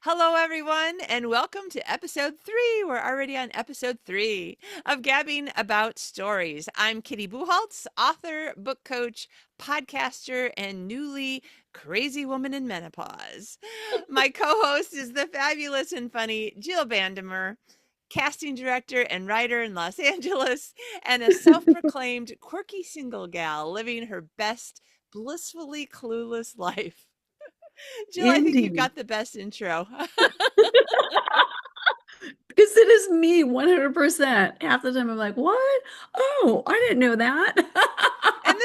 Hello, everyone, and welcome to episode 3. We're already on episode 3 of Gabbing About Stories. I'm Kitty Bucholtz, author, book coach, podcaster, and newly crazy woman in menopause. My co host is the fabulous and funny Jill Bandemer, casting director and writer in Los Angeles, and a self proclaimed quirky single gal living her best, blissfully clueless life. Jill, I think you've Indeed. got the best intro. Because it is me 100%. Half the time I'm like, what? Oh, I didn't know that. And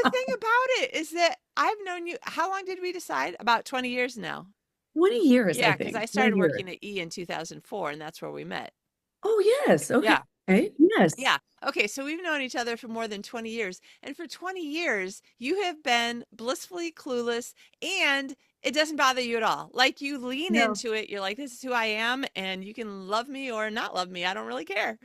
the thing about it is that I've known you, how long did we decide? About 20 years now. 20 years, I Yeah, because I think. 20 started years. working at E in 2004, and that's where we met. Oh, yes. Okay. Yeah. Yes. Yeah. Okay. So we've known each other for more than 20 years. And for 20 years, you have been blissfully clueless and it doesn't bother you at all. Like you lean No. into it. You're like, this is who I am. And you can love me or not love me. I don't really care.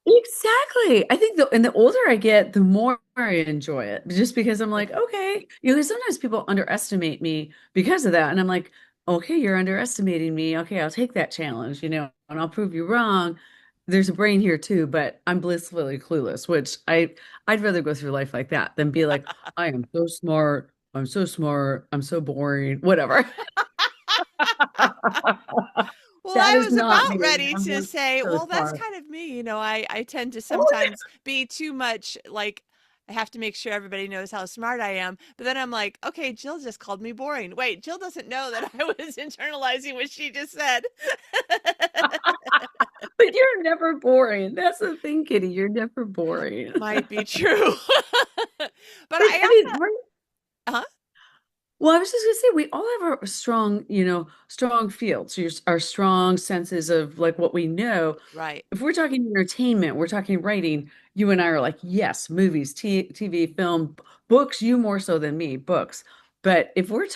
Exactly. I think the older I get, the more I enjoy it. Just because I'm like, okay. Sometimes people underestimate me because of that. And I'm like, okay, you're underestimating me. Okay, I'll take that challenge, and I'll prove you wrong. There's a brain here too, but I'm blissfully clueless, which I'd rather go through life like that than be like, I am so smart, I'm so smart, I'm so boring, whatever. Well, That I is was not about me. ready I'm to just say, so well, that's smart. kind of me. I tend to Oh, sometimes be too much like, I have to make sure everybody knows how smart I am. But then I'm like, okay, Jill just called me boring. Wait, Jill doesn't know that I was internalizing what she just said. but you're never boring. That's the thing, Kitty. You're never boring. Might be true. But But I I also, mean, right? huh? Well, I was just gonna say we all have our strong, strong fields, our strong senses of like what we know. Right. If we're talking entertainment, we're talking writing, you and I are like, yes, movies, TV, film, books, you more so than me, books. But if we're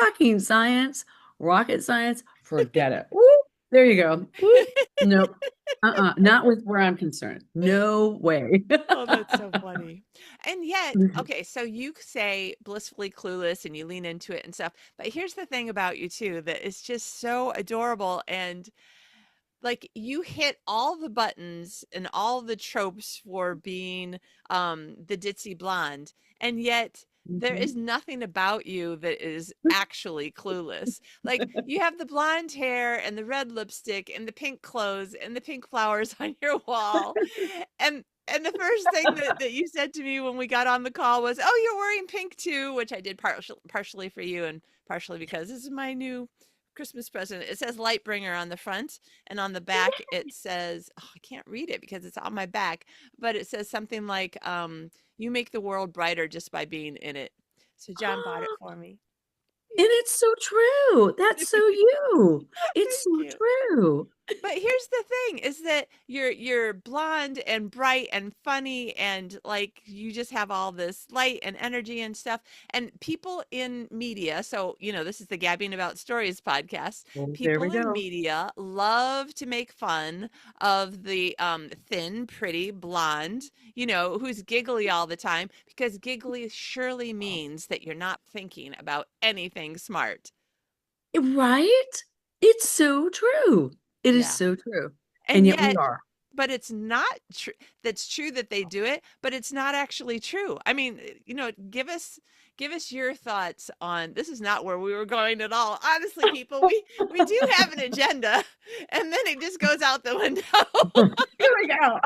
talking science, rocket science, forget it. Woo, there you go. Woo, nope. Not with where I'm concerned. No way. Oh, that's so funny. And yet, okay, so you say blissfully clueless and you lean into it and stuff. But here's the thing about you too that is just so adorable and like you hit all the buttons and all the tropes for being the ditzy blonde. And yet there is Mhm. nothing about you that is actually clueless. Like you have the blonde hair and the red lipstick and the pink clothes and the pink flowers on your wall. And the first thing that you said to me when we got on the call was, "Oh, you're wearing pink too," which I did partially for you and partially because this is my new Christmas present. It says Lightbringer on the front, and on the back it says, oh, I can't read it because it's on my back, but it says something like, "You make the world brighter just by being in it." So John bought it for me. And it's so true. That's so you. It's Thank so you. true. But here's the thing is that you're blonde and bright and funny and like you just have all this light and energy and stuff. And people in media, so this is the Gabbing About Stories podcast. Well, there we People in go. media love to make fun of the thin, pretty blonde, who's giggly all the time because giggly surely means that you're not thinking about anything smart. Right? It's so true. It is Yeah. so true. And And yet we yet are. but it's not true. That's true that they do it, but it's not actually true. I mean, give us your thoughts on this is not where we were going at all. Honestly, people, we do have an agenda and then it just goes out the window. Here we go.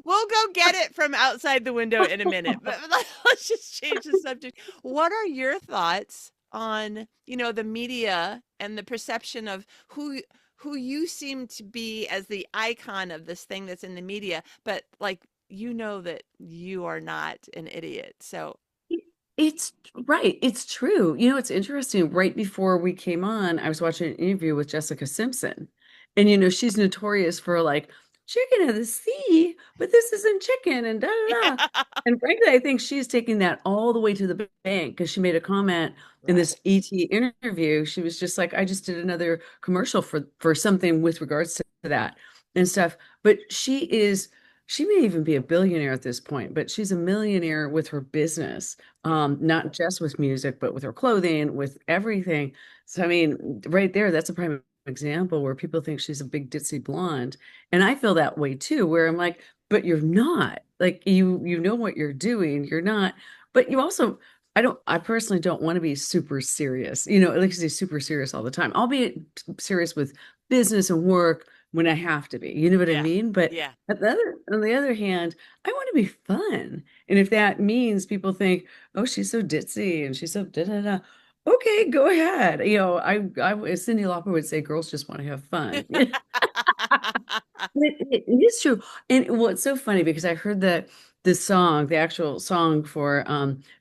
We'll go get it from outside the window in a minute, but let's just change the subject. What are your thoughts on, the media and the perception of who you seem to be as the icon of this thing that's in the media, but like that you are not an idiot. So, It's right. It's true. It's interesting. Right before we came on, I was watching an interview with Jessica Simpson. And she's notorious for like chicken of the sea, but this isn't chicken and da da da. yeah. And frankly, I think she's taking that all the way to the bank because she made a comment in Right. this ET interview. She was just like, I just did another commercial for something with regards to that and stuff. But she is. she may even be a billionaire at this point, but she's a millionaire with her business, Yeah. not just with music, but with her clothing, with everything. So, I mean, right there, that's a prime example where people think she's a big ditzy blonde. And I feel that way too, where I'm like, but you're not. Like you know what you're doing. You're not, but you also I personally don't want to be super serious. Like I say super serious all the time. I'll be serious with business and work when I have to be. You know what I Yeah. mean? But Yeah. on the other hand, I want to be fun. And if that means people think, oh, she's so ditzy and she's so da da da. Okay, go ahead. As Cyndi Lauper would say, girls just want to have fun. It is true. And well, it's so funny because I heard the actual song for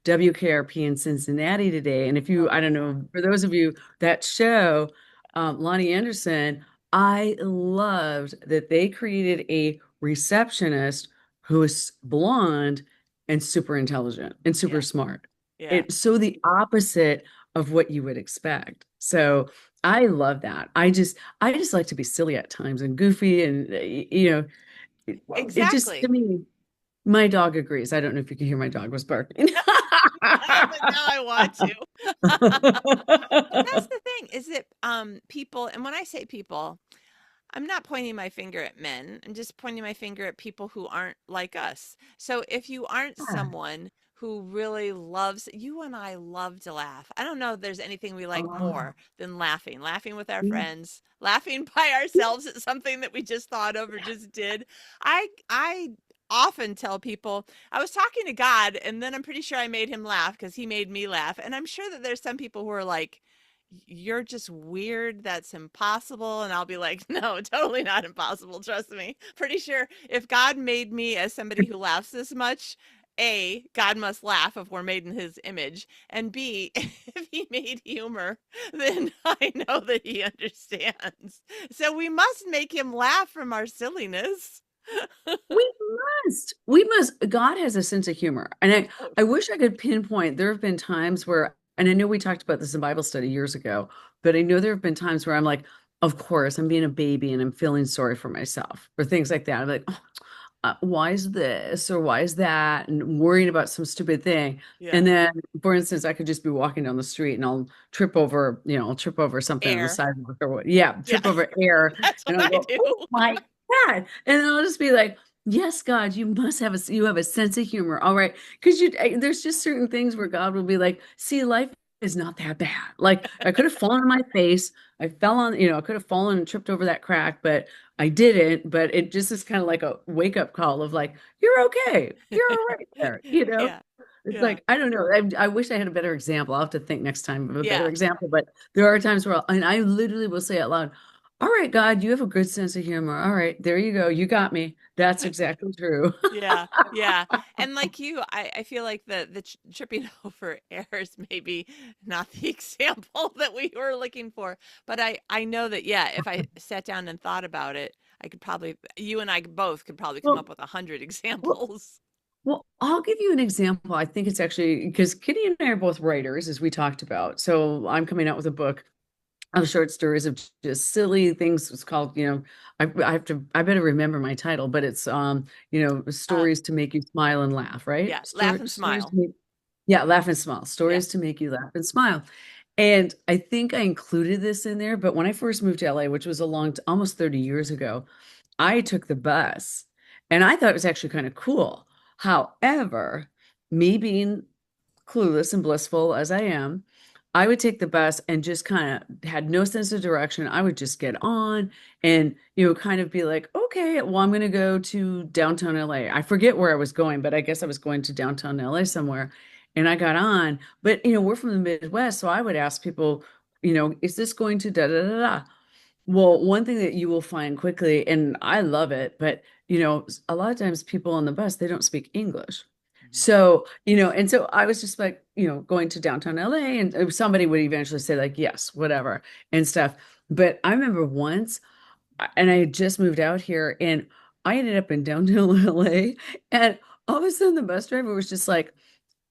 WKRP in Cincinnati today. And if you, Oh I don't yeah. know, for those of you that show, Lonnie Anderson, I loved that they created a receptionist who is blonde and super intelligent and super Yeah. smart. Yeah. It's so the opposite of what you would expect. Yeah. So I love that. I just like to be silly at times and goofy and it just to Exactly. me my dog agrees. I don't know if you can hear my dog was barking. But now I want to. But that's the thing is that people, and when I say people, I'm not pointing my finger at men. I'm just pointing my finger at people who aren't like us. So if you aren't someone who really loves, you and I love to laugh. I don't know if there's anything we like Oh, more than laughing, laughing with our friends, laughing by ourselves at something that we just thought of or just did. I often tell people I was talking to God and then I'm pretty sure I made him laugh because he made me laugh. And I'm sure that there's some people who are like, you're just weird. That's impossible. And I'll be like, no, totally not impossible. Trust me. Pretty sure if God made me as somebody who laughs this much, A, God must laugh if we're made in his image. And B, if he made humor, then I know that he understands. So we must make him laugh from our silliness. we we must. God has a sense of humor, and I Oh, I wish I could pinpoint. There have been times where, and I know we talked about this in Bible study years ago, but I know there have been times where I'm like, of course, I'm being a baby and I'm feeling sorry for myself or things like that. I'm like, why is this or why is that, and worrying about some stupid thing. yeah. And then, for instance, I could just be walking down the street and I'll trip over something on the Air. sidewalk or what. Yeah, Yeah. trip over air, That's what and I'll I go, do. oh my God. And then I'll just be like, yes, God, you have a sense of humor. All right. Because there's just certain things where God will be like, see, life is not that bad. Like I could have fallen on my face. I fell on, I could have fallen and tripped over that crack, but I didn't. But it just is kind of like a wake up call of like, you're okay. You're all right there. Yeah. It's Yeah. like, I don't know. I wish I had a better example. I'll have to think next time of a better Yeah. example. But there are times where, and I literally will say out loud, all right, God, you have a good sense of humor. All right, there you go. You got me. That's exactly true. Yeah, yeah. And like you, I feel like the tripping over air is maybe not the example that we were looking for, but I know that yeah, if I sat down and thought about it, I could probably you and I both could probably come up Well, with 100 well, examples. well, I'll give you an example. I think it's actually because Kitty and I are both writers, as we talked about. So I'm coming out with a book of short stories of just silly things. It's called, I better remember my title, but it's Um, stories to make you smile and laugh, right? yeah, laugh and Stories smile. to make, yeah, laugh and smile. Yeah. Stories to make you laugh and smile. And I think I included this in there, but when I first moved to LA, which was almost 30 years ago, I took the bus and I thought it was actually kind of cool. However, me being clueless and blissful as I am, I would take the bus and just kind of had no sense of direction. I would just get on and, kind of be like, okay, well, I'm going to go to downtown LA. I forget where I was going, but I guess I was going to downtown LA somewhere. And I got on, but, we're from the Midwest. So I would ask people, is this going to da da da da? Well, one thing that you will find quickly, and I love it, but a lot of times people on the bus, they don't speak English. Mhm. So, and so I was just like, going to downtown LA and somebody would eventually say like, yes, whatever and stuff. But I remember once, and I had just moved out here and I ended up in downtown LA and all of a sudden the bus driver was just like,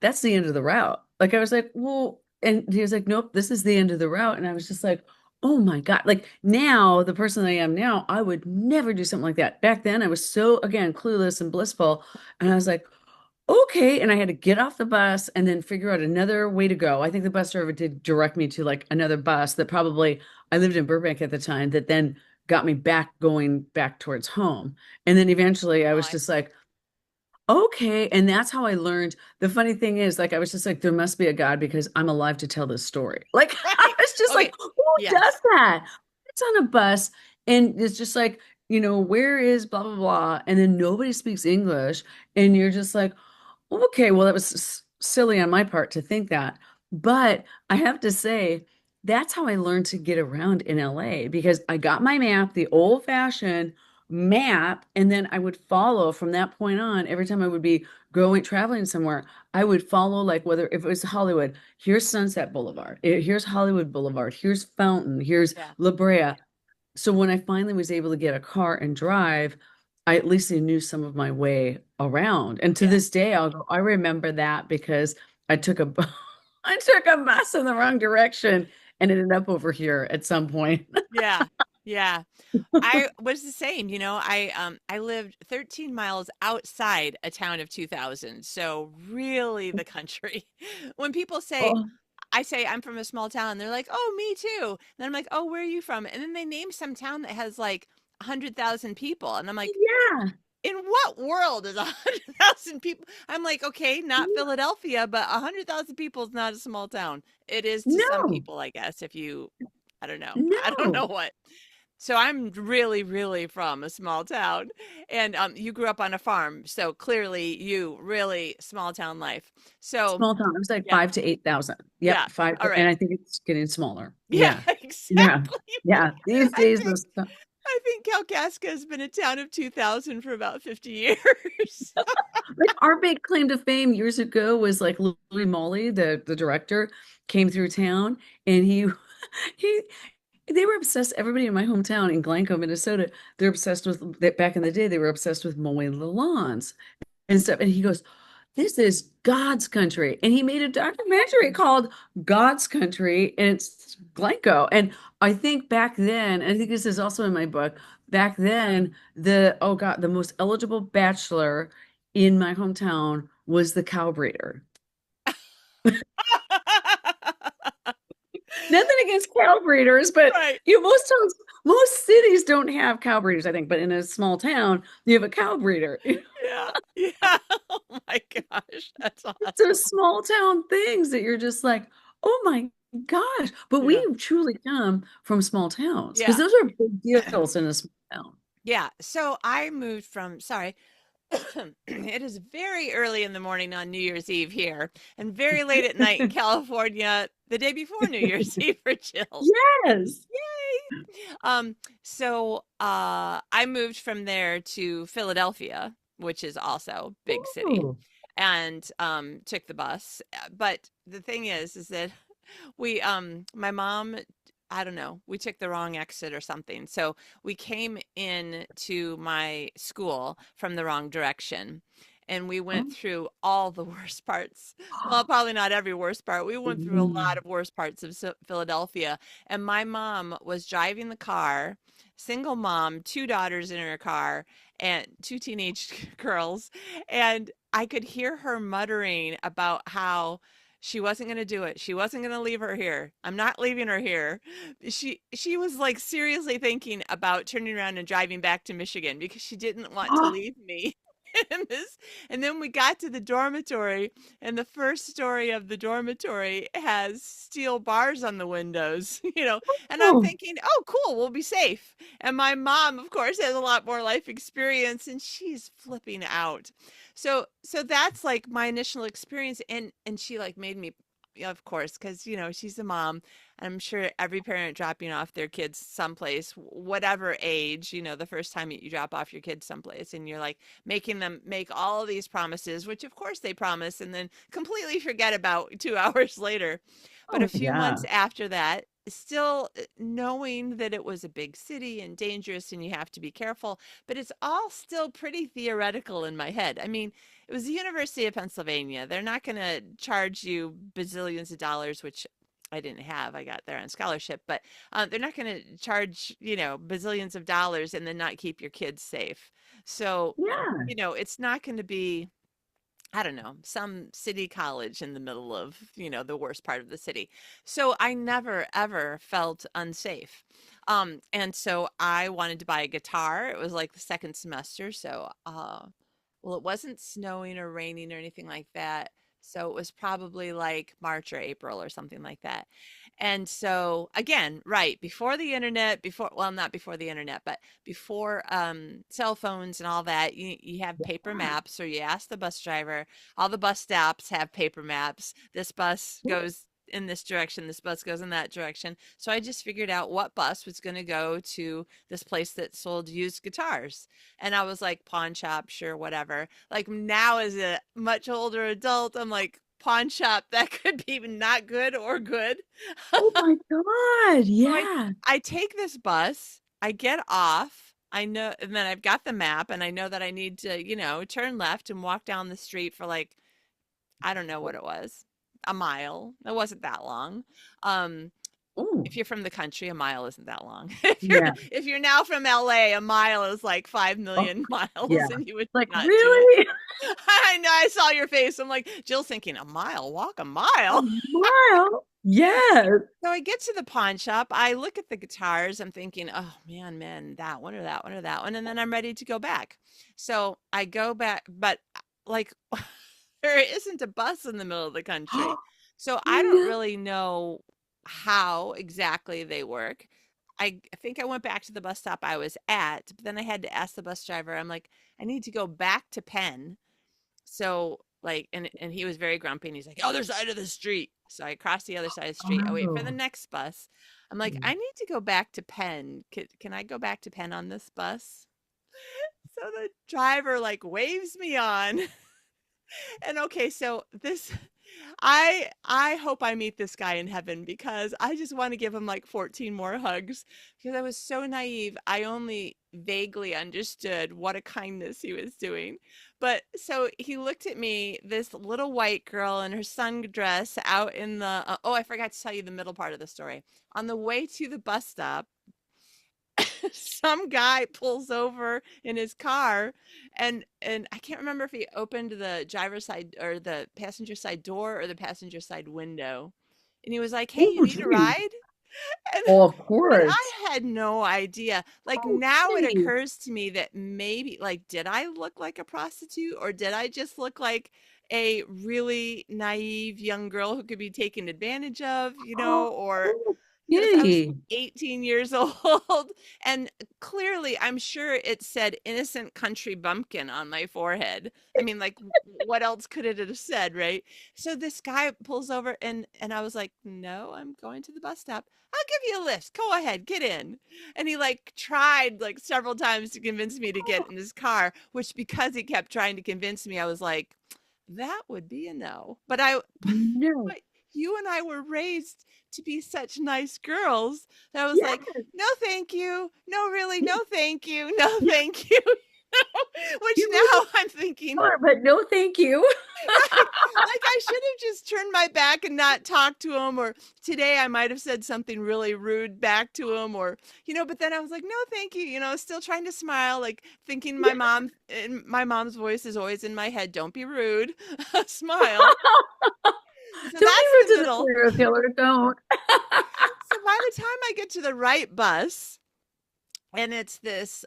that's the end of the route. Like I was like, well, and he was like, nope, this is the end of the route. And I was just like, oh my God. Like now, the person I am now, I would never do something like that. Back then, I was so, again, clueless and blissful. And I was like, okay. And I had to get off the bus and then figure out another way to go. I think the bus driver did direct me to like another bus that probably, I lived in Burbank at the time, that then got me back going back towards home. And then eventually I Oh, was I just see. like, okay. And that's how I learned. The funny thing is, like, I was just like, there must be a God because I'm alive to tell this story. Like, I Right. was just like, Okay. who does Yes. that? It's on a bus and it's just like, where is blah, blah, blah. And then nobody speaks English. And you're just like, okay, well, that was silly on my part to think that. But I have to say, that's how I learned to get around in LA because I got my map, the old-fashioned map, and then I would follow from that point on. Every time I would be going traveling somewhere, I would follow like whether if it was Hollywood, here's Sunset Boulevard, here's Hollywood Boulevard, here's Fountain, here's Yeah. La Brea. So when I finally was able to get a car and drive, I at least knew some of my way around. And to Yeah. this day, I'll go, I remember that because I took a I took a bus in the wrong direction and ended up over here at some point. Yeah. Yeah. I was the same, I lived 13 miles outside a town of 2,000, so really the country. When people say Oh, I say I'm from a small town, they're like, "Oh, me too." Then I'm like, "Oh, where are you from?" And then they name some town that has like 100,000 people, and I'm like, yeah. "In what world is 100,000 people?" I'm like, "Okay, not Philadelphia, but 100,000 people is not a small town." It is to some No, people, I guess, if you I don't know. I don't know no. what. So I'm really, really from a small town, and you grew up on a farm, so clearly you really small town life. So Small town. It was like yeah, 5 to 8,000. yeah, Yep, five, all and right, I think it's getting smaller. yeah, Yeah. Yeah. exactly. Yeah. These I days, think those I think Kalkaska has been a town of 2,000 for about 50 years. like our big claim to fame years ago was like Louis Molly, the director, came through town and he they were obsessed. Everybody in my hometown in Glencoe, Minnesota, they're obsessed with that. Back in the day, they were obsessed with mowing the lawns and stuff. And he goes, "This is God's country," and he made a documentary called God's Country, and it's Glencoe. And I think back then, and I think this is also in my book. Back then, the oh God, the most eligible bachelor in my hometown was the cow breeder. Nothing against cow breeders, but Right. most towns, most cities don't have cow breeders, I think. But in a small town, you have a cow breeder. Yeah. Yeah. Oh my gosh, that's So awesome. small town things that you're just like, oh my gosh. But we Yeah. truly come from small towns because Yeah. those are big deals in a small town. Yeah. So I moved from, sorry, it is very early in the morning on New Year's Eve here and very late at night in California the day before New Year's Eve for chills. Yes. I moved from there to Philadelphia, which is also big city, Oh. and took the bus. But the thing is that my mom, I don't know, we took the wrong exit or something. So we came in to my school from the wrong direction. And we went Oh. through all the worst parts. Well, probably not every worst part. We went through a lot Mm. of worst parts of Philadelphia. And my mom was driving the car, single mom, two daughters in her car, and two teenage girls. And I could hear her muttering about how she wasn't going to do it. She wasn't going to leave her here. I'm not leaving her here. She was like seriously thinking about turning around and driving back to Michigan because she didn't want to leave me. in this and then we got to the dormitory, and the first story of the dormitory has steel bars on the windows, and I'm Oh. thinking, oh cool, we'll be safe. And my mom, of course, has a lot more life experience, and she's flipping out. So that's like my initial experience, and she like made me, yeah, of course, because she's a mom. I'm sure every parent dropping off their kids someplace, whatever age, the first time you drop off your kids someplace, and you're like making them make all of these promises, which of course they promise and then completely forget about 2 hours later. But a Oh, few yeah. months after that, still knowing that it was a big city and dangerous and you have to be careful, but it's all still pretty theoretical in my head. I mean, it was the University of Pennsylvania. They're not going to charge you bazillions of dollars, which I didn't have. I got there on scholarship, but they're not going to charge, bazillions of dollars and then not keep your kids safe. So, Yeah. it's not going to be, I don't know, some city college in the middle of, the worst part of the city. So I never ever felt unsafe. And so I wanted to buy a guitar. It was like the second semester. So, well, it wasn't snowing or raining or anything like that. So it was probably like March or April or something like that. And so again, right, before the internet, well, not before the internet, but before cell phones and all that, you have paper maps, or you ask the bus driver. All the bus stops have paper maps. This bus goes in this direction, this bus goes in that direction. So I just figured out what bus was going to go to this place that sold used guitars. And I was like, pawn shop, sure, whatever. Like now as a much older adult, I'm like, pawn shop, that could be not good or good. Oh my God. So I Yeah. I take this bus, I get off, I know, and then I've got the map and I know that I need to, turn left and walk down the street for like, I don't know what it was, a mile. It wasn't that long. Um, Oh, if you're from the country, a mile isn't that long. If you're yeah. if you're now from LA, a mile is like 5 Oh, million yeah. miles and you would Like, not do it. really? I know, I saw your face. I'm like, Jill's thinking, a mile, walk a A mile. mile? Yes. So I get to the pawn shop. I look at the guitars. I'm thinking, oh man, that one or that one or that one. And then I'm ready to go back. So I go back, but like there isn't a bus in the middle of the country. So I don't No. really know how exactly they work. I think I went back to the bus stop I was at, but then I had to ask the bus driver, I'm like, I need to go back to Penn. So like, and he was very grumpy and he's like, other side of the street. So I cross the other side of the street. I wait for the Oh. next bus. I'm like, I need to go back to Penn. Can I go back to Penn on this bus? So the driver like waves me on. And okay, so this I hope I meet this guy in heaven because I just want to give him like 14 more hugs because I was so naive. I only vaguely understood what a kindness he was doing. But so he looked at me, this little white girl in her sundress out in the oh, I forgot to tell you the middle part of the story. On the way to the bus stop, some guy pulls over in his car and I can't remember if he opened the driver's side or the passenger side door or the passenger side window. And he was like, "Hey, you Oh, need a geez. ride?" And Oh, of and course. I had no idea. Like Oh, now it geez. occurs to me that maybe like did I look like a prostitute or did I just look like a really naive young girl who could be taken advantage of, Oh, or because I was okay. 18 years old and clearly I'm sure it said innocent country bumpkin on my forehead. I mean, like what else could it have said, right? So this guy pulls over and I was like, "No, I'm going to the bus stop. I'll give you a lift. Go ahead, get in." And he like tried like several times to convince me to get in his car, which because he kept trying to convince me, I was like, that would be a no. No. but you and I were raised to be such nice girls that I was Yeah. like, no, thank you. No, really, You, no, thank you. No, you, thank you. Which you now maybe I'm thinking, are, but no, thank you. right, like I should have just turned my back and not talked to him, or today I might have said something really rude back to him, or, but then I was like, no, thank you, still trying to smile, like thinking Yeah. my mom's voice is always in my head, don't be rude, smile. So Don't be that's rude the to the middle. serial killer. Don't. So by the time I get to the right bus, and it's this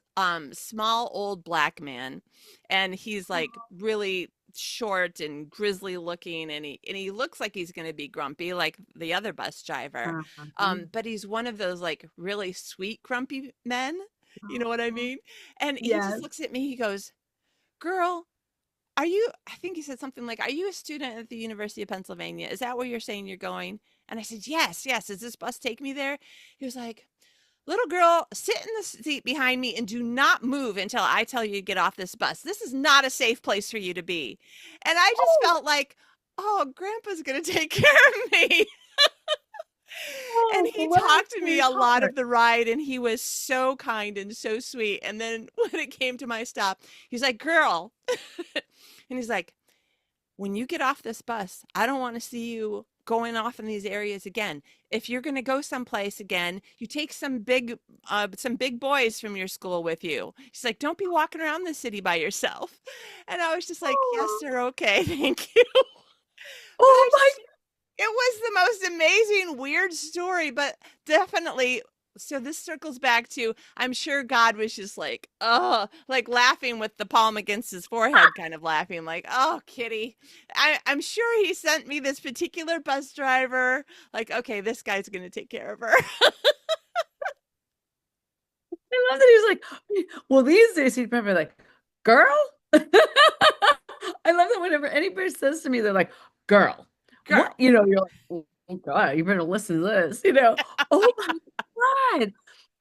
small old black man, and he's like really short and grizzly looking, and he looks like he's going to be grumpy like the other bus driver. Uh-huh. But he's one of those like really sweet grumpy men, you know what I mean? And he just Yes. looks at me, he goes, "Girl, are you," I think he said something like, "Are you a student at the University of Pennsylvania? Is that where you're saying you're going?" And I said, "Yes, yes. Does this bus take me there?" He was like, "Little girl, sit in the seat behind me and do not move until I tell you to get off this bus. This is not a safe place for you to be." And I just Oh, felt like, oh, Grandpa's going to take care of me. And oh, he bless talked to me your a lot heart. of the ride and he was so kind and so sweet. And then when it came to my stop, he's like, "Girl," and he's like, "When you get off this bus, I don't want to see you going off in these areas again. If you're going to go someplace again, you take some big boys from your school with you. She's like, don't be walking around the city by yourself. And I was just like, yes, Oh, sir. Okay. Thank you. But oh my, it was the most amazing, weird story, but definitely. So this circles back to I'm sure God was just like, oh, like laughing with the palm against his forehead, kind of laughing, like, oh, Kitty. I'm sure he sent me this particular bus driver. Like, okay, this guy's going to take care of her. I love that he's like, well, these days he'd probably be like, girl. I love that whenever anybody says to me, they're like, girl, what? Girl. You're like, oh God, you better listen to this. Oh my God.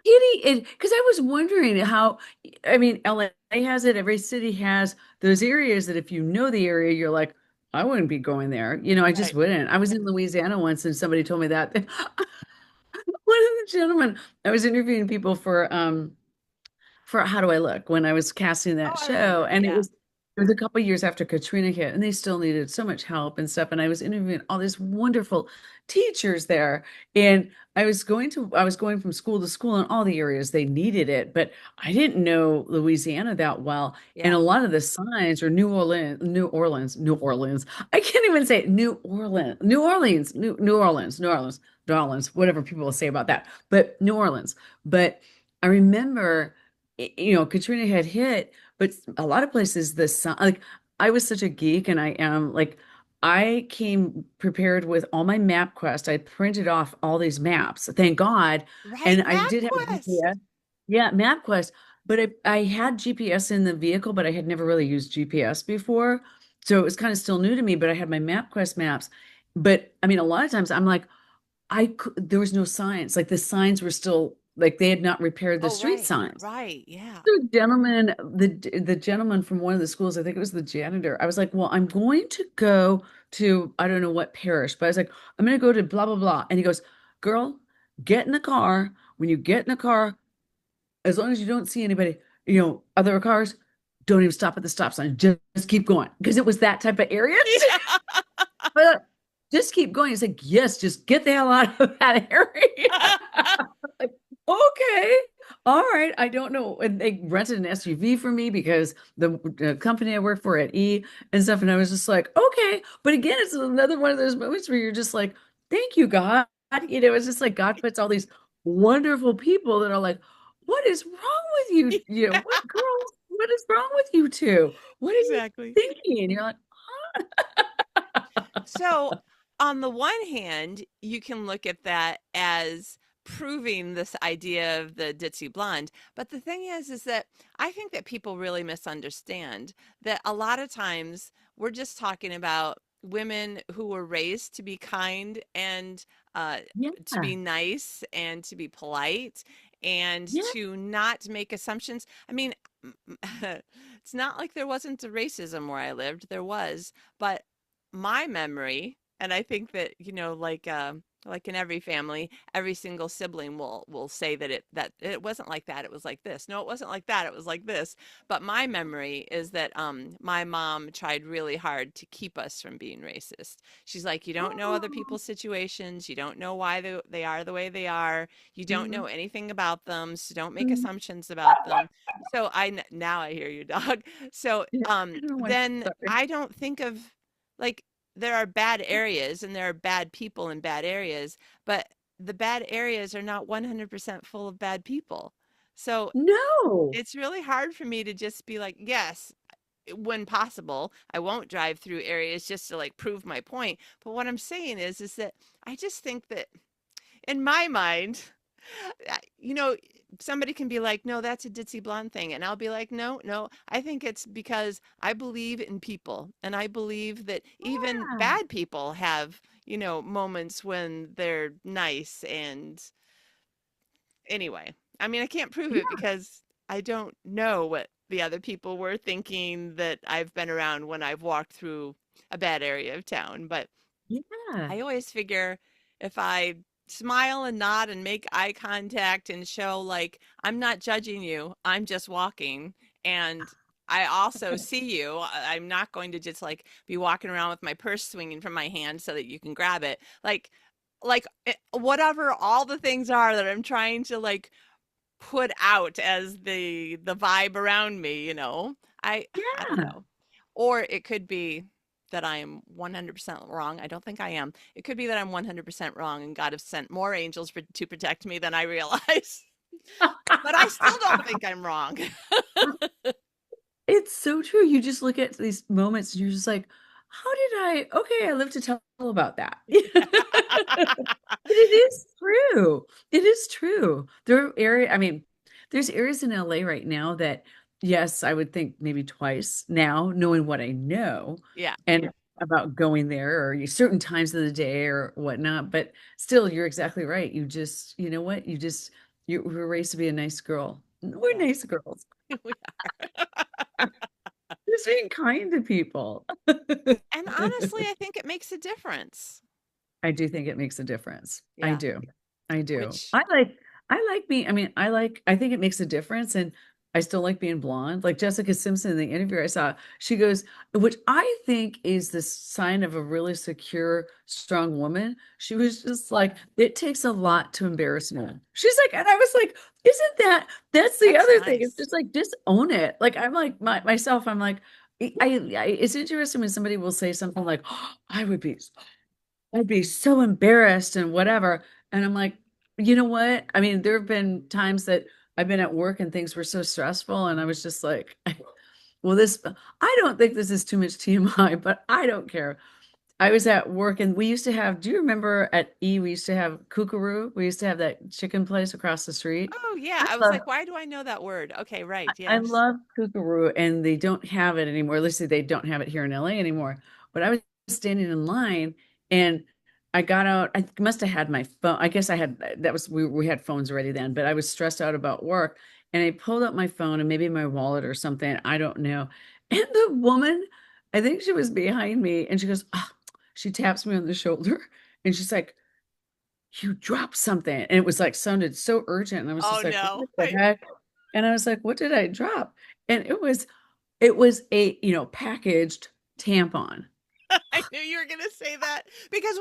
Kitty, because I was wondering how, I mean, LA has it, every city has those areas that if you know the area, you're like, I wouldn't be going there. I just Right. wouldn't. I was in Louisiana once and somebody told me that. One of the gentlemen, I was interviewing people for How Do I Look when I was casting Oh, that I show. remember. And it Yeah. was it was a couple years after Katrina hit, and they still needed so much help and stuff. And I was interviewing all these wonderful teachers there. And I was going from school to school in all the areas they needed it, but I didn't know Louisiana that well. And Yeah. a lot of the signs are New Orleans. I can't even say it, New Orleans, whatever people will say about that. But New Orleans. But I remember Katrina had hit, but a lot of places the sun, like I was such a geek and I am like, I came prepared with all my MapQuest. I printed off all these maps, thank God. Right. And I did have GPS. MapQuest. Yeah, MapQuest. But I had GPS in the vehicle, but I had never really used GPS before. So it was kind of still new to me, but I had my MapQuest maps. But I mean, a lot of times I'm like, there was no signs. Like the signs were still like they had not repaired the Oh, street right. signs. Right. Yeah. The gentleman from one of the schools, I think it was the janitor. I was like, well, I'm going to go to I don't know what parish, but I was like, I'm going to go to blah blah blah. And he goes, girl, get in the car. When you get in the car, as long as you don't see anybody, other cars, don't even stop at the stop sign. Just keep going because it was that type of area. Yeah. But just keep going. It's like, yes, just get the hell out of that area. Like, okay, all right. I don't know. And they rented an SUV for me because the company I work for at E and stuff. And I was just like, okay. But again, it's another one of those moments where you're just like, thank you, God. It's just like God puts all these wonderful people that are like, what is wrong with you? What girls, what is wrong with you two? What are you Exactly. thinking? And you're like, So, on the one hand, you can look at that as proving this idea of the ditzy blonde. But the thing is that I think that people really misunderstand that a lot of times we're just talking about women who were raised to be kind and to yeah, be nice and to be polite and yeah, to not make assumptions. I mean, it's not like there wasn't a racism where I lived. There was, but my memory, and I think that, like in every family, every single sibling will say that it wasn't like that, it was like this. No, it wasn't like that, it was like this. But my memory is that my mom tried really hard to keep us from being racist. She's like, you don't know other oh, people's situations, you don't know why they are the way they are, you don't know mhm, anything about them, so don't make mhm. assumptions about them. So now I hear you, dog. So Yeah, I don't know why. then Sorry. I don't think of, like, there are bad areas and there are bad people in bad areas, but the bad areas are not 100% full of bad people. So No. it's really hard for me to just be like, yes, when possible, I won't drive through areas just to like prove my point. But what I'm saying is that I just think that in my mind, you know, somebody can be like, no, that's a ditzy blonde thing. And I'll be like, no, no, I think it's because I believe in people. And I believe that even Yeah. bad people have, moments when they're nice. And anyway, I mean, I can't prove it Yeah. because I don't know what the other people were thinking that I've been around when I've walked through a bad area of town. But Yeah. I always figure if I smile and nod and make eye contact and show like I'm not judging you, I'm just walking. And I also see you. I'm not going to just like be walking around with my purse swinging from my hand so that you can grab it. Whatever all the things are that I'm trying to like put out as the vibe around me, you know. I don't Yeah. know. Or it could be that I am 100% wrong. I don't think I am. It could be that I'm 100% wrong and God has sent more angels to protect me than I realize. But I still don't think I'm wrong. It's so true. You just look at these moments and you're just like, how did I live to tell about that. But it is true. It is true. I mean, there's areas in LA right now that, yes, I would think maybe twice now, knowing what I know Yeah. and about going there or certain times of the day or whatnot. But still, you're exactly right. You know what? You were raised to be a nice girl. We're Yeah. nice girls. We Just being kind to people. And honestly, I think it makes a difference. I do think it makes a difference. I Yeah. do. I do. Which, I like being, I think it makes a difference and I still like being blonde. Like Jessica Simpson in the interview I saw, she goes, which I think is the sign of a really secure, strong woman. She was just like, it takes a lot to embarrass me. She's like, and I was like, that's the that's other thing. It's nice. just like, just own it. Like, I'm like, myself, I'm like, it's interesting when somebody will say something like, oh, I'd be so embarrassed and whatever. And I'm like, you know what? I mean, there have been times that I've been at work and things were so stressful, and I was just like, well, I don't think this is too much TMI, but I don't care. I was at work and we used to have, do you remember at we used to have Kookaroo? We used to have that chicken place across the street. Oh, yeah. I I was love like, why do I know that word? Okay, right. I Yes. love Kookaroo, and they don't have it anymore. At least they don't have it here in LA anymore. But I was standing in line, and I got out. I must have had my phone. I guess I had that was we had phones already then. But I was stressed out about work, and I pulled up my phone and maybe my wallet or something. I don't know. And the woman, I think she was behind me, and she goes, ah, she taps me on the shoulder, and she's like, "You dropped something," and it was like sounded so urgent, and I was Oh, just like, no. "What the heck?" And I was like, "What did I drop?" And it was a, packaged tampon. I knew you were going to say that because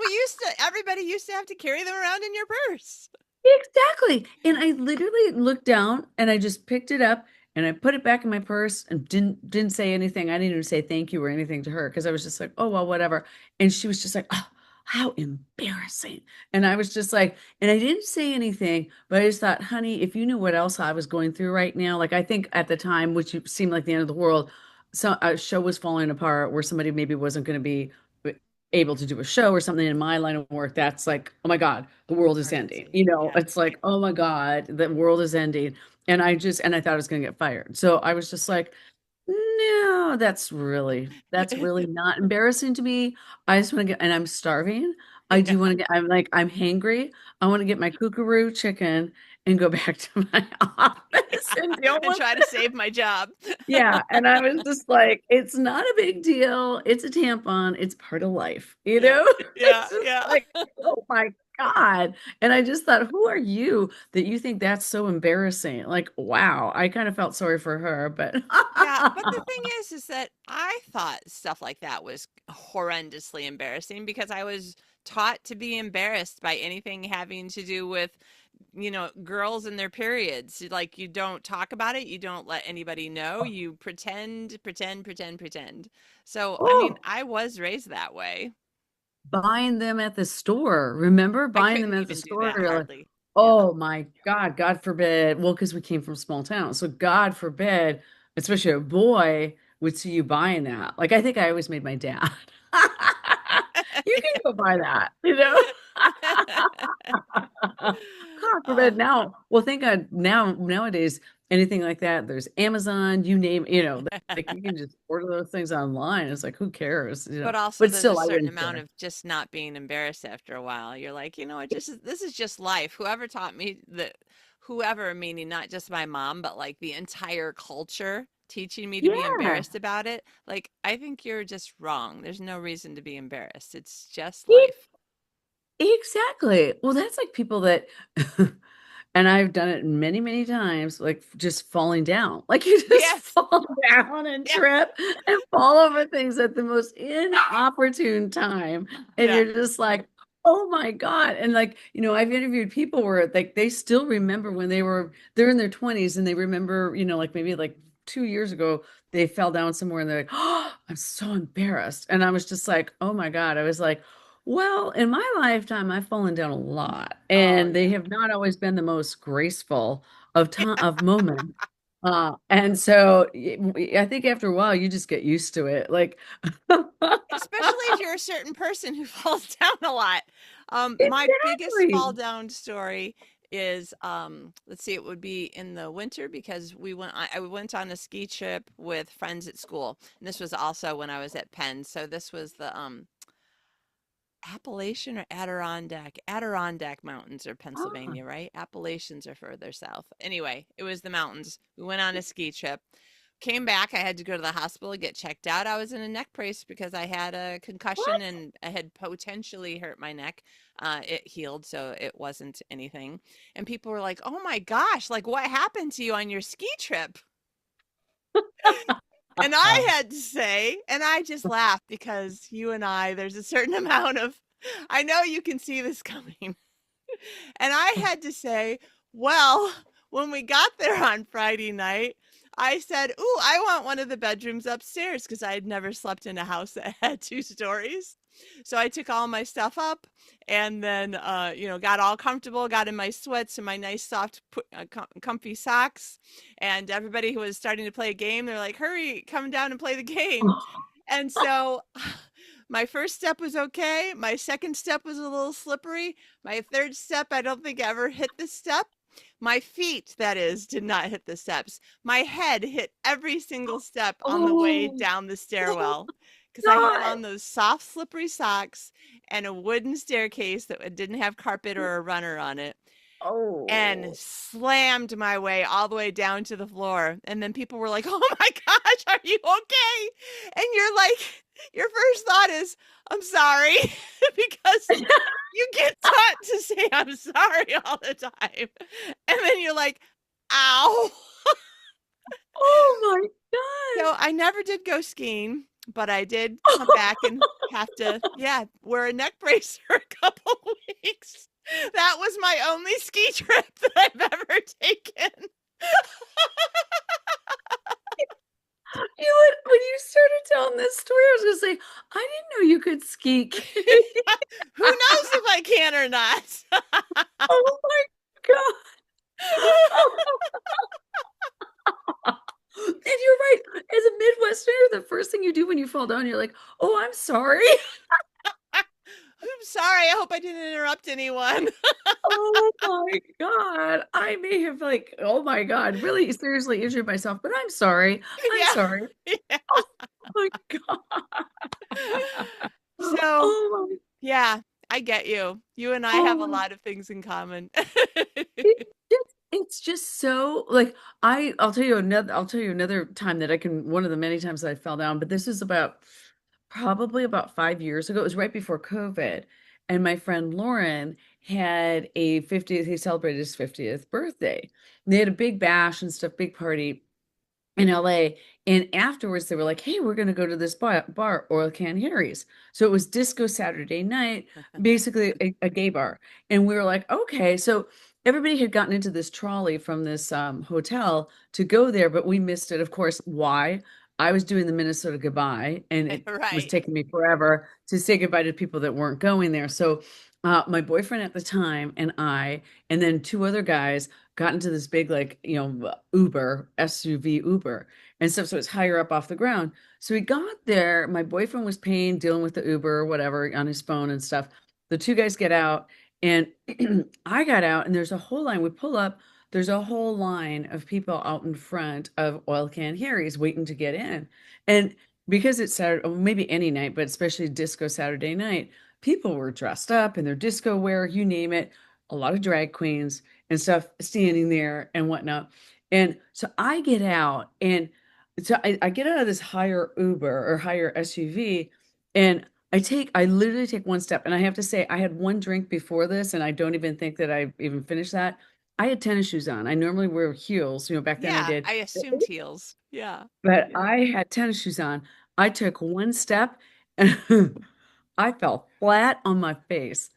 everybody used to have to carry them around in your purse. Exactly. And I literally looked down and I just picked it up and I put it back in my purse and didn't say anything. I didn't even say thank you or anything to her because I was just like, oh well, whatever. And she was just like, oh, how embarrassing. And I was just like, and I didn't say anything, but I just thought, honey, if you knew what else I was going through right now, like I think at the time, which seemed like the end of the world, so a show was falling apart where somebody maybe wasn't going to be able to do a show or something in my line of work, that's like, oh my God, the world is ending. Emergency. Yeah. It's like, oh my God, the world is ending. And I thought I was going to get fired. So I was just like, no, that's really not embarrassing to me. I just want to get, and I'm starving. I Yeah. do want to get, I'm hangry. I want to get my kookaroo chicken and go back to my office and deal And with try to save my job. yeah, and I was just like, it's not a big deal. It's a tampon. It's part of life, you Yeah. know? Yeah. It's just Yeah. like, oh my God. And I just thought, who are you that you think that's so embarrassing? Like, wow. I kind of felt sorry for her, but Yeah, but the thing is that I thought stuff like that was horrendously embarrassing because I was taught to be embarrassed by anything having to do with, girls and their periods. Like you don't talk about it, you don't let anybody know, you pretend, pretend, pretend, pretend. So, I mean, oh, I was raised that way. buying them at the store. Remember I buying them couldn't at the even do store? that You're like, hardly. Yeah. oh my God, God forbid. Well, because we came from small town. So God forbid, especially a boy would see you buying that. Like I think I always made my dad. You can go buy that, you know? God forbid Oh, now. Well, thank God nowadays, anything like that, there's Amazon, you name, like you can just order those things online. It's like, who cares, but also But there's a still, I certain wouldn't amount care. of just not being embarrassed after a while. You're like, this is just life. Whoever taught me that, whoever, meaning not just my mom, but like the entire culture teaching me to be Yeah. embarrassed about it. Like, I think you're just wrong. There's no reason to be embarrassed. It's just E- life. Exactly. Well, that's like people that And I've done it many, many times, like just falling down. Like you just Yes. fall down and Yeah. trip and fall over things at the most inopportune time. And Yeah. you're just like, oh my God. And like, I've interviewed people where like they still remember when they're in their 20s and they remember, like maybe like 2 years ago, they fell down somewhere and they're like, oh, I'm so embarrassed. And I was just like, oh my God. I was like, well, in my lifetime, I've fallen down a lot, Oh and they yeah. have not always been the most graceful of moments. And so I think after a while, you just get used to it. Like, Especially if you're a certain person who falls down a lot. My biggest fall exactly. down story is, let's see, it would be in the winter because I went on a ski trip with friends at school. And this was also when I was at Penn. So this was the Appalachian or Adirondack? Adirondack Mountains are Ah, Pennsylvania, right? Appalachians are further south. Anyway, it was the mountains. We went on a ski trip. Came back. I had to go to the hospital to get checked out. I was in a neck brace because I had a concussion what? and I had potentially hurt my neck. It healed, so it wasn't anything. And people were like, "Oh my gosh, like what happened to you on your ski trip?" And I had to say, and I just laughed because you and I, there's a certain amount of, I know you can see this coming. And I had to say, well, when we got there on Friday night, I said, "Ooh, I want one of the bedrooms upstairs," because I had never slept in a house that had 2 stories. So I took all my stuff up and then, got all comfortable, got in my sweats and my nice soft, comfy socks. And everybody who was starting to play a game, they're like, "Hurry, come down and play the game." And so my first step was okay. My second step was a little slippery. My third step, I don't think ever hit the step. My feet, that is, did not hit the steps. My head hit every single step on the way Oh, down the oh stairwell because I had God. on those soft, slippery socks and a wooden staircase that didn't have carpet or a runner on it, and Oh. slammed my way all the way down to the floor. And then people were like, "Oh my gosh, are you okay?" And you're like, your first thought is, "I'm sorry," because you get taught to say I'm sorry all the time. And then you're like, "Ow." Oh my So God. I never did go skiing, but I did come back and have to, yeah, wear a neck brace for a couple weeks. That was my only ski trip that I've ever taken. When you started telling this story, I was gonna say, I didn't know you could ski. Who knows if I can or not? Oh my God. And you're right. As a Midwesterner, the first thing you do when you fall down, you're like, "Oh, I'm sorry." I'm sorry. I hope I didn't interrupt anyone. Oh my God. I may have like, oh my God, really seriously injured myself, but I'm sorry. I'm Yeah. sorry. Yeah. Oh my God. So, Oh my, yeah, I get you. You and I oh have a my. lot of things in common. It's just so like I'll tell you another time that I can one of the many times that I fell down, but this is about probably about 5 years ago. It was right before COVID. And my friend Lauren had a 50th, he celebrated his 50th birthday. They had a big bash and stuff, big party in LA. And afterwards, they were like, "Hey, we're going to go to this bar, Oil Can Harry's." So it was Disco Saturday Night, basically a gay bar. And we were like, "Okay." So everybody had gotten into this trolley from this hotel to go there, but we missed it. Of course, why? I was doing the Minnesota goodbye, and it was Right. taking me forever to say goodbye to people that weren't going there. So my boyfriend at the time and I, and then two other guys got into this big like Uber SUV Uber and stuff, so it's higher up off the ground. So we got there, my boyfriend was paying, dealing with the Uber or whatever on his phone and stuff. The two guys get out, and I got out, and there's a whole line. We pull up, there's a whole line of people out in front of Oil Can Harry's waiting to get in. And because it's Saturday, or maybe any night, but especially Disco Saturday Night, people were dressed up in their disco wear, you name it, a lot of drag queens and stuff standing there and whatnot. And so I get out, and so I get out of this higher Uber or higher SUV, and I literally take one step. And I have to say, I had one drink before this, and I don't even think that I even finished that. I had tennis shoes on. I normally wear heels, back then I Yeah, did. I assumed heels. Yeah. But I had tennis shoes on. I took one step and I fell flat on my face.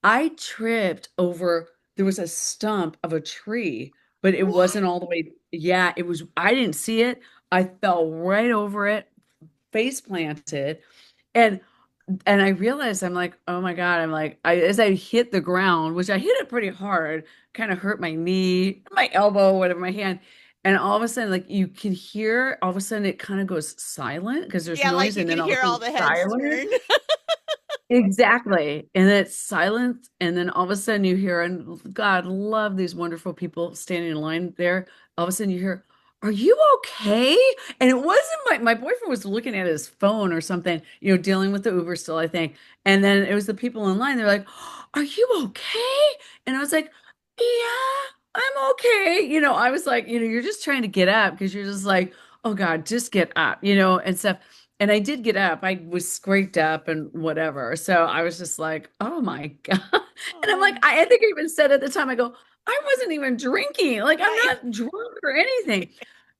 I tripped over, there was a stump of a tree, but it What? wasn't all the way. Yeah, it was, I didn't see it. I fell right over it, face planted. And I realized I'm like, oh my God, I'm like, as I hit the ground, which I hit it pretty hard, kind of hurt my knee, my elbow, whatever, my hand. And all of a sudden, like you can hear, all of a sudden it kind of goes silent because there's Yeah, like noise, you and could then all of hear a all sudden the heads silence. turn. Exactly. And then it's silent. And then all of a sudden you hear, and God, love these wonderful people standing in line there. All of a sudden you hear, are you okay? And it wasn't my boyfriend was looking at his phone or something, dealing with the Uber still, I think. And then it was the people in line. They're like, are you okay? And I was like, yeah, I'm okay. I was like, you're just trying to get up because you're just like, oh God, just get up, and stuff. And I did get up. I was scraped up and whatever. So I was just like, oh my God. And I'm like, Oh, I think I even said at the time, I go, I wasn't even drinking. Like, I'm right. not drunk or anything.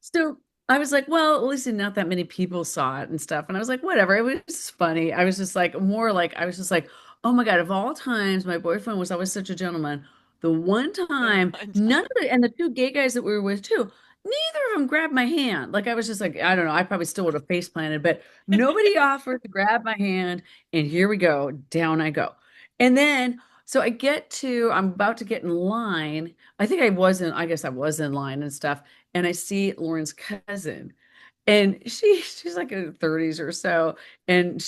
So I was like, well, at least not that many people saw it and stuff. And I was like, whatever. It was funny. I was just like, more like, I was just like, oh my God, of all times, my boyfriend was always such a gentleman. The one The time, one none time. of the, and the two gay guys that we were with too, neither of them grabbed my hand. Like I was just like, I don't know, I probably still would have face planted, but nobody offered to grab my hand. And here we go, down I go. And then, so I'm about to get in line. I guess I was in line and stuff. And I see Lauren's cousin. And she's like in her 30s or so. And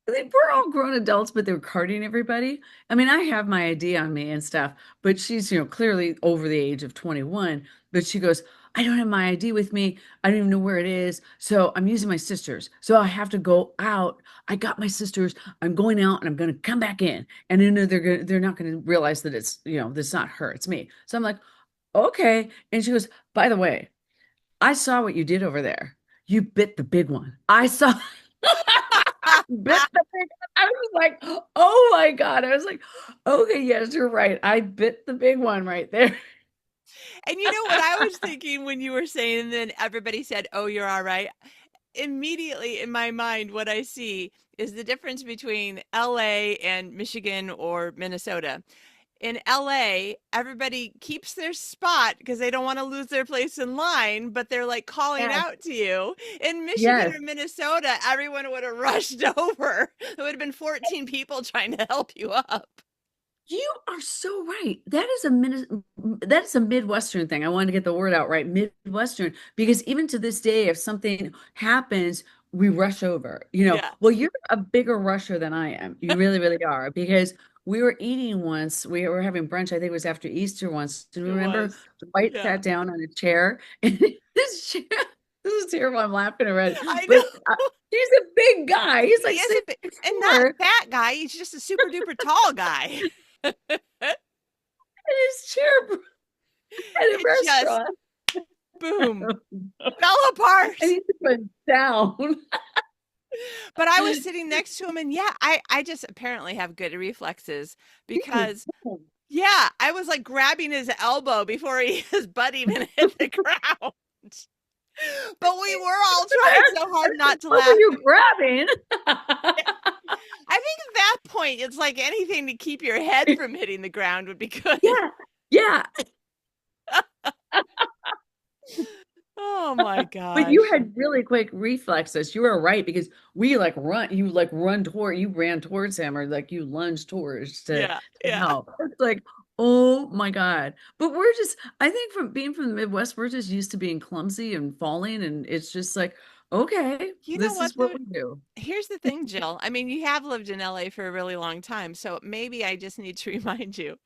they were all grown adults, but they were carding everybody. I mean, I have my ID on me and stuff, but she's, clearly over the age of 21. But she goes, I don't have my ID with me. I don't even know where it is. So I'm using my sister's. So I have to go out. I got my sister's. I'm going out and I'm going to come back in. And they're not going to realize that it's, that's not her, it's me. So I'm like, okay. And she goes, by the way, I saw what you did over there. You bit the big one. I saw bit the big one. I was like, oh my God. I was like, okay, yes, you're right. I bit the big one right there. And you know what I was thinking when you were saying, and then everybody said, "Oh, you're all right." Immediately in my mind, what I see is the difference between LA and Michigan or Minnesota. In LA, everybody keeps their spot because they don't want to lose their place in line, but they're like calling Yes. out to you. In Michigan Yes. or Minnesota, everyone would have rushed over. There would have been 14 people trying to help you up. You are so right. That is a Midwestern thing. I wanted to get the word out right. Midwestern, because even to this day, if something happens, we rush over. Yeah. Well, you're a bigger rusher than I am. You really, really are. Because we were eating once, we were having brunch, I think it was after Easter once. And It remember, was. Dwight Yeah. sat down on a chair, and this chair, this is terrible. I'm laughing already. I know. But he's a big guy. He's He like is a six bit, and not four, fat guy. He's just a super duper tall guy. and his chair at a It just restaurant. boom fell apart. And he went down. But I was sitting next to him, and yeah, I just apparently have good reflexes because yeah, I was like grabbing his elbow before his butt even hit the ground. But we were all trying so hard not to What were laugh. you grabbing? I think at that point, it's like anything to keep your head from hitting the ground would be good. Yeah, yeah. Oh my But you gosh. had really quick reflexes. You were right because you ran towards him or like you lunged towards Yeah, to yeah. help. It's like, oh my God. But I think from being from the Midwest, we're just used to being clumsy and falling. And it's just like, okay, You know this what is though? what we do. Here's the thing, Jill. I mean, you have lived in LA for a really long time, so maybe I just need to remind you,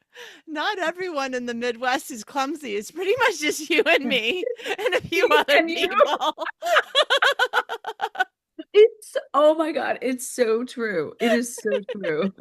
not everyone in the Midwest is clumsy. It's pretty much just you and me and a few other And you people. Oh my God, it's so true. It is so true.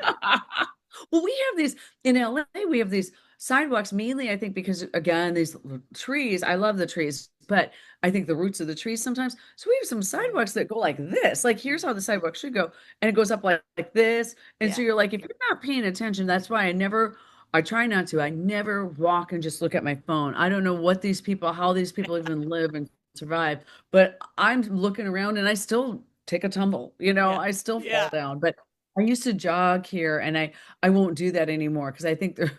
Well, we have these in LA, we have these sidewalks mainly, I think, because again, these trees, I love the trees, but I think the roots of the trees sometimes. So we have some Yeah. sidewalks that go like this. Like here's how the sidewalk should go, and it goes up like this. And so Yeah. you're like, if you're not paying attention, that's why I never I try not to. I never walk and just look at my phone. I don't know what these people, how these people even live and survive, but I'm looking around and I still take a tumble, Yeah. I still fall Yeah. down. But I used to jog here and I won't do that anymore because I think there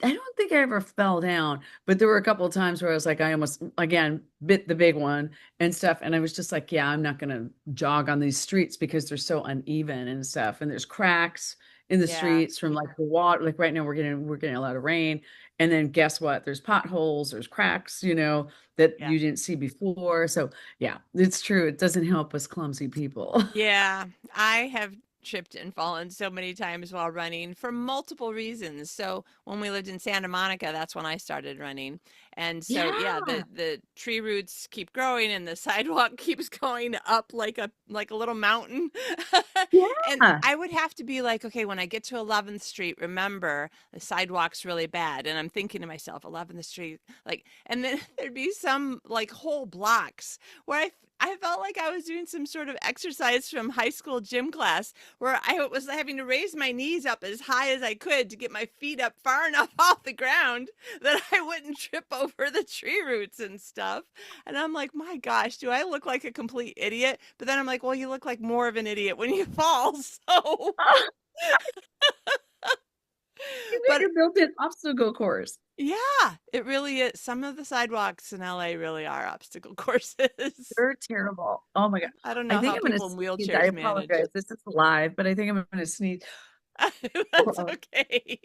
I don't think I ever fell down, but there were a couple of times where I was like, I almost again bit the big one and stuff. And I was just like, yeah, I'm not gonna jog on these streets because they're so uneven and stuff. And there's cracks in the Yeah. streets from like the water. Like right now we're getting a lot of rain. And then guess what? There's potholes, there's cracks, that Yeah. you didn't see before. So yeah, it's true. It doesn't help us clumsy people. Yeah, I have tripped and fallen so many times while running for multiple reasons. So when we lived in Santa Monica, that's when I started running. And so yeah, Yeah. the tree roots keep growing and the sidewalk keeps going up like a little mountain. And Yeah. I would have to be like, okay, when I get to 11th Street, remember the sidewalk's really bad. And I'm thinking to myself, 11th Street, like, and then there'd be some like whole blocks where I felt like I was doing some sort of exercise from high school gym class where I was having to raise my knees up as high as I could to get my feet up far enough off the ground that I wouldn't trip over the tree roots and stuff. And I'm like, my gosh, do I look like a complete idiot? But then I'm like, well, you look like more of an idiot when you fall. So, You got but your built-in obstacle course. yeah, it really is. Some of the sidewalks in LA really are obstacle courses. They're terrible. Oh my God. I don't I know think how I'm gonna people in sneeze. I wheelchairs manage. apologize. This is live, but I think I'm gonna sneeze. That's Uh-oh. okay.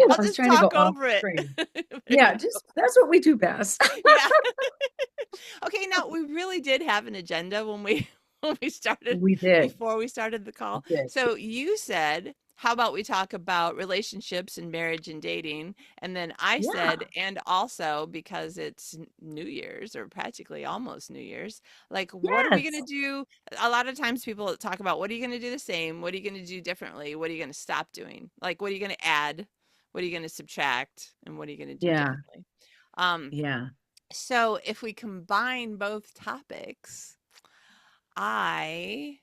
I I'll was just trying to go talk off over it. screen. There Yeah, you go. just that's what we do best. Yeah. Okay, now we really did have an agenda when we when we started We did. before we started the We call. did. So you said, how about we talk about relationships and marriage and dating? And then I said, Yeah. and also because it's New Year's or practically almost New Year's, like what are we going to Yes. do? A lot of times people talk about what are you going to do the same? What are you going to do differently? What are you going to stop doing? Like what are you going to add? What are you going to subtract? And what are you going to do Yeah. differently? Um, Yeah. so if we combine both topics, I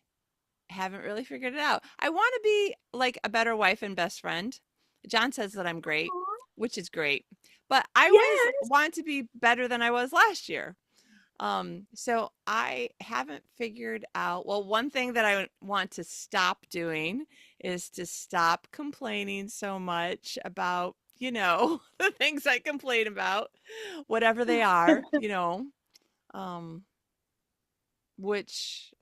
haven't really figured it out. I want to be like a better wife and best friend. John says that I'm great, Aw. which is great, but I always Yes. want to be better than I was last year. So I haven't figured out. Well, one thing that I want to stop doing is to stop complaining so much about, the things I complain about, whatever they are, um, which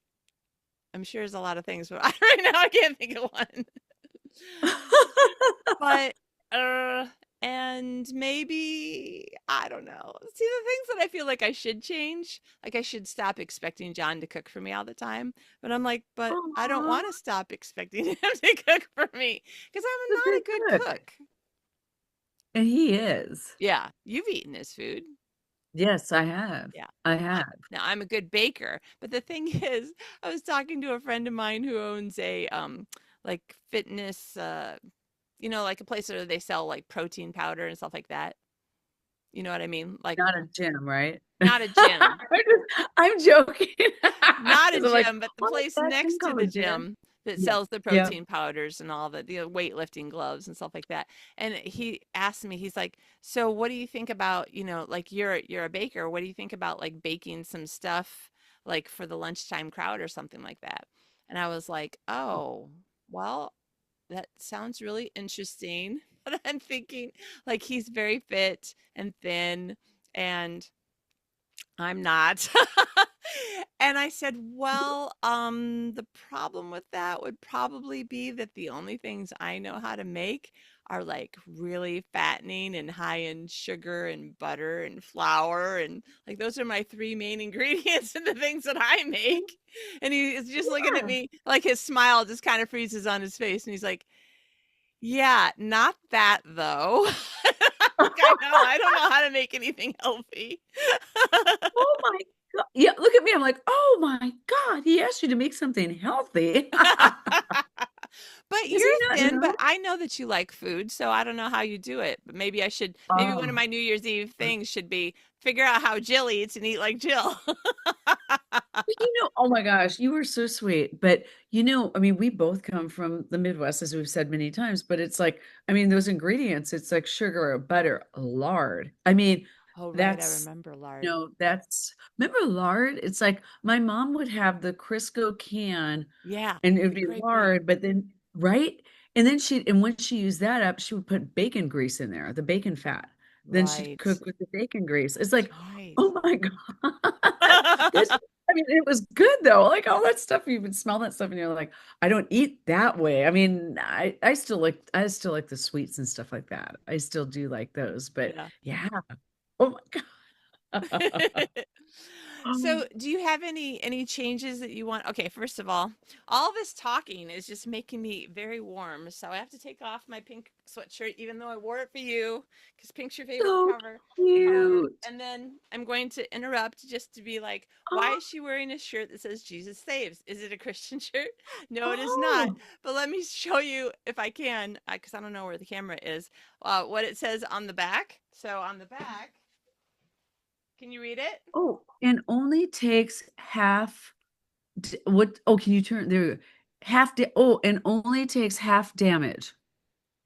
I'm sure is a lot of things, but right now I can't think of one. But uh and maybe I don't know. See the things that I feel like I should change, like I should stop expecting John to cook for me all the time. But I'm like, but I don't Aw, want to stop expecting him to cook for me because I'm a not good a good cook. cook. And he is. Yeah, you've eaten his food. Yes, I have. Yeah. I have. Now I'm a good baker, but the thing is, I was talking to a friend of mine who owns a like fitness like a place where they sell like protein powder and stuff like that. You know what I mean? Like Not a gym, right? not a gym. I'm joking. Not a 'Cause I'm like, gym, but the what is place that thing next to the called, gym? gym that Yeah. sells the Yeah. protein powders and all the weightlifting gloves and stuff like that. And he asked me, he's like, "So what do you think about, like you're a baker, what do you think about like baking some stuff like for the lunchtime crowd or something like that?" And I was like, "Oh, well, that sounds really interesting." But I'm thinking like he's very fit and thin and I'm not. And I said, "Well, the problem with that would probably be that the only things I know how to make are like really fattening and high in sugar and butter and flour and like those are my three main ingredients in the things that I make." And he is just looking at Yeah. me like his smile just kind of freezes on his face and he's like, "Yeah, not that though." Like, I don't know how to make anything healthy. Oh my God. Yeah, look at me. I'm like, oh my God, he asked you to make something healthy. But Does you're he not thin, but know? I know that you like food, so I don't know how you do it. But maybe one of Oh, my New Year's Eve things should be figure out how Jill eats and eat like Jill. Oh my gosh, you were so sweet. But I mean, we both come from the Midwest, as we've said many times, but it's like, I mean, those ingredients, it's like sugar, butter, lard. I mean, Oh, right, I that's, remember lard. remember lard? It's like my mom would have the Crisco can Yeah, and it would the be great big. lard, but then, right? And when she used that up, she would put bacon grease in there, the bacon fat. Then she'd Right, cook with the bacon grease. It's like, right. oh my God. This, I mean, it was good though. Like all that stuff, you would smell that stuff and you're like, I don't eat that way. I mean, I still like the sweets and stuff like that. I still do like those, but Yeah. yeah. Oh my God. So, do you have any changes that you want? Okay, first of all this talking is just making me very warm. So I have to take off my pink sweatshirt, even though I wore it for you, because pink's your favorite So color. cute. And then I'm going to interrupt just to be like, why Oh, is she wearing a shirt that says Jesus saves? Is it a Christian shirt? No, it is not. oh. But let me show you if I can, because I don't know where the camera is, what it says on the back. So on the back, can you read it? Oh, and only takes what? Oh, can you turn there? Oh, and only takes half damage.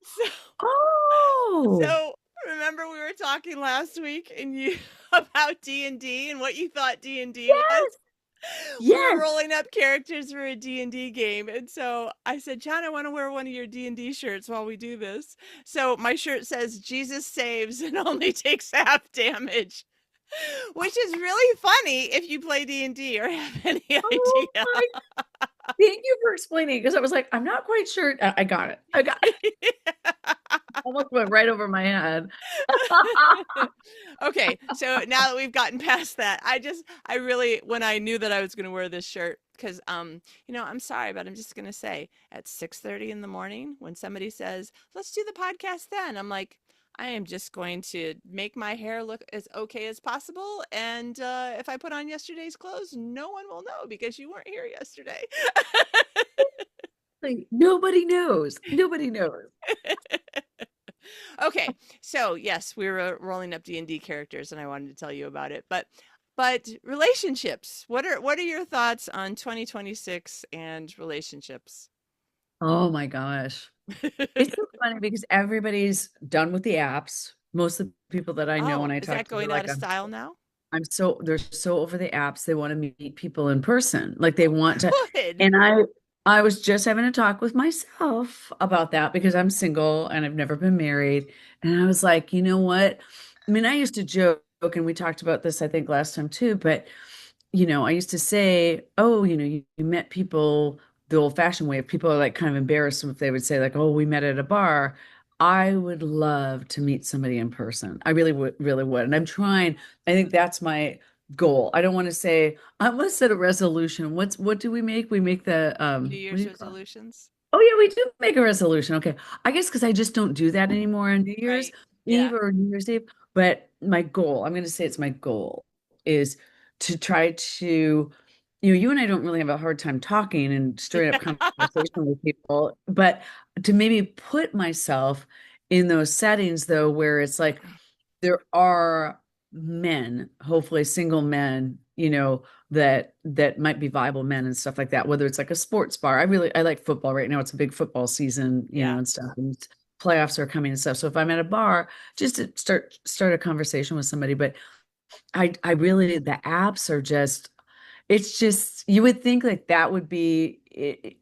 So Oh, So, remember we were talking last week and you about D&D and what you thought D&D was? yes, We were yes. rolling up characters for a D&D game. And so I said, "John, I want to wear one of your D&D shirts while we do this." So my shirt says Jesus saves and only takes half damage, which is really funny if you play D&D or have any Oh idea. my, thank you for explaining because I was like, I'm not quite sure. I got it. I got it. Almost went right over my head. Okay, so now that we've gotten past that, I really, when I knew that I was going to wear this shirt, because I'm sorry, but I'm just going to say at 6:30 in the morning when somebody says, "Let's do the podcast," then I'm like, I am just going to make my hair look as okay as possible, and if I put on yesterday's clothes, no one will know because you weren't here yesterday. Like, nobody knows. Nobody knows. Okay, so yes, we were rolling up D&D characters and I wanted to tell you about it. But relationships. What are your thoughts on 2026 and relationships? Oh my gosh. It's so funny because everybody's done with the apps. Most of the people that I know Oh, and I is talk that to, they're going out like, of style now? they're so over the apps. They want to meet people in person. Like they Oh, want to, good. and I was just having a talk with myself about that because I'm single and I've never been married. And I was like, you know what? I mean, I used to joke, and we talked about this, I think, last time too, but I used to say, oh, you met people the old-fashioned way. If people are like kind of embarrassed if they would say like, oh, we met at a bar. I would love to meet somebody in person. I really would, really would. And I'm trying. I think that's my goal. I don't want to say I want to set a resolution. What do we make? We make the New what do Year's you call it? resolutions. Oh yeah, we do make a resolution. Okay. I guess because I just don't do that anymore on New Year's Right. Eve Yeah. or New Year's Eve. But my goal, I'm going to say it's my goal, is to try to, you and I don't really have a hard time talking and straight up conversation with people, but to maybe put myself in those settings though, where it's like there are men, hopefully single men, that might be viable men and stuff like that, whether it's like a sports bar. I like football right now. It's a big football season, Yeah. and stuff. And playoffs are coming and stuff. So if I'm at a bar, just to start a conversation with somebody. But I really the apps are just it's just you would think like that would be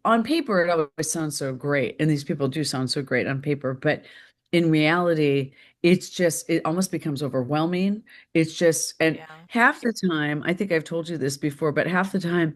on paper it always sounds so great and these people do sound so great on paper, but in reality it almost becomes overwhelming. It's just, and Yeah. half the time, I think I've told you this before, but half the time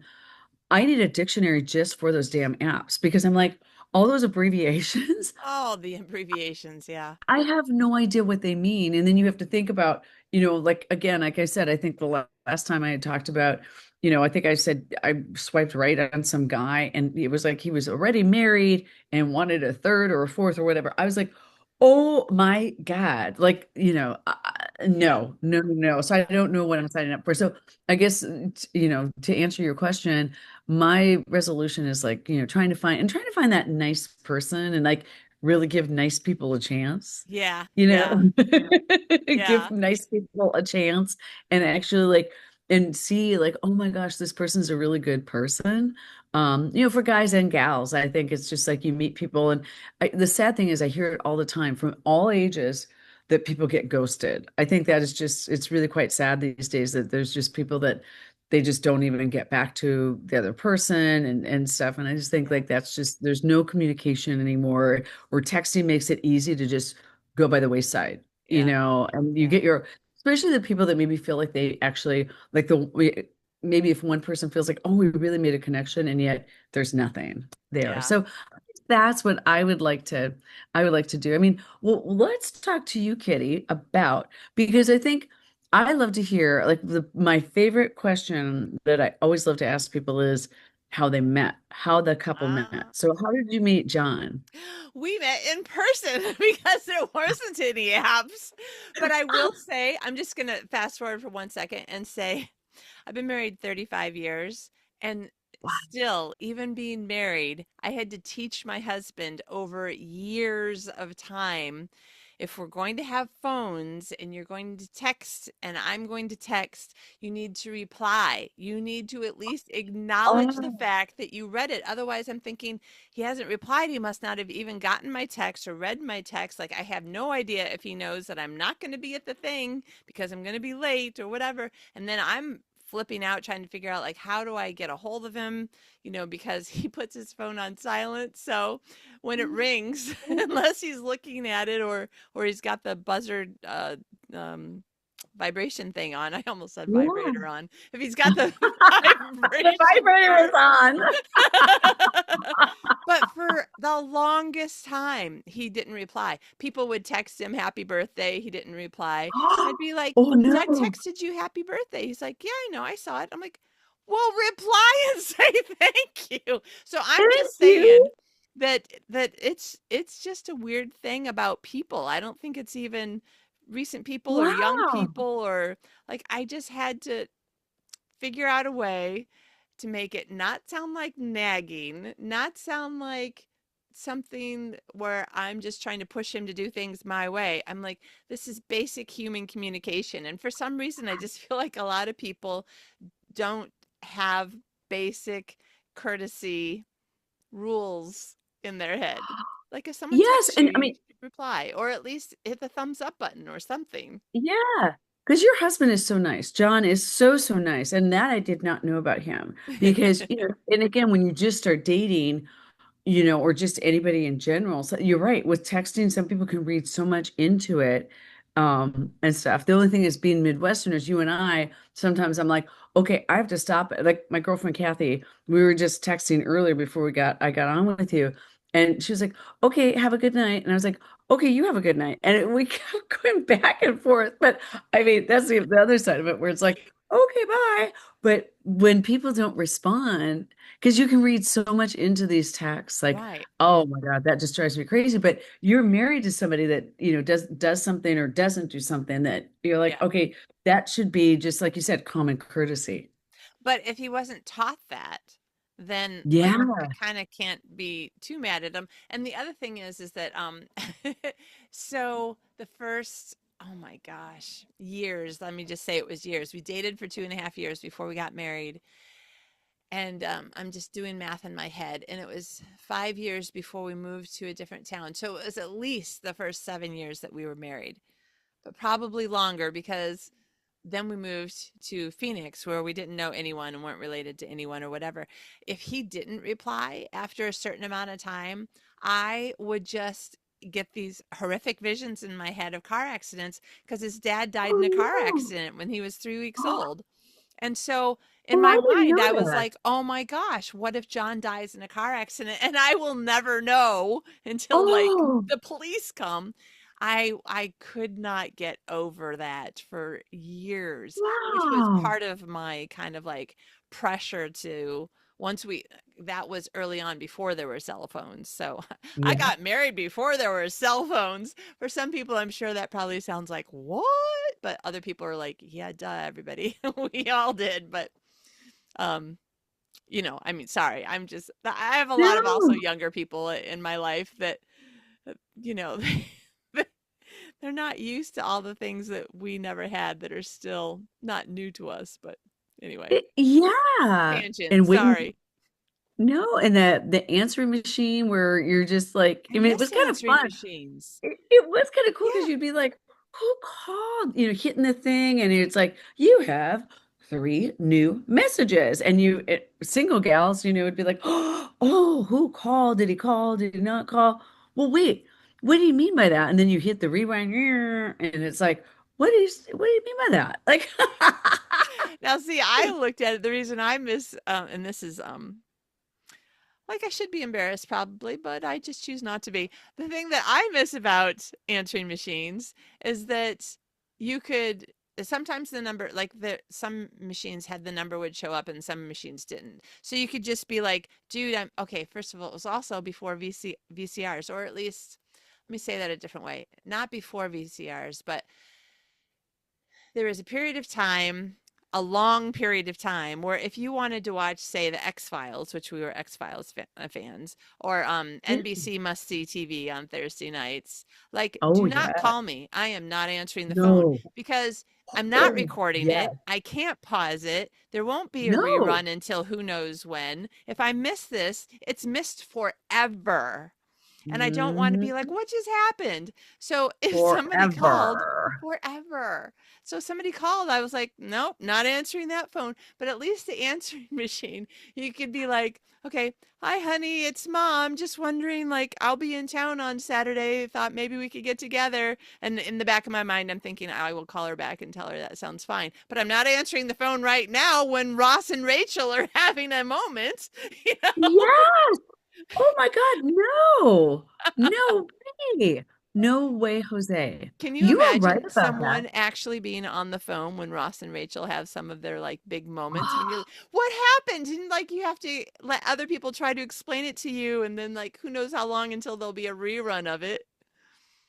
I need a dictionary just for those damn apps because I'm like all those abbreviations. Oh, the abbreviations. Yeah. I have no idea what they mean. And then you have to think about, like again, like I said, I think the last time I had talked about, I think I said I swiped right on some guy and it was like he was already married and wanted a third or a fourth or whatever. I was like, oh my God. Like, Yeah. no, no, no, no. So I don't know what I'm signing up for. So I guess, to answer your question, my resolution is like, trying to find that nice person and like really give nice people a chance, Yeah. you Yeah. know, Yeah. give nice people a chance and actually like and see like, oh my gosh, this person's a really good person. For guys and gals, I think it's just like you meet people, and the sad thing is, I hear it all the time from all ages that people get ghosted. I think that is just, it's really quite sad these days that there's just people that they just don't even get back to the other person and stuff. And I just think Yeah. like that's just, there's no communication anymore, or texting makes it easy to just go by the wayside, Yeah. and you Yeah. get your, especially the people that maybe feel like they actually like maybe if one person feels like, oh, we really made a connection, and yet there's nothing there. Yeah. So that's what I would like to do. I mean, well, let's talk to you, Kitty, about, because I think I love to hear like my favorite question that I always love to ask people is how they met, how the couple met. Ah. So how did you meet John? We met in person because there wasn't any apps. But I will say, I'm just going to fast forward for 1 second and say, I've been married 35 years, and still, even being married, I had to teach my husband over years of time, if we're going to have phones and you're going to text and I'm going to text, you need to reply. You need to at least acknowledge the Oh, fact that you read it. Otherwise, I'm thinking he hasn't replied. He must not have even gotten my text or read my text. Like, I have no idea if he knows that I'm not going to be at the thing because I'm going to be late or whatever. And then I'm flipping out trying to figure out, like, how do I get a hold of him, because he puts his phone on silent. So when it rings, unless he's looking at it, or he's got the buzzer um vibration thing on. I almost said yeah. vibrator on. If he's got the The vibration vibrator turn. is on. But for the longest time, he didn't reply. People would text him happy birthday. He didn't reply. I'd be like, Oh Doug no. texted you happy birthday. He's like, yeah, I know. I saw it. I'm like, well, reply and say thank you. So I'm Thank just saying you. that it's just a weird thing about people. I don't think it's even recent people or young Wow. people, or like, I just had to figure out a way to make it not sound like nagging, not sound like something where I'm just trying to push him to do things my way. I'm like, this is basic human communication. And for some reason, I just feel like a lot of people don't have basic courtesy rules in their head. Like, if someone Yes, texts you, and I you mean, should reply, or at least hit the thumbs up button or something. yeah, because your husband is so nice. John is so, so nice. And that I did not know about him. Because, and again, when you just start dating, or just anybody in general. So you're right. With texting, some people can read so much into it, and stuff. The only thing is, being Midwesterners, you and I, sometimes I'm like, okay, I have to stop it. Like my girlfriend Kathy, we were just texting earlier before I got on with you. And she was like, okay, have a good night. And I was like, okay, you have a good night. And we kept going back and forth. But I mean, that's the other side of it where it's like, okay, bye. But when people don't respond, because you can read so much into these texts, like, Right. oh my God, that just drives me crazy. But you're married to somebody that, does something or doesn't do something that you're like, Yeah. okay, that should be just like you said, common courtesy. But if he wasn't taught that, then, like, Yeah. I kinda can't be too mad at him. And the other thing is that, so the first, oh my gosh, years, let me just say it was years. We dated for 2.5 years before we got married, and, I'm just doing math in my head, and it was 5 years before we moved to a different town. So it was at least the first 7 years that we were married, but probably longer, because then we moved to Phoenix, where we didn't know anyone and weren't related to anyone or whatever. If he didn't reply after a certain amount of time, I would just get these horrific visions in my head of car accidents, because his dad died in a car Oh accident when he was 3 weeks old. And so in oh, my I didn't mind, know I was that. like, oh my gosh, what if John dies in a car accident? And I will never know until, like, Oh, the police come. I could not get over that for years, which was wow. part of my kind of like pressure to, once we, that was early on before there were cell phones. So I Yeah. got married before there were cell phones. For some people, I'm sure that probably sounds like, what? But other people are like, yeah, duh, everybody. We all did. But, um, I mean, sorry, I have a lot of also No. younger people in my life that, you know, they're not used to all the things that we never had, that are still not new to us, but. Anyway, Yeah. tangent. And waiting. Sorry. No, and the answering machine where you're just like, I I mean, it was miss kind of answering fun. machines. It was kind of cool because Yeah. you'd be like, who called? Hitting the thing, and it's like, you have three new messages. And single gals, would be like, oh, who called? Did he call? Did he not call? Well, wait, what do you mean by that? And then you hit the rewind, and it's like, what do you mean by that? Like, Now, see, I looked at it. The reason I miss, and this is like I should be embarrassed probably, but I just choose not to be. The thing that I miss about answering machines is that you could sometimes the number like some machines had the number would show up and some machines didn't. So you could just be like, dude, I'm okay. First of all, it was also before VCRs, or at least let me say that a different way. Not before VCRs, but there was a period of time, a long period of time, where if you wanted to watch, say, the X Files, which we were X Files fans, or NBC Must See TV on Thursday nights, like, oh do not yeah, call me. I am not answering the phone no, because I'm not oh recording yeah, it. I can't pause it. There won't be a no, rerun until who knows when. If I miss this, it's missed forever. And I don't want to be like, Mhm. what just happened? So if somebody called, Forever. forever. So somebody called, I was like, nope, not answering that phone. But at least the answering machine, you could be like, okay, hi, honey, it's mom. Just wondering, like, I'll be in town on Saturday. Thought maybe we could get together. And in the back of my mind, I'm thinking I will call her back and tell her that sounds fine. But I'm not answering the phone right now when Ross and Rachel are having a moment. You know? Yes. Oh my God. No. No way. No way, Jose. Can you You are right imagine about that. someone actually being on the phone when Ross and Rachel have some of their like big moments when you're, what happened? And like you have to let other people try to explain it to you, and then like who knows how long until there'll be a rerun of it.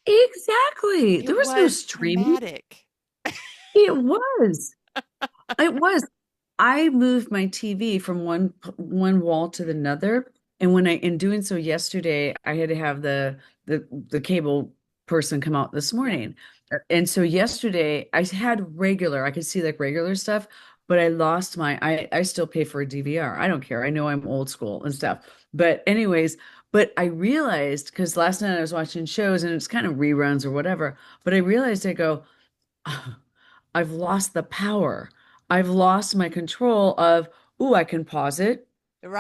Exactly. There It was no was streaming. traumatic. It was. It was. I moved my TV from one wall to another, and in doing so yesterday, I had to have the cable person come out this Yeah. morning. And so yesterday I had regular, I could see like regular stuff, but I lost I still pay for a DVR. I don't care. I know I'm old school and stuff. But anyways, but I realized because last night I was watching shows and it's kind of reruns or whatever, but I realized I go, I've lost the power. I've lost my control of, oh, I can pause it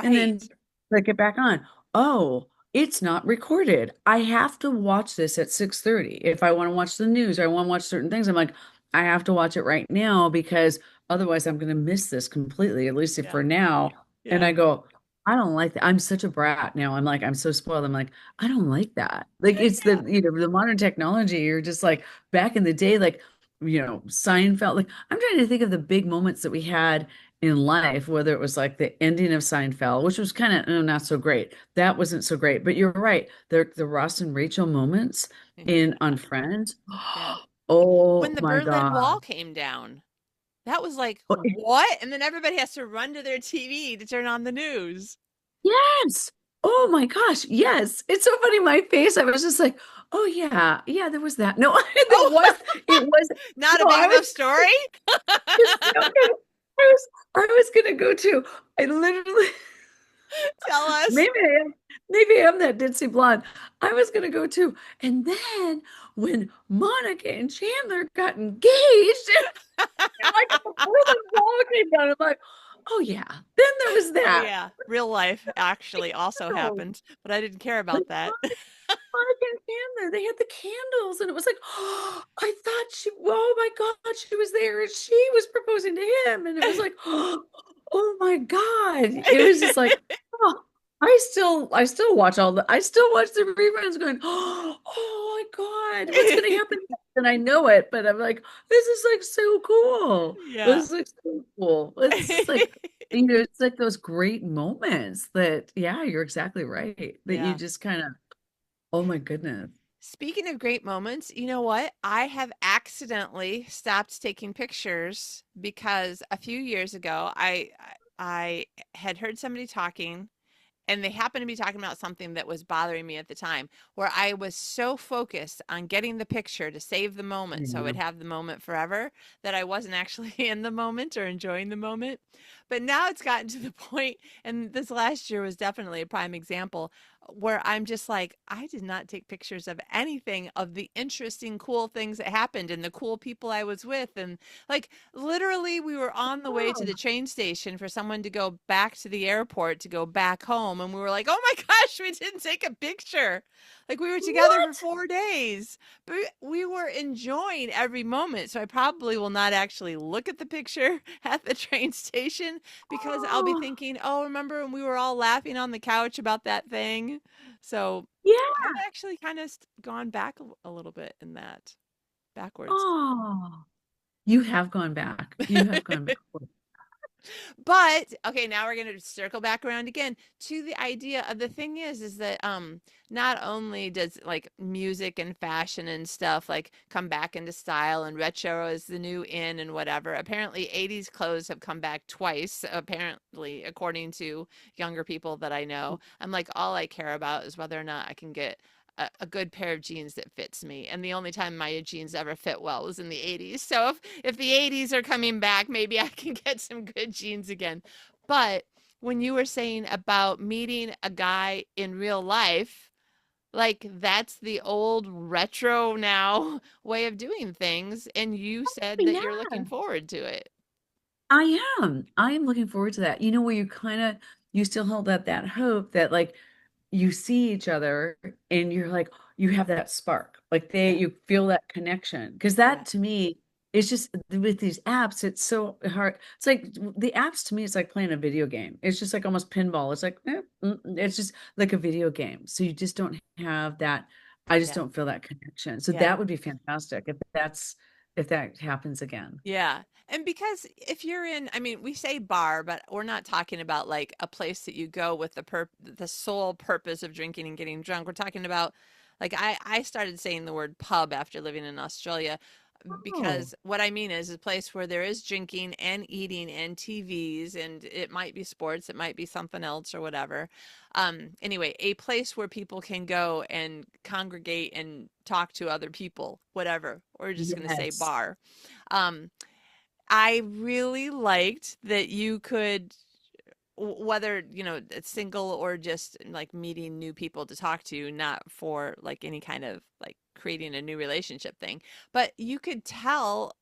and then Right. click it back on. Oh, it's not recorded. I have to watch this at 6:30. If I want to watch the news or I want to watch certain things, I'm like, I have to watch it right now because otherwise I'm going to miss this completely, at least Yeah. for now. And Yeah. I go, I don't like that. I'm such a brat now. I'm like, I'm so spoiled. I'm like, I don't like that. Like it's Yeah. the modern technology. You're just like back in the day, like, Seinfeld. Like I'm trying to think of the big moments that we had in life, whether it was like the ending of Seinfeld, which was kind of not so great. That wasn't so great. But you're right. The Ross and Rachel moments in on Friends. Yeah. Oh When the my Berlin God. Wall came down, that was like, Oh, what? And then everybody has to run to their TV to turn on the news. yes. Oh my gosh. Yes. It's so funny. My face, I was just like, oh yeah, yeah, there was that. No, there Oh, it was, not a no, big I was enough story? no, no, I was gonna go to, I literally Tell us. maybe I am that ditzy blonde. I was gonna go too. And then when Monica and Chandler got engaged, like before the wall came down, I'm like, oh yeah. Then there was Oh that. yeah, real life actually also Oh, happened, but I didn't care like about that. Monica and Chandler, they had the candles, and it was like, oh, I thought oh my God, she was there, and she was proposing to him, and it was like, oh my God, it was just like, oh, I still I still watch the reruns, going, oh my God, what's gonna happen next? And I know it, but I'm like, this is like so cool. Yeah. This is like so cool. It's like. It's like those great moments that, yeah, you're exactly right. That you Yeah. just kind of, oh my goodness. Speaking of great moments, you know what? I have accidentally stopped taking pictures because a few years ago I had heard somebody talking and they happened to be talking about something that was bothering me at the time, where I was so focused on getting the picture to save the moment so I Yeah. would have the moment forever that I wasn't actually in the moment or enjoying the moment. But now it's gotten to the point, and this last year was definitely a prime example, where I'm just like, I did not take pictures of anything of the interesting, cool things that happened and the cool people I was with. And like literally, we were on the way to Oh, the train station for someone to go back to the airport to go back home. And we were like, oh my gosh, we didn't take a picture. Like we were together for what? 4 days, but we were enjoying every moment. So I probably will not actually look at the picture at the train station because I'll be Oh, thinking, oh, remember when we were all laughing on the couch about that thing? So yeah. I've actually kind of gone back a little bit in that backwards. Oh, you have gone back. You have gone back. But okay, now we're gonna circle back around again to the idea of the thing is that not only does like music and fashion and stuff like come back into style and retro is the new in and whatever. Apparently 80s clothes have come back twice, apparently, according to younger people that I know. I'm like, all I care about is whether or not I can get a good pair of jeans that fits me. And the only time my jeans ever fit well was in the 80s. So if the 80s are coming back, maybe I can get some good jeans again. But when you were saying about meeting a guy in real life, like that's the old retro now way of doing things. And you said that you're Yeah. looking forward to it. I am. I am looking forward to that. You know, where you kind of you still hold up that hope that like you see each other and you're like you have that spark. Like Yeah. you feel that connection. Because Yeah. that to me is just with these apps, it's so hard. It's like the apps to me, it's like playing a video game. It's just like almost pinball. It's like it's just like a video game. So you just don't have that. I just Yeah. don't feel that connection. So Yeah. that would be fantastic if that happens again. Yeah. And because if you're in, I mean, we say bar, but we're not talking about like a place that you go with the sole purpose of drinking and getting drunk. We're talking about like I started saying the word pub after living in Australia Oh, because what I mean is a place where there is drinking and eating and TVs and it might be sports, it might be something else or whatever. Anyway, a place where people can go and congregate and talk to other people, whatever. We're just going to say yes. bar. Um, I really liked that you could, whether, it's single or just like meeting new people to talk to, not for like any kind of like creating a new relationship thing, but you could tell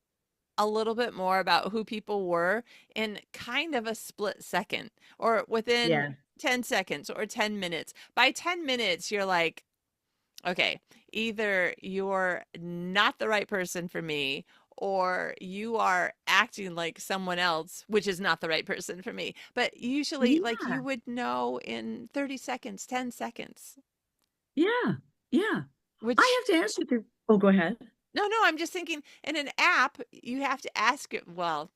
a little bit more about who people were in kind of a split second or within Yeah. 10 seconds or 10 minutes. By 10 minutes, you're like, okay, either you're not the right person for me or you are acting like someone else, which is not the right person for me. But usually, like you Yeah. would know in 30 seconds, 10 seconds, Yeah. Yeah. I which have to ask you to, oh, go ahead. no, I'm just thinking in an app, you have to ask it. Well,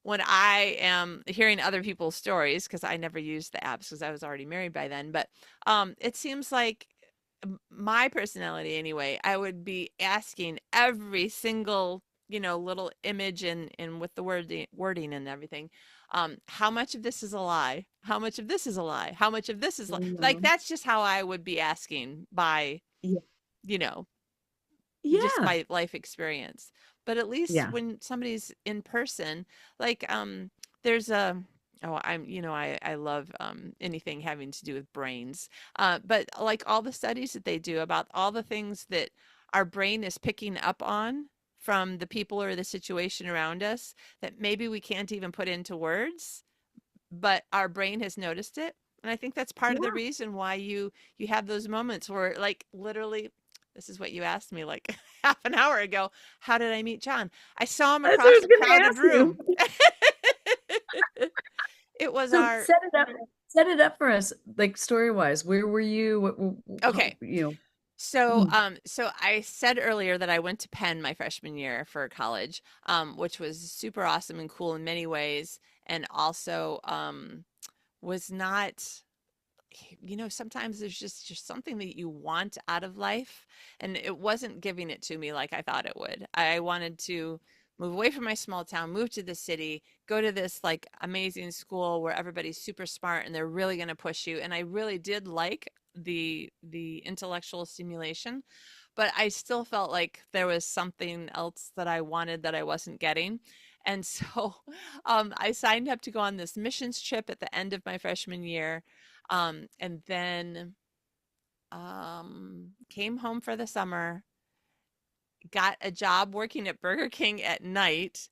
when I am hearing other people's stories, because I never used the apps because I was already married by then, but it seems like my personality anyway, I would be asking every single, little image and with the wording and everything. How much of this is a lie? How much of this is a lie? How much of this is like Mhm. that's just how I would be asking by, Yeah. you know, just Yeah. my life experience. But at least Yeah. when somebody's in person, like there's a oh I love anything having to do with brains. But like all the studies that they do about all the things that our brain is picking up on from the people or the situation around us that maybe we can't even put into words, but our brain has noticed it. And I think that's part of the Yeah. reason why you have those moments where like literally this is what you asked me like half an hour ago. How did I meet John? I saw him That's what I across was a going to crowded ask you. room. It was So our set it up for us, like story wise. Where were you? How, okay. So, mm, so I said earlier that I went to Penn my freshman year for college, which was super awesome and cool in many ways, and also was not sometimes there's just something that you want out of life, and it wasn't giving it to me like I thought it would. I wanted to move away from my small town, move to the city, go to this like amazing school where everybody's super smart and they're really going to push you. And I really did like the intellectual stimulation, but I still felt like there was something else that I wanted that I wasn't getting. And so I signed up to go on this missions trip at the end of my freshman year. And then came home for the summer, got a job working at Burger King at night.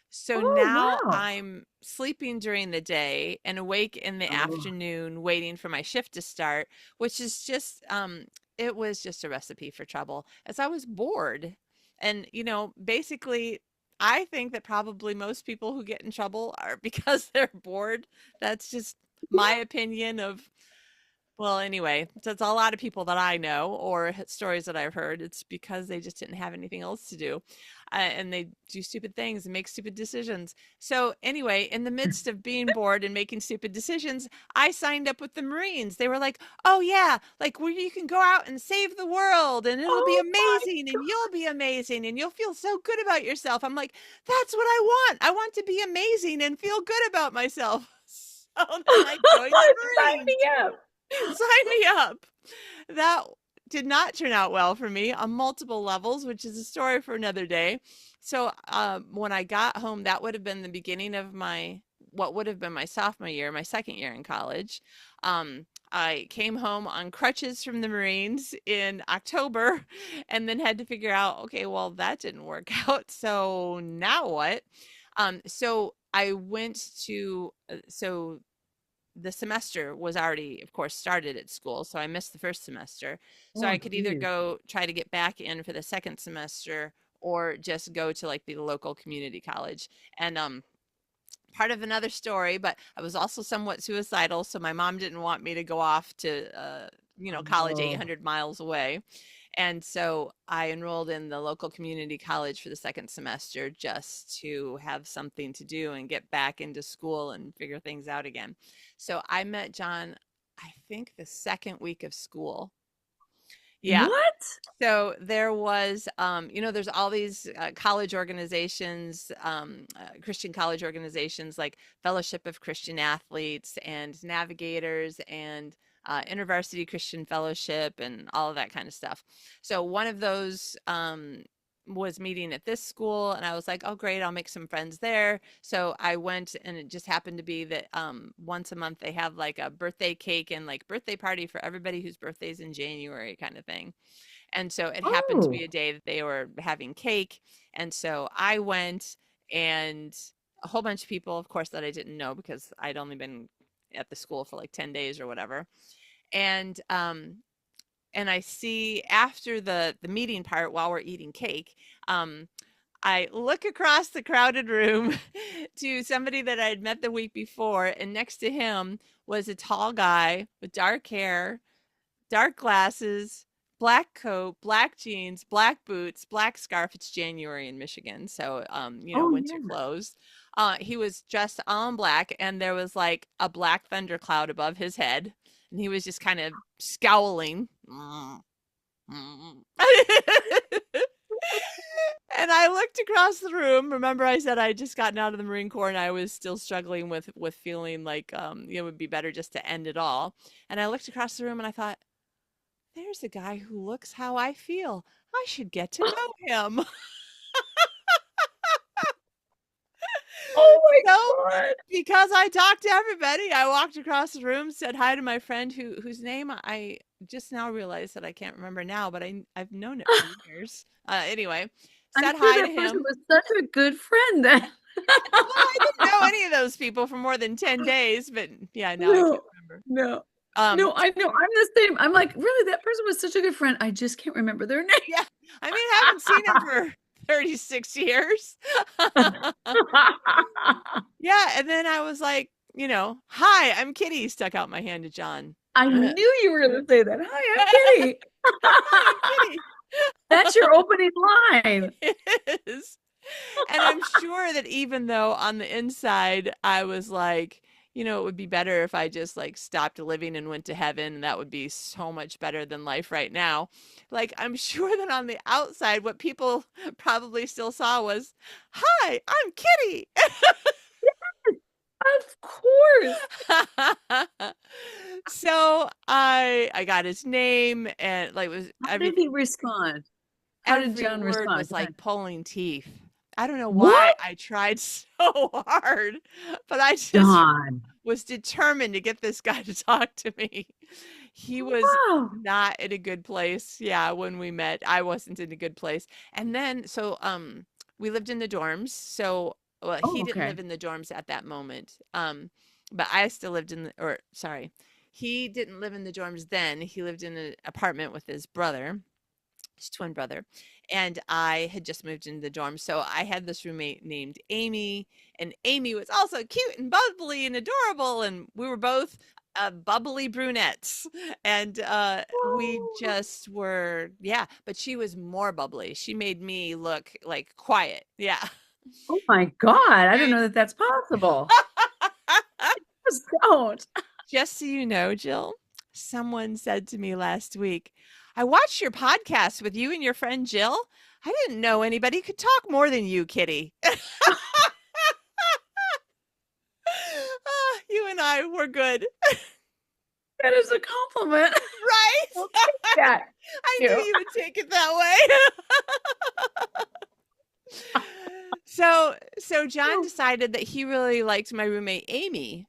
So Oh, now wow. I'm sleeping during the day and awake in the Oh, afternoon waiting for my shift to start, which is just it was just a recipe for trouble as I was bored. And basically I think that probably most people who get in trouble are because they're bored. That's just my opinion of well, anyway, so it's a lot of people that I know or stories that I've heard. It's because they just didn't have anything else to do, and they do stupid things and make stupid decisions. So anyway, in the midst of being bored and making stupid decisions, I signed up with the Marines. They were like, "Oh yeah, like where you can go out and save the world, and it'll be oh my amazing, and you'll be amazing, and you'll feel so good about yourself." I'm like, "That's what I want. I want to be amazing and feel good about myself." So then I joined the God. Sign Marines. me up. Sign me up. That did not turn out well for me on multiple levels, which is a story for another day. So when I got home, that would have been the beginning of what would have been my sophomore year, my second year in college. I came home on crutches from the Marines in October and then had to figure out, okay, well, that didn't work out. So now what? So I went to, so the semester was already, of course, started at school. So I missed the first semester. So Oh, I could either geez. go try to get back in for the second semester or just go to like the local community college. And part of another story, but I was also somewhat suicidal. So my mom didn't want me to go off to, college Oh, 800 miles away. And so I enrolled in the local community college for the second semester just to have something to do and get back into school and figure things out again. So I met John, I think the second week of school. Yeah. what? So there was, there's all these college organizations, Christian college organizations like Fellowship of Christian Athletes and Navigators and InterVarsity Christian Fellowship and all of that kind of stuff. So one of those was meeting at this school, and I was like, oh, great, I'll make some friends there. So I went, and it just happened to be that once a month they have like a birthday cake and like birthday party for everybody whose birthday's in January kind of thing. And so it happened to be Oh, a day that they were having cake. And so I went and a whole bunch of people, of course, that I didn't know because I'd only been at the school for like 10 days or whatever. And I see after the meeting part while we're eating cake, I look across the crowded room to somebody that I had met the week before, and next to him was a tall guy with dark hair, dark glasses, black coat, black jeans, black boots, black scarf. It's January in Michigan, so oh winter yeah. clothes. He was dressed all in black, and there was like a black thundercloud above his head, and he was just kind of scowling. And I looked across the room. Remember, I said I had just gotten out of the Marine Corps and I was still struggling with feeling like it would be better just to end it all. And I looked across the room and I thought, there's a guy who looks how I feel. I should get to know him. Oh So, my God. because I talked to everybody, I walked across the room, said hi to my friend whose name I just now realized that I can't remember now, but I've known it for years. Anyway, I'm said sure hi to that person him. was such a good friend then. Well, I didn't know any of those people for more than 10 days, but yeah, now I can't No, remember. no, Um, no, I know. I'm the same. I'm like, really, that person was such a good friend. I just can't remember their name. yeah, I mean, I haven't seen him for 36 years. Yeah, and then I was like, "Hi, I'm Kitty," stuck out my hand to John. I "Hi, knew you were going to say that. Hi, I'm Kitty. I'm Kitty." That's your opening line. It is. And I'm sure that even though on the inside I was like, it would be better if I just like stopped living and went to heaven, and that would be so much better than life right now. Like, I'm sure that on the outside, what people probably still saw was, "Hi, I'm Kitty." Of course. So I got his name, and like, it was How did he everything. respond? How did Every John word respond? was like pulling teeth. I don't know why What? I tried so hard, but I just John. was determined to get this guy to talk to me. He was Wow. not in a good place. Yeah, when we met, I wasn't in a good place. And then we lived in the dorms. So, well, Oh, he didn't okay. live in the dorms at that moment. But I still lived in the, or sorry, he didn't live in the dorms then. He lived in an apartment with his twin brother, and I had just moved into the dorm. So I had this roommate named Amy, and Amy was also cute and bubbly and adorable, and we were both bubbly brunettes, and we Oh, just were, yeah. But she was more bubbly. She made me look like quiet, yeah. oh my God. I don't know that that's possible. Just don't. Just so you know, Jill, someone said to me last week, "I watched your podcast with you and your friend Jill. I didn't know anybody could talk more than you, Kitty." You and I were good. That is a compliment. Right? I'll take that. I knew You. you would take it that way. So John decided that he really liked my roommate Amy.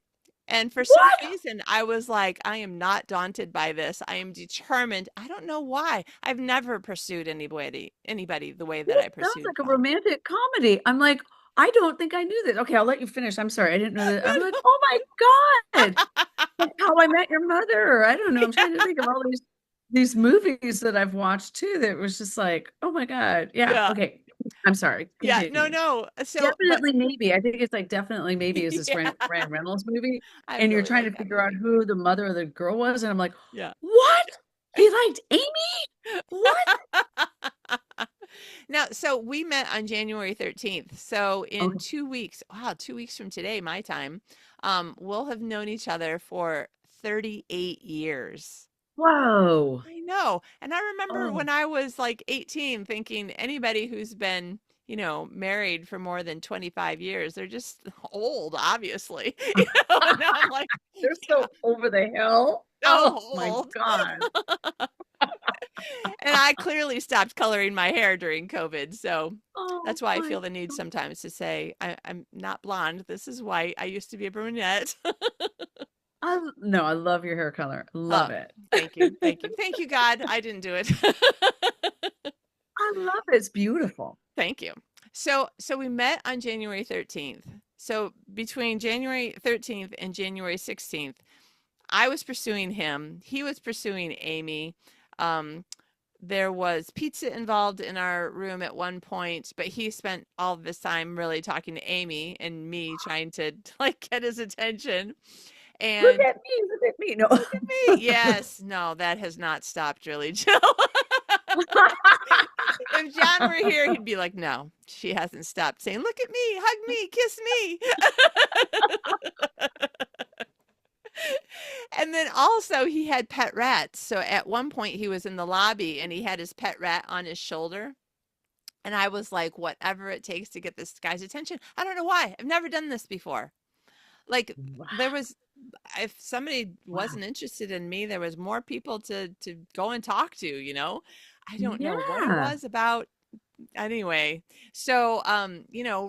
And for some What? reason, I was like, I am not daunted by this. I am determined. I don't know why. I've never pursued anybody the way that This I sounds pursued like a John. romantic comedy. I'm like, I don't think I knew this. Okay, I'll let you finish. I'm sorry. I didn't know that. No, I'm like, no. oh my God. Like How I Met Your Mother. Or I don't know. I'm trying to think of all these movies that I've watched too that was just like, oh my God. Yeah. Yeah. Okay. I'm sorry. Yeah. No, Continue. no. So, but Definitely Maybe. I think it's like Definitely Maybe is this yeah, Ryan Reynolds movie. I And you're really trying like to that figure out movie. who the mother of the girl was. And I'm like, Yeah. what? He liked Amy? What? Now, so we met on January 13th. So in Okay. 2 weeks, wow, 2 weeks from today, my time, we'll have known each other for 38 years. Whoa. I know. And I remember Oh. when I was like 18 thinking anybody who's been, married for more than 25 years, they're just old, obviously. And now I'm like, They're yeah, so over the hill. so Oh my old. God. And I clearly stopped coloring my hair during COVID. So Oh that's why I my feel the need God. sometimes to say, I'm not blonde. This is white. I used to be a brunette. No, I love your hair color. Love Oh, it. thank you. Thank you. Thank you, God. I didn't do it. I love it. It's beautiful. Thank you. So we met on January 13th. So between January 13th and January 16th, I was pursuing him. He was pursuing Amy. Um, there was pizza involved in our room at one point, but he spent all of this time really talking to Amy and me trying to like get his attention. Look And at me. Look at me. No. look at me. Yes, no, that has not stopped really, Jill. If John were here, he'd be like, "No, she hasn't stopped saying, 'Look at me, hug me, kiss me.'" And then also he had pet rats. So at one point he was in the lobby and he had his pet rat on his shoulder. And I was like, whatever it takes to get this guy's attention. I don't know why. I've never done this before. Like Wow. there was if somebody Wow. wasn't interested in me, there was more people to go and talk to. I don't know what it Yeah. was about. Anyway, so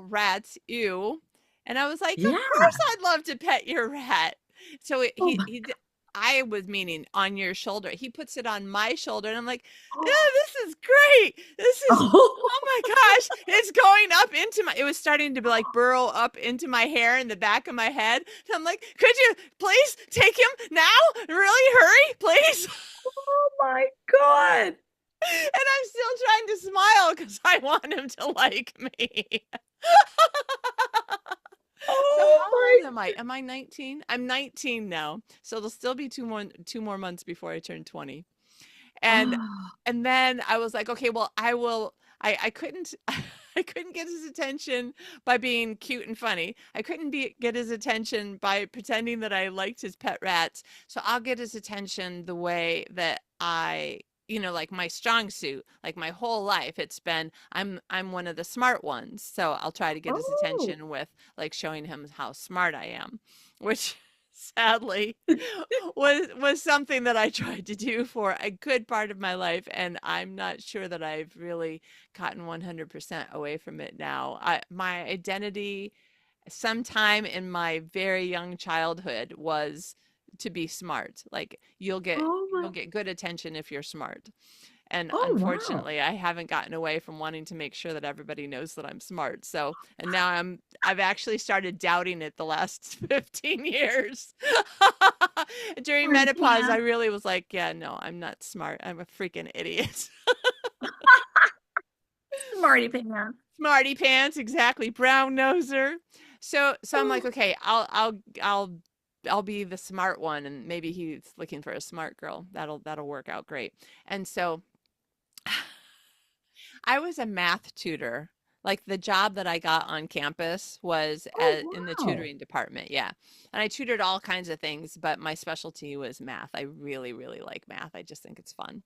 rats, ew. And I was like, Yeah. of course I'd love to pet your rat. So Oh he my I was meaning on your shoulder. He puts it on my shoulder and I'm like, "Yeah, God. this is great. This is Oh. oh my gosh, it's going up into it was starting to like burrow up into my hair in the back of my head. And I'm like, could you please take him now? Really hurry, please?" Oh my God. And I'm still trying to smile because I want him to like me. So Oh how my. old am I? Am I 19? I'm 19 now. So there'll still be two more months before I turn 20. And Oh. and then I was like, okay, well, I couldn't I couldn't get his attention by being cute and funny. I couldn't get his attention by pretending that I liked his pet rats. So I'll get his attention the way that like my strong suit, like my whole life, it's been I'm one of the smart ones. So I'll try to get his Oh, attention with like showing him how smart I am, which sadly was something that I tried to do for a good part of my life, and I'm not sure that I've really gotten 100% away from it now. My identity sometime in my very young childhood was to be smart. Like oh you'll my, get good attention if you're smart. And oh wow. unfortunately, I haven't gotten away from wanting to make sure that everybody knows that I'm smart. So, and now I've actually started doubting it the last 15 years. During Smarty menopause, I pants. really was like, yeah, no, I'm not smart. I'm a freaking idiot. Smarty pants. Smarty pants, exactly. Brown noser. So I'm like, Oh, okay, I'll be the smart one, and maybe he's looking for a smart girl. That'll work out great. And so I was a math tutor. Like the job that I got on campus was oh in the wow. tutoring department. Yeah. And I tutored all kinds of things, but my specialty was math. I really, really like math. I just think it's fun.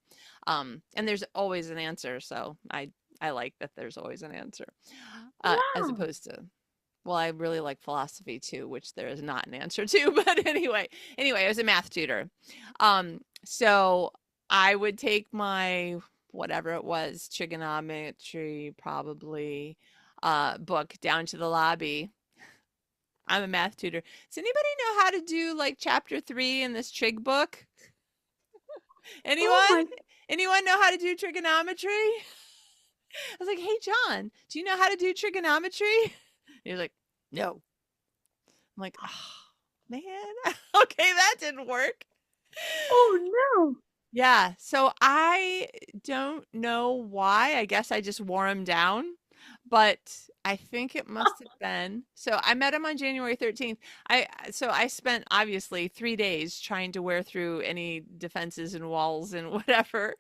And there's always an answer. So I like that there's always an answer. As Wow. opposed to, well, I really like philosophy too, which there is not an answer to. But anyway, I was a math tutor. So I would take my whatever it was, trigonometry probably, book down to the lobby. I'm a math tutor. Does anybody know how to do like chapter 3 in this trig book? Oh Anyone? my, Anyone know how to do trigonometry? I was like, "Hey John, do you know how to do trigonometry?" He was like, "No." I'm like, "Oh, man." Okay, that didn't work. oh no. Yeah, so I don't know why. I guess I just wore him down, but I think it must have been. So I met him on January 13th. I spent obviously 3 days trying to wear through any defenses and walls and whatever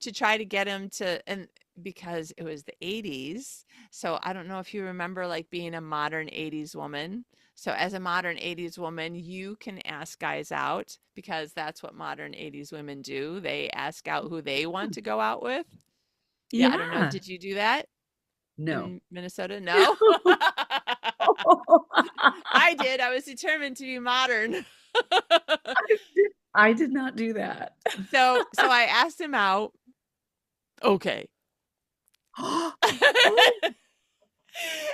to try to get him to, and because it was the 80s. So I don't know if you remember like being a modern 80s woman. So as a modern 80s woman, you can ask guys out because that's what modern 80s women do. They ask out who they want to go out with. Yeah, I don't know. Yeah. Did you do that No. in Minnesota? No. I did. I was determined to be modern. I did not do that. So I asked him out. Okay. Oh,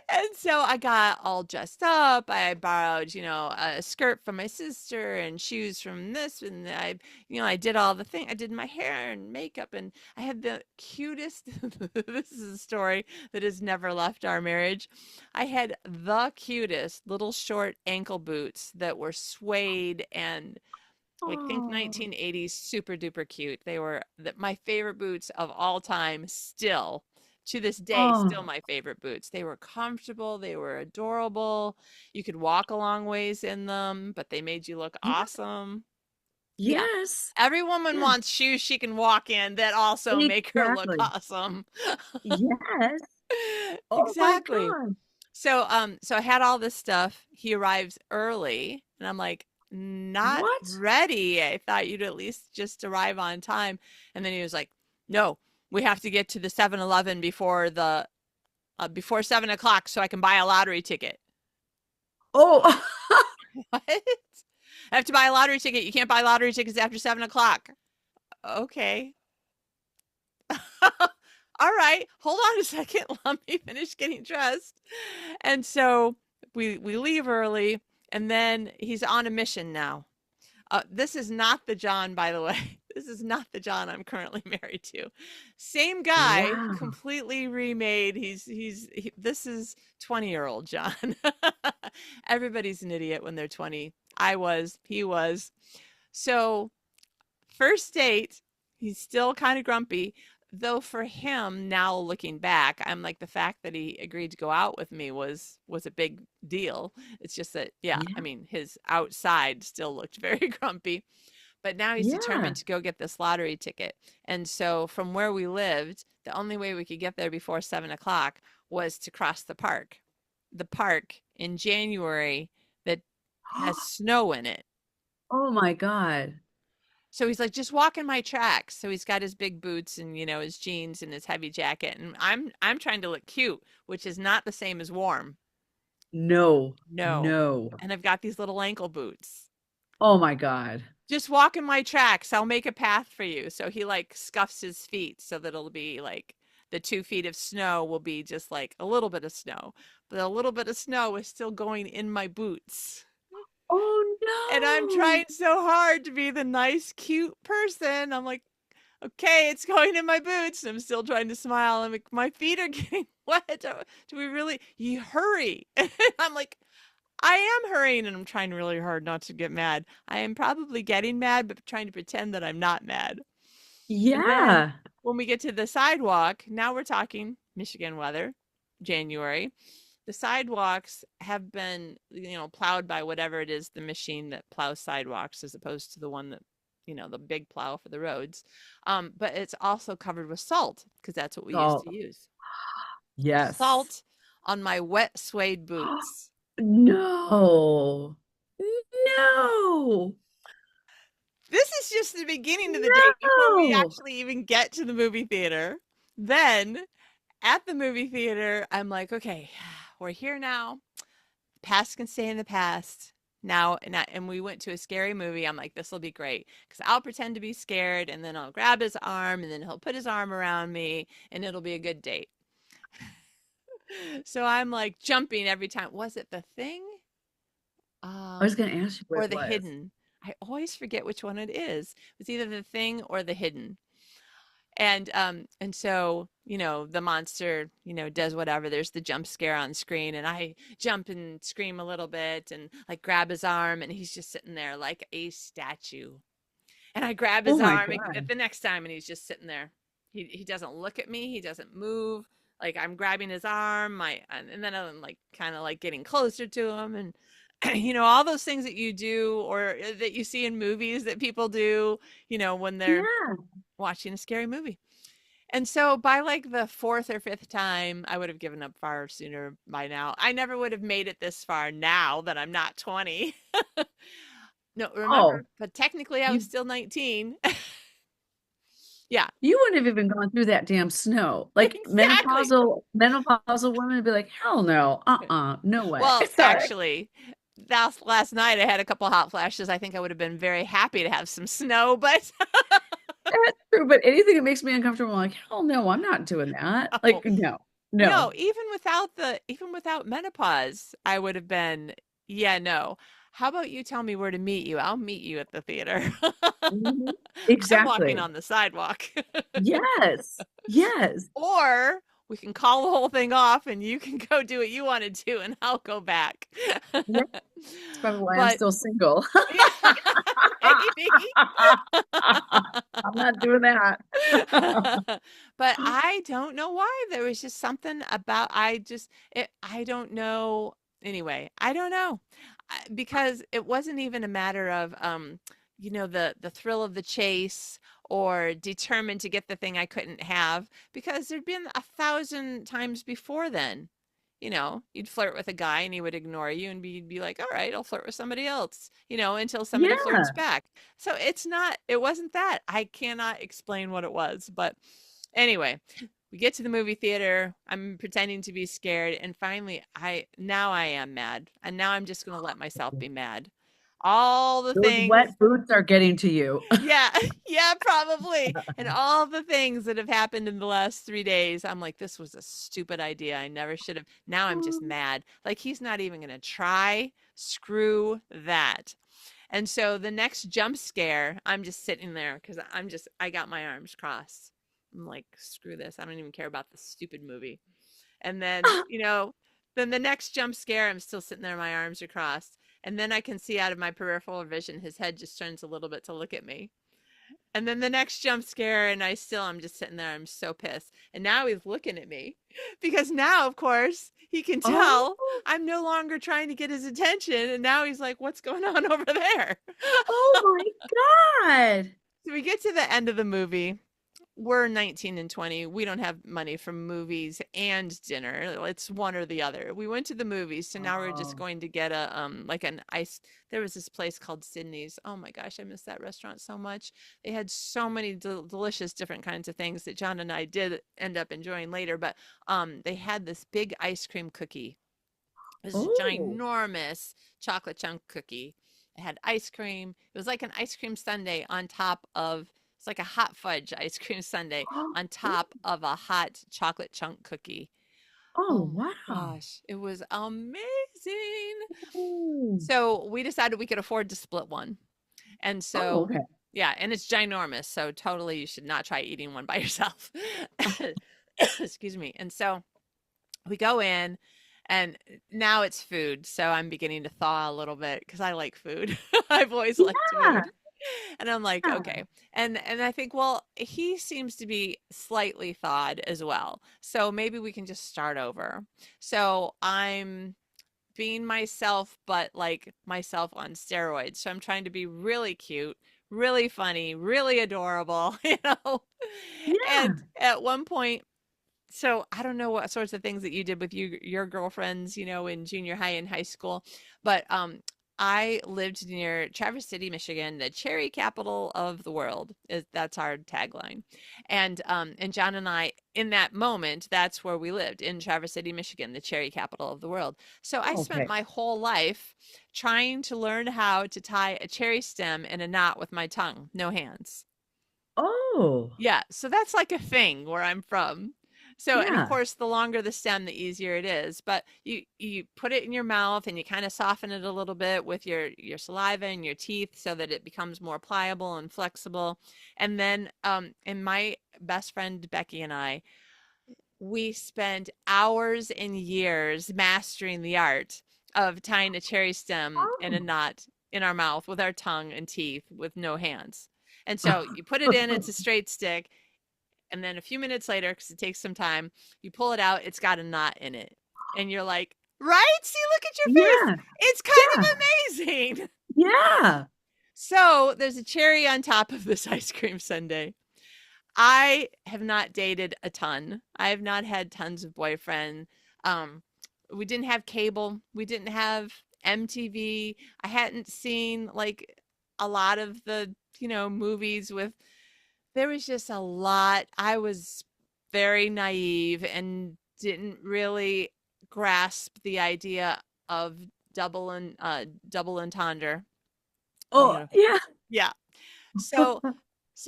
And so I got all dressed up. I borrowed, a skirt from my sister and shoes from this. And I did all the thing. I did my hair and makeup, and I had the cutest. This is a story that has never left our marriage. I had the cutest little short ankle boots that were suede and like think oh, 1980s, super duper cute. They were my favorite boots of all time, still to this day, still oh, my favorite boots. They were comfortable, they were adorable. You could walk a long ways in them, but they made you look yeah, awesome. Yeah. yes, Every woman yes, wants shoes she can walk in that also make her look exactly. awesome. Yes. Oh my Exactly. God. So I had all this stuff. He arrives early, and I'm like, not What? ready. I thought you'd at least just arrive on time. And then he was like, no, we have to get to the 7-Eleven before 7 o'clock so I can buy a lottery ticket. Oh, What? I have to buy a lottery ticket. You can't buy lottery tickets after 7 o'clock. Okay. All right, hold on a second. Let me finish getting dressed. And so we leave early, and then he's on a mission now. This is not the John, by the way. This is not the John I'm currently married to. Same guy, wow. completely remade. This is 20-year-old John. Everybody's an idiot when they're 20. I was, he was. So first date, he's still kind of grumpy. Though for him, now looking back, I'm like the fact that he agreed to go out with me was a big deal. It's just that, yeah, I Yeah. mean, his outside still looked very grumpy. But now he's Yeah. determined to go get this lottery ticket. And so from where we lived, the only way we could get there before 7 o'clock was to cross the park in January that has snow in it. Oh my God. So he's like, just walk in my tracks. So he's got his big boots and his jeans and his heavy jacket. And I'm trying to look cute, which is not the same as warm. No, No. no. And I've got these little ankle boots. Oh my God. Just walk in my tracks. I'll make a path for you. So he like scuffs his feet so that it'll be like the 2 feet of snow will be just like a little bit of snow. But a little bit of snow is still going in my boots. And I'm Oh trying so hard to be the nice, cute person. I'm like, okay, it's going in my boots. I'm still trying to smile. I'm like, my feet are getting wet. Do we really? You hurry. I'm like, I am hurrying and I'm trying really hard not to get mad. I am probably getting mad, but trying to pretend that I'm not mad. no. And then Yeah. when we get to the sidewalk, now we're talking Michigan weather, January. The sidewalks have been, plowed by whatever it is, the machine that plows sidewalks as opposed to the one that, the big plow for the roads. But it's also covered with salt because that's what we used to Oh, use. yes. Salt on my wet suede boots. No. No. This is just the beginning of the date before we No. actually even get to the movie theater. Then at the movie theater, I'm like, okay, we're here now. Past can stay in the past. Now and we went to a scary movie. I'm like, this will be great because I'll pretend to be scared and then I'll grab his arm and then he'll put his arm around me and it'll be a good date. So I'm like jumping every time. Was it The Thing? I was going to ask you what Or it The was. Hidden? I always forget which one it is. It's either The Thing or The Hidden. And so, the monster, does whatever. There's the jump scare on screen and I jump and scream a little bit and like grab his arm and he's just sitting there like a statue. And I grab Oh his my arm God. the next time and he's just sitting there. He doesn't look at me, he doesn't move. Like I'm grabbing his arm, and then I'm like kind of like getting closer to him and all those things that you do or that you see in movies that people do, when they're Yeah. watching a scary movie. And so by like the fourth or fifth time, I would have given up far sooner by now. I never would have made it this far now that I'm not 20. No, remember, Oh, but technically I was you still 19. Yeah, you wouldn't have even gone through that damn snow. Like exactly. menopausal women would be like, hell no. No way. Well, Sorry. actually, that's last night I had a couple hot flashes. I think I would have been very happy to have some snow, but That's true, but anything that makes me uncomfortable, I'm like, hell no, I'm not doing that. no. Like, no, No, no. even without menopause, I would have been, yeah, no. How about you tell me where to meet you? I'll meet you at the theater. Mhm. I'm walking Exactly. on the sidewalk. Yes. Yes. Or we can call the whole thing off and you can go do what you want to do and I'll go back. Yeah, that's probably why I'm But still single. yeah, maybe. I'm not doing that. But I don't know why. There was just something about I don't know. Anyway, I don't know. Because it wasn't even a matter of the thrill of the chase or determined to get the thing I couldn't have because there'd been 1,000 times before then. You'd flirt with a guy and he would ignore you and you'd be like, all right, I'll flirt with somebody else, until somebody flirts Yeah. back. So it wasn't that. I cannot explain what it was. But anyway, we get to the movie theater. I'm pretending to be scared. And finally, now I am mad. And now I'm just going to let myself be mad. All the Those things wet boots are getting to you. yeah, yeah, probably. And all the things that have happened in the last 3 days, I'm like, this was a stupid idea. I never should have. Now I'm just mad. Like, he's not even going to try. Screw that. And so the next jump scare, I'm just sitting there because I got my arms crossed. I'm like, screw this. I don't even care about this stupid movie. And then, then the next jump scare, I'm still sitting there, my arms are crossed. And then I can see out of my peripheral vision, his head just turns a little bit to look at me. And then the next jump scare, and I'm just sitting there, I'm so pissed. And now he's looking at me because now, of course, he can Oh, tell I'm no longer trying to get his attention. And now he's like, what's going on over there? oh my God. So we get to the end of the movie we're 19 and 20. We don't have money for movies and dinner. It's one or the other. We went to the movies, so now we're just Oh. going to get a like an ice. There was this place called Sydney's. Oh my gosh, I miss that restaurant so much. They had so many delicious different kinds of things that John and I did end up enjoying later, but they had this big ice cream cookie. It was a Oh. ginormous chocolate chunk cookie. It had ice cream. It was like an ice cream sundae on top of, it's like a hot fudge ice cream sundae on top of a hot chocolate chunk cookie. Oh, Oh my wow. gosh, it was amazing. Oh. So we decided we could afford to split one. And Oh, so, okay. yeah, and it's ginormous. So totally you should not try eating one by yourself. Excuse me. And so we go in and now it's food. So I'm beginning to thaw a little bit because I like food. I've always liked Yeah. food. And I'm like, Yeah. okay. And I think, well, he seems to be slightly thawed as well. So maybe we can just start over. So I'm being myself, but like myself on steroids. So I'm trying to be really cute, really funny, really adorable, you know? Yeah. And at one point, so I don't know what sorts of things that you did with your girlfriends, you know, in junior high and high school, but I lived near Traverse City, Michigan, the cherry capital of the world. That's our tagline. And John and I, in that moment, that's where we lived, in Traverse City, Michigan, the cherry capital of the world. So I spent Okay. my whole life trying to learn how to tie a cherry stem in a knot with my tongue, no hands. Oh, Yeah, so that's like a thing where I'm from. So, and of yeah. course, the longer the stem, the easier it is. But you put it in your mouth and you kind of soften it a little bit with your saliva and your teeth so that it becomes more pliable and flexible. And then, and my best friend Becky and I, we spent hours and years mastering the art of tying a cherry stem in a knot in our mouth with our tongue and teeth with no hands. And so you put it in, it's a straight stick, and then a few minutes later, because it takes some time, you pull it out, it's got a knot in it. And you're like, right? See, look at your face. Yeah. It's Yeah. kind of amazing. Yeah. So there's a cherry on top of this ice cream sundae. I have not dated a ton. I have not had tons of boyfriend. Um, we didn't have cable. We didn't have MTV. I hadn't seen like a lot of the, you know, movies with, there was just a lot. I was very naive and didn't really grasp the idea of double entendre. You Oh, know, yeah. yeah. So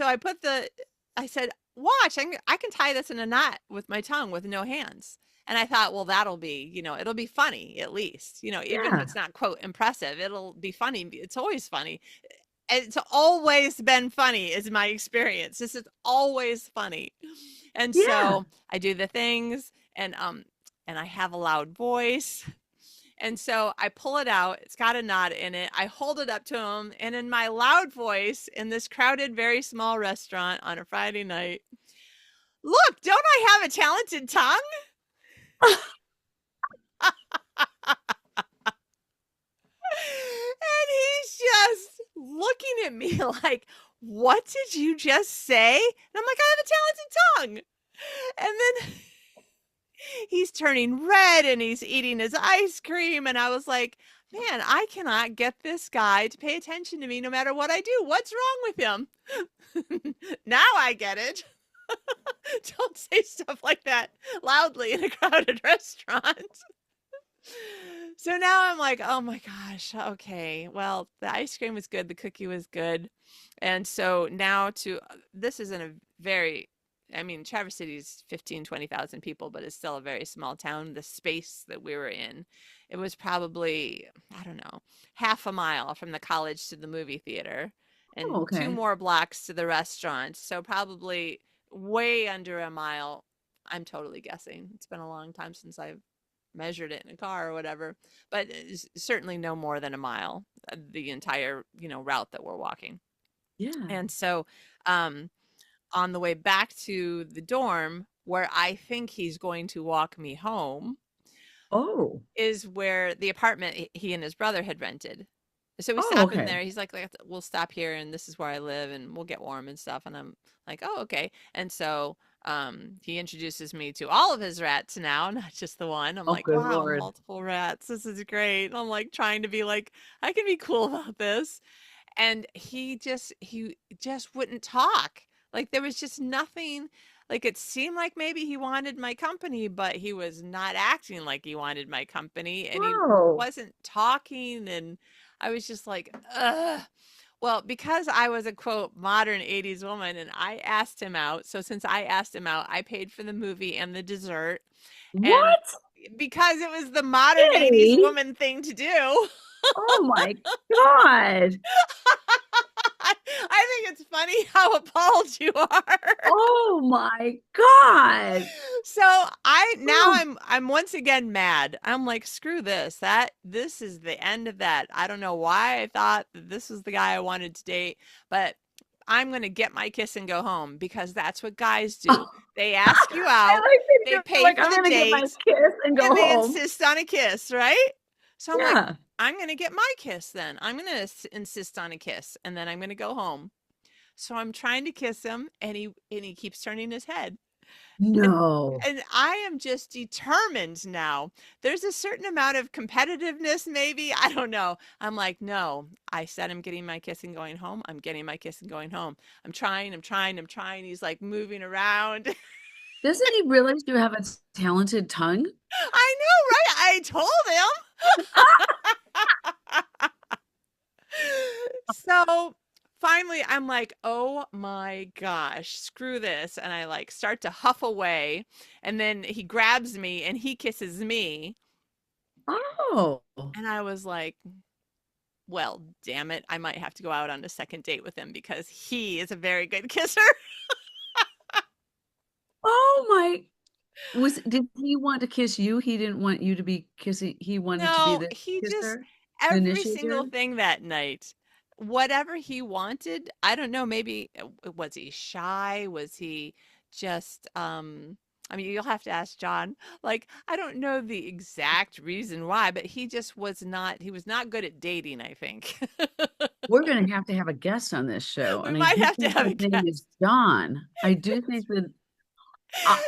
I put the, I said, watch, I can tie this in a knot with my tongue with no hands. And I thought, well, that'll be, you know, it'll be funny at least, you know, even if Yeah. it's not quote impressive, it'll be funny. It's always funny. It's always been funny is my experience. This is always funny. And Yeah. so I do the things and I have a loud voice. And so I pull it out. It's got a knot in it. I hold it up to him and in my loud voice in this crowded very small restaurant on a Friday night, "Look, don't I have a talented tongue?" And he's just looking at me like, "What did you just say?" And I'm like, "I have a talented tongue." And then he's turning red and he's eating his ice cream. And I was like, man, I cannot get this guy to pay attention to me no matter what I do. What's wrong with him? Now I get it. Don't say stuff like that loudly in a crowded restaurant. So now I'm like, oh my gosh, okay. Well, the ice cream was good, the cookie was good. And so now to this isn't a very, I mean, Traverse City is 15, 20,000 people, but it's still a very small town. The space that we were in, it was probably, I don't know, half a mile from the college to the movie theater Oh, and two okay. more blocks to the restaurant. So probably way under a mile. I'm totally guessing. It's been a long time since I've measured it in a car or whatever, but it's certainly no more than a mile, the entire, you know, route that we're walking. Yeah. And so, um, on the way back to the dorm where I think he's going to walk me home Oh. is where the apartment he and his brother had rented. So we Oh, stop in okay. there. He's like, we'll stop here and this is where I live and we'll get warm and stuff. And I'm like, oh, okay. And so he introduces me to all of his rats now, not just the one. I'm Oh, like, good wow, Lord. multiple rats. This is great. I'm like trying to be like, I can be cool about this. And he just wouldn't talk. Like there was just nothing. Like it seemed like maybe he wanted my company, but he was not acting like he wanted my company and he Oh, wasn't talking, and I was just like, ugh. Well, because I was a quote modern 80s woman and I asked him out. So since I asked him out, I paid for the movie and the dessert. And what? because it was the modern 80s Kitty? woman thing to do, Oh my God. I think it's funny how appalled you are. Oh my God. So I now Oh, I'm once again mad. I'm like, screw this. This is the end of that. I don't know why I thought that this was the guy I wanted to date, but I'm gonna get my kiss and go home because that's what guys do. They ask you I out, like that they you're pay like, for I'm the gonna get my date, kiss and and go they home. insist on a kiss, right? So I'm like, Yeah. I'm gonna get my kiss then. I'm gonna insist on a kiss, and then I'm gonna go home. So I'm trying to kiss him, and he keeps turning his head. And No. and I am just determined now. There's a certain amount of competitiveness, maybe. I don't know. I'm like, no. I said I'm getting my kiss and going home. I'm getting my kiss and going home. I'm trying, I'm trying, I'm trying. He's like moving around. Doesn't he realize you have a talented tongue? I know, right? I told him. So finally, I'm like, oh my gosh, screw this. And I like start to huff away. And then he grabs me and he kisses me. Oh. And I was like, well, damn it. I might have to go out on a second date with him because he is a very good kisser. Oh my. Did he want to kiss you? He didn't want you to be kissing. He wanted to be No, the he just, kisser, the every single initiator. thing that night, whatever he wanted, I don't know, maybe was he shy? Was he just, I mean, you'll have to ask John. Like, I don't know the exact reason why, but he was not good at dating, I think. We're going to have a guest on this show, We and I might do have to think have his a name is guest. John. I do think that I,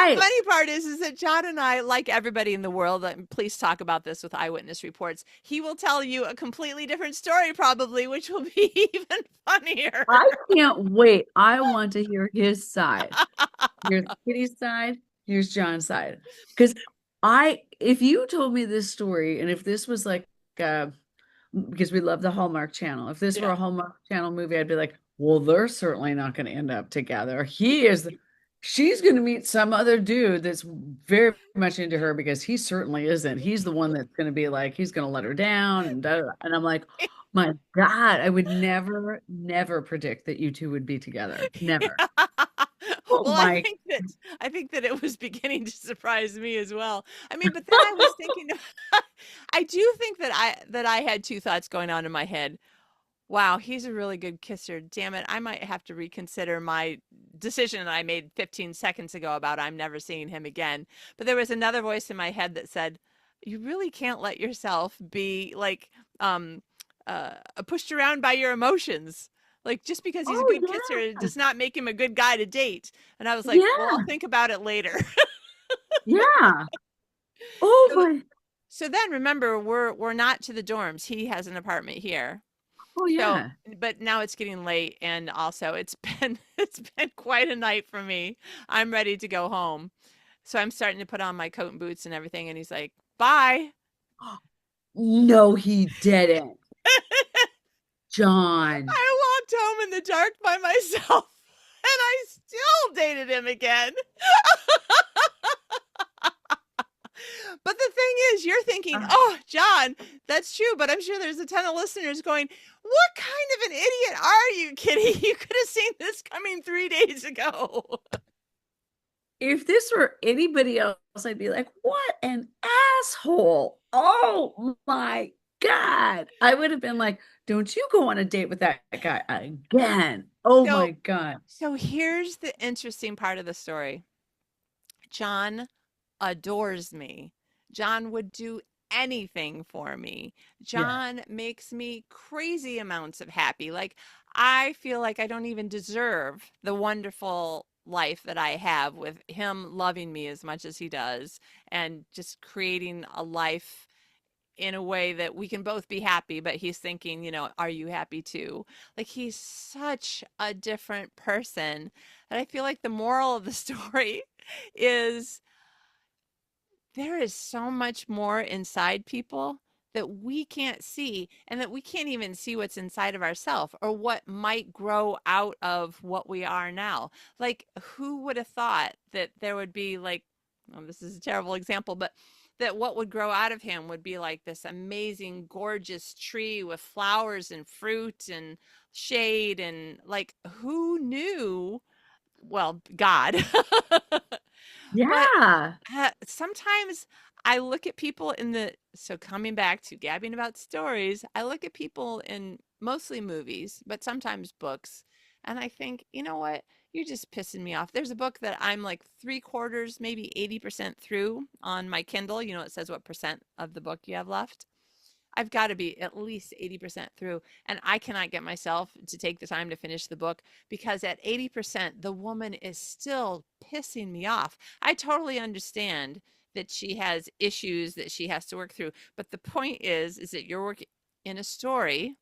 The I funny part is that John and I, like everybody in the world, please talk about this with eyewitness reports. He will tell you a completely different story, probably, which will be even funnier. I can't wait. I want to hear his side. Here's Kitty's side. Here's John's side. Because if you told me this story, and if this was like, uh, because we love the Hallmark Channel, if this were Yeah. a Hallmark Channel movie, I'd be like, well, they're certainly not going to end up together. She's going to meet some other dude that's very much into her because he certainly isn't. He's the one that's going to be like, he's going to let her down. And, da, da, da. And I'm like, my God, I would never, never predict that you two would be together. Never. Oh Well, my. I think that it was beginning to surprise me as well. I mean, but then I was thinking, I do think that I had two thoughts going on in my head. Wow, he's a really good kisser. Damn it, I might have to reconsider my decision that I made 15 seconds ago about I'm never seeing him again. But there was another voice in my head that said, you really can't let yourself be like pushed around by your emotions. Like just because he's a Oh good kisser yeah. it does not make him a good guy to date. And I was like, well, I'll Yeah. think about it later. Yeah. Oh So my. so then remember we're not to the dorms. He has an apartment here. Oh So, yeah. but now it's getting late and also it's been it's been quite a night for me. I'm ready to go home. So I'm starting to put on my coat and boots and everything and he's like, "Bye." No, he didn't. John. I walked home in the dark by myself and I still dated him again. But the thing is, you're thinking, Uh, "Oh, John, that's true." But I'm sure there's a ton of listeners going, "What kind of an idiot are you, Kitty? You could have seen this coming 3 days ago." if this were anybody else, I'd be like, what an asshole. Oh my God. I would have been like, don't you go on a date with that guy again. Oh So, my God. so here's the interesting part of the story. John adores me. John would do anything for me. Yeah. John makes me crazy amounts of happy. Like, I feel like I don't even deserve the wonderful life that I have with him loving me as much as he does and just creating a life in a way that we can both be happy, but he's thinking, are you happy too? Like, he's such a different person. And I feel like the moral of the story is there is so much more inside people that we can't see, and that we can't even see what's inside of ourselves or what might grow out of what we are now. Like, who would have thought that there would be, like, well, this is a terrible example, but that what would grow out of him would be like this amazing, gorgeous tree with flowers and fruit and shade, and like, who knew? Well, God. But Yeah. sometimes I look at people so coming back to gabbing about stories, I look at people in mostly movies, but sometimes books, and I think, you know what? You're just pissing me off. There's a book that I'm like three quarters, maybe 80% through on my Kindle. It says what percent of the book you have left. I've got to be at least 80% through, and I cannot get myself to take the time to finish the book because at 80%, the woman is still pissing me off. I totally understand that she has issues that she has to work through, but the point is that you're working in a story.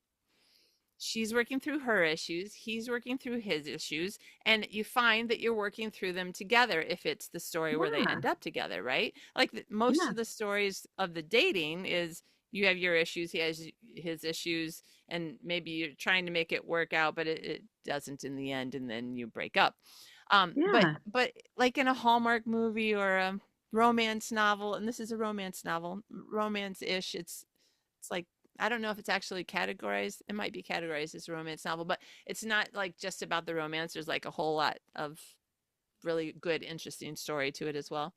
She's working through her issues, he's working through his issues, and you find that you're working through them together if it's the story where they Yeah. end up together, right? Like, most Yeah. of the stories of the dating is you have your issues, he has his issues, and maybe you're trying to make it work out, but it doesn't in the end, and then you break up. But Yeah. like in a Hallmark movie or a romance novel, and this is a romance novel, romance-ish, it's like, I don't know if it's actually categorized. It might be categorized as a romance novel, but it's not like just about the romance. There's like a whole lot of really good, interesting story to it as well.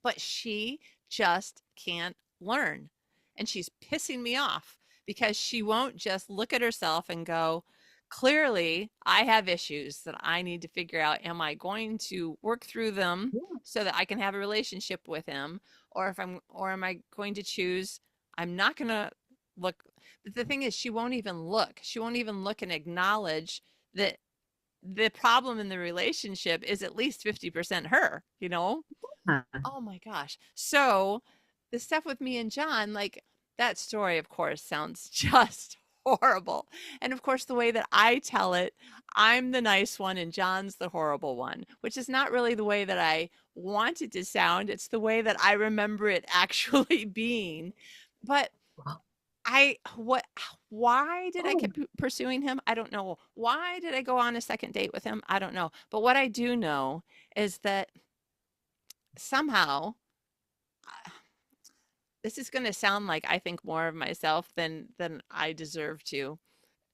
But she just can't learn. And she's pissing me off because she won't just look at herself and go, clearly, I have issues that I need to figure out. Am I going to work through them Yeah. so that I can have a relationship with him? Or am I going to choose, I'm not going to look. But the thing is, she won't even look. She won't even look and acknowledge that the problem in the relationship is at least 50% her. Oh my gosh. So the stuff with me and John, like, that story, of course, sounds just horrible. And of course, the way that I tell it, I'm the nice one and John's the horrible one, which is not really the way that I want it to sound. It's the way that I remember it actually being. But Wow. what, why did I Oh, keep pursuing him? I don't know. Why did I go on a second date with him? I don't know. But what I do know is that somehow, this is going to sound like I think more of myself than I deserve to.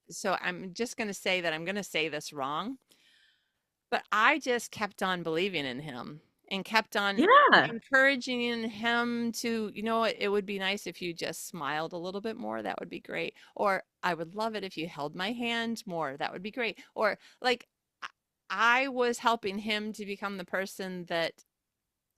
So I'm just going to say that I'm going to say this wrong, but I just kept on believing in him and kept on yeah. encouraging him to, it would be nice if you just smiled a little bit more. That would be great. Or I would love it if you held my hand more. That would be great. Or like, I was helping him to become the person that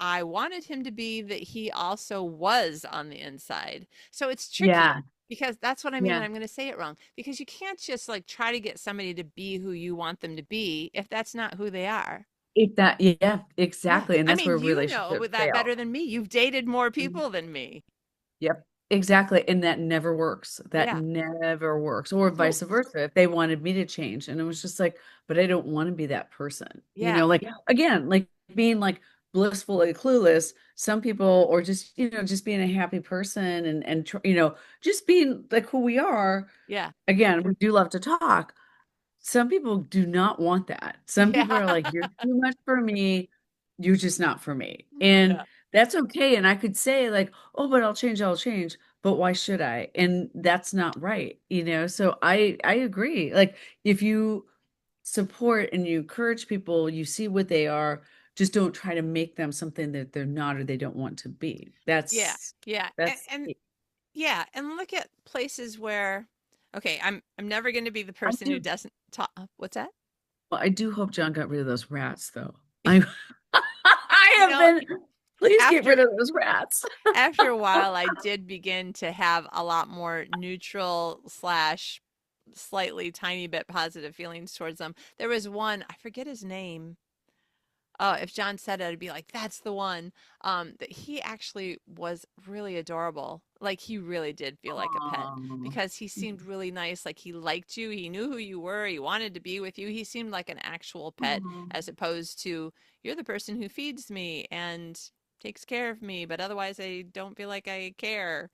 I wanted him to be, that he also was on the inside. So it's tricky Yeah. because that's what I mean when Yeah. I'm going to say it wrong. Because you can't just like try to get somebody to be who you want them to be if that's not who they are. If that, yeah, Yeah. exactly. And I that's mean, where you know relationships that fail. better than me. You've dated more people than me. Yep, exactly. And that never works. That Yeah. never works. Or Nope. vice versa. If they wanted me to change. And it was just like, but I don't want to be that person. Yeah. Like again, like being like blissfully clueless, some people, or just, just being a happy person and just being like who we are. Yeah. Again, we do love to talk. Some people do not want that. Some people Yeah. are like, you're too much for me. You're just not for me. And Yeah. that's okay. And I could say, like, oh, but I'll change, I'll change. But why should I? And that's not right. So I agree. Like if you support and you encourage people, you see what they are, just don't try to make them something that they're not or they don't want to be. Yeah. Yeah. And, That's and yeah, and look at places where, okay, I'm never going to be the I person who do doesn't talk. What's that? well, I do hope John got rid of those rats though. I I You have know, been. Please get after rid of those rats. after a while, I did begin to have a lot more neutral slash slightly tiny bit positive feelings towards them. There was one, I forget his name. Oh, if John said it, I'd be like, that's the one. That he actually was really adorable. Like he really did feel like a pet Oh, because he seemed really nice. Like he liked you. He knew who you were. He wanted to be with you. He seemed like an actual pet oh, as opposed to you're the person who feeds me and takes care of me, but otherwise I don't feel like I care.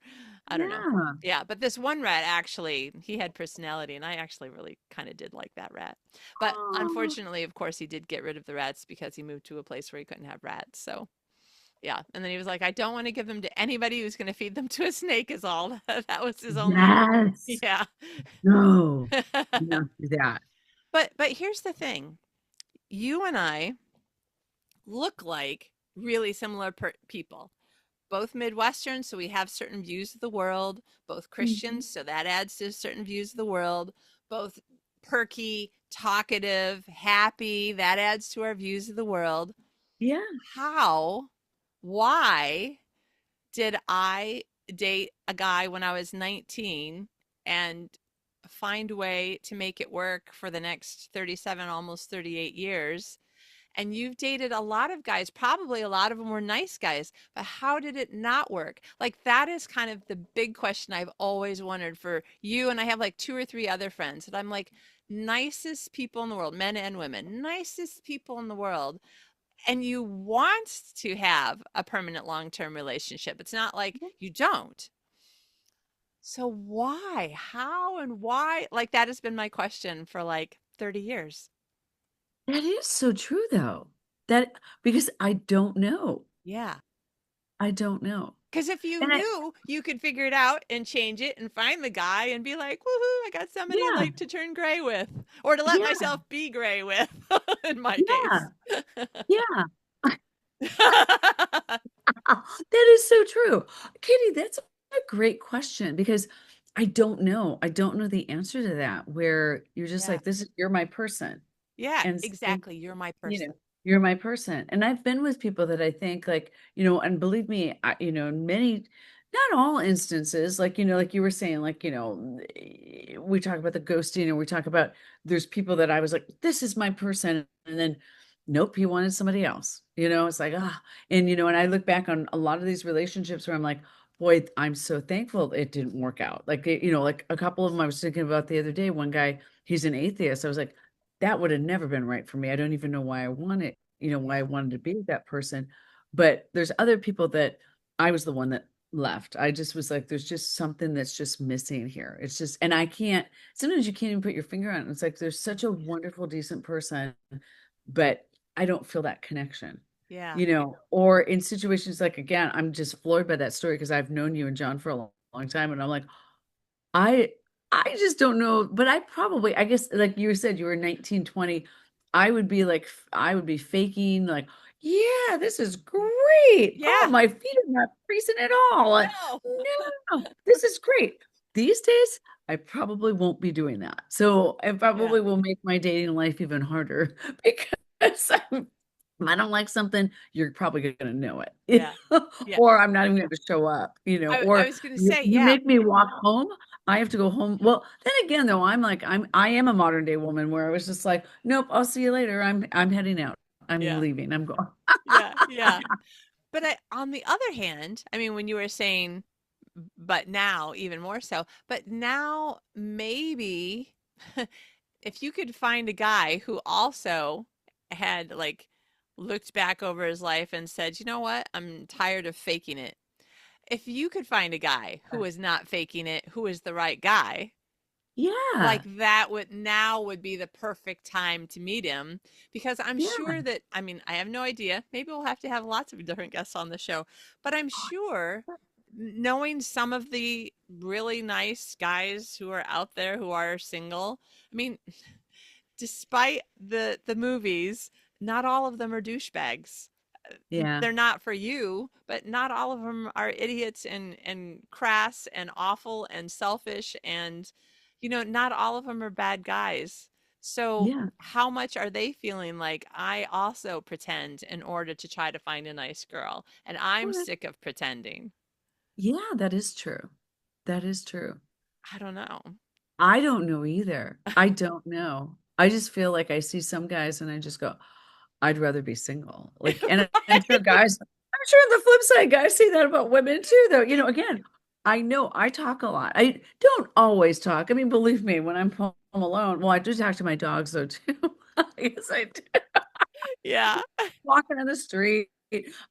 I don't know. yeah. Yeah, but this one rat actually, he had personality, and I actually really kind of did like that rat. But Oh, unfortunately, of course, he did get rid of the rats because he moved to a place where he couldn't have rats. So, yeah. And then he was like, I don't want to give them to anybody who's going to feed them to a snake, is all. That was his only, yes. yeah. No, not do that. But here's the thing. You and I look like really similar people. Both Midwestern, so we have certain views of the world, both Mhm. Christians, so that adds to certain views of the world, both perky, talkative, happy, that adds to our views of the world. Yeah, How, why did I date a guy when I was 19 and find a way to make it work for the next 37, almost 38 years? And you've dated a lot of guys, probably a lot of them were nice guys, but how did it not work? Like that is kind of the big question I've always wondered for you. And I have like two or three other friends that I'm like, nicest people in the world, men and women, nicest people in the world. And you want to have a permanent long-term relationship. It's not like you don't. So why? How and why? Like that has been my question for like 30 years. that is so true though. That because I don't know. Yeah. I don't know. Because if you And I, knew, you could figure it out and change it and find the guy and be like, woohoo, I got somebody yeah, like to turn gray with or to let yeah, myself be gray with in my case. yeah, yeah. That is so true. Katie, that's a great question because I don't know. I don't know the answer to that, where you're just Yeah. like, this is, you're my person. Yeah, And so, exactly. You're my you know, person. you're my person. And I've been with people that I think like, and believe me, in many, not all instances, like, like you were saying, like, we talk about the ghosting and we talk about there's people that I was like, this is my person. And then nope, he wanted somebody else. It's like, and I look back on a lot of these relationships where I'm like, boy, I'm so thankful it didn't work out. Like, like a couple of them I was thinking about the other day, one guy, he's an atheist. I was like, that would have never been right for me. I don't even know why I wanted, why I Yeah. wanted to be with that person. But there's other people that I was the one that left. I just was like, there's just something that's just missing here. It's just, and I can't, sometimes you can't even put your finger on it. It's like, there's such a wonderful, decent person, but I don't feel that connection, Yeah. or in situations like, again, I'm just floored by that story because I've known you and John for a long, long time. And I'm like, I I just don't know, but I guess like you said, you were 19, 20. I would be faking like, yeah, this is great. Oh, Yeah. my feet are not freezing at all. No. No, this is great. These days, I probably won't be doing that. So I Yeah. probably will make my dating life even harder because if I don't like something, you're probably going to know it, Yeah. Yeah. or I'm not even going to show up, I or was going to you, say, you yeah. make me walk home. I have to go home. Well, then again, though, I am a modern day woman where I was just like, nope, I'll see you later. I'm heading out. I'm Yeah. leaving. I'm going. Yeah. Yeah. But on the other hand, I mean, when you were saying, but now even more so, but now maybe if you could find a guy who also had like looked back over his life and said, you know what, I'm tired of faking it. If you could find a guy who was not faking it, who is the right guy, like Yeah, that would be the perfect time to meet him because I'm yeah, sure that I mean I have no idea, maybe we'll have to have lots of different guests on the show, but I'm sure knowing some of the really nice guys who are out there who are single, I mean, despite the movies, not all of them are douchebags. yeah, They're not for you, but not all of them are idiots and crass and awful and selfish and not all of them are bad guys. So Yeah. how much are they feeling like I also pretend in order to try to find a nice girl, and I'm Well, sick of pretending? yeah, that is true. That is true. I don't know. I don't know either. I don't know. I just feel like I see some guys and I just go, I'd rather be single. Like, and I'm sure guys, I'm sure on the flip side, guys see that about women too, though. Again, I know I talk a lot. I don't always talk. I mean, believe me, when I'm home alone, well, I do talk to my dogs though too. Yes, I do. Yeah. Walking on the street.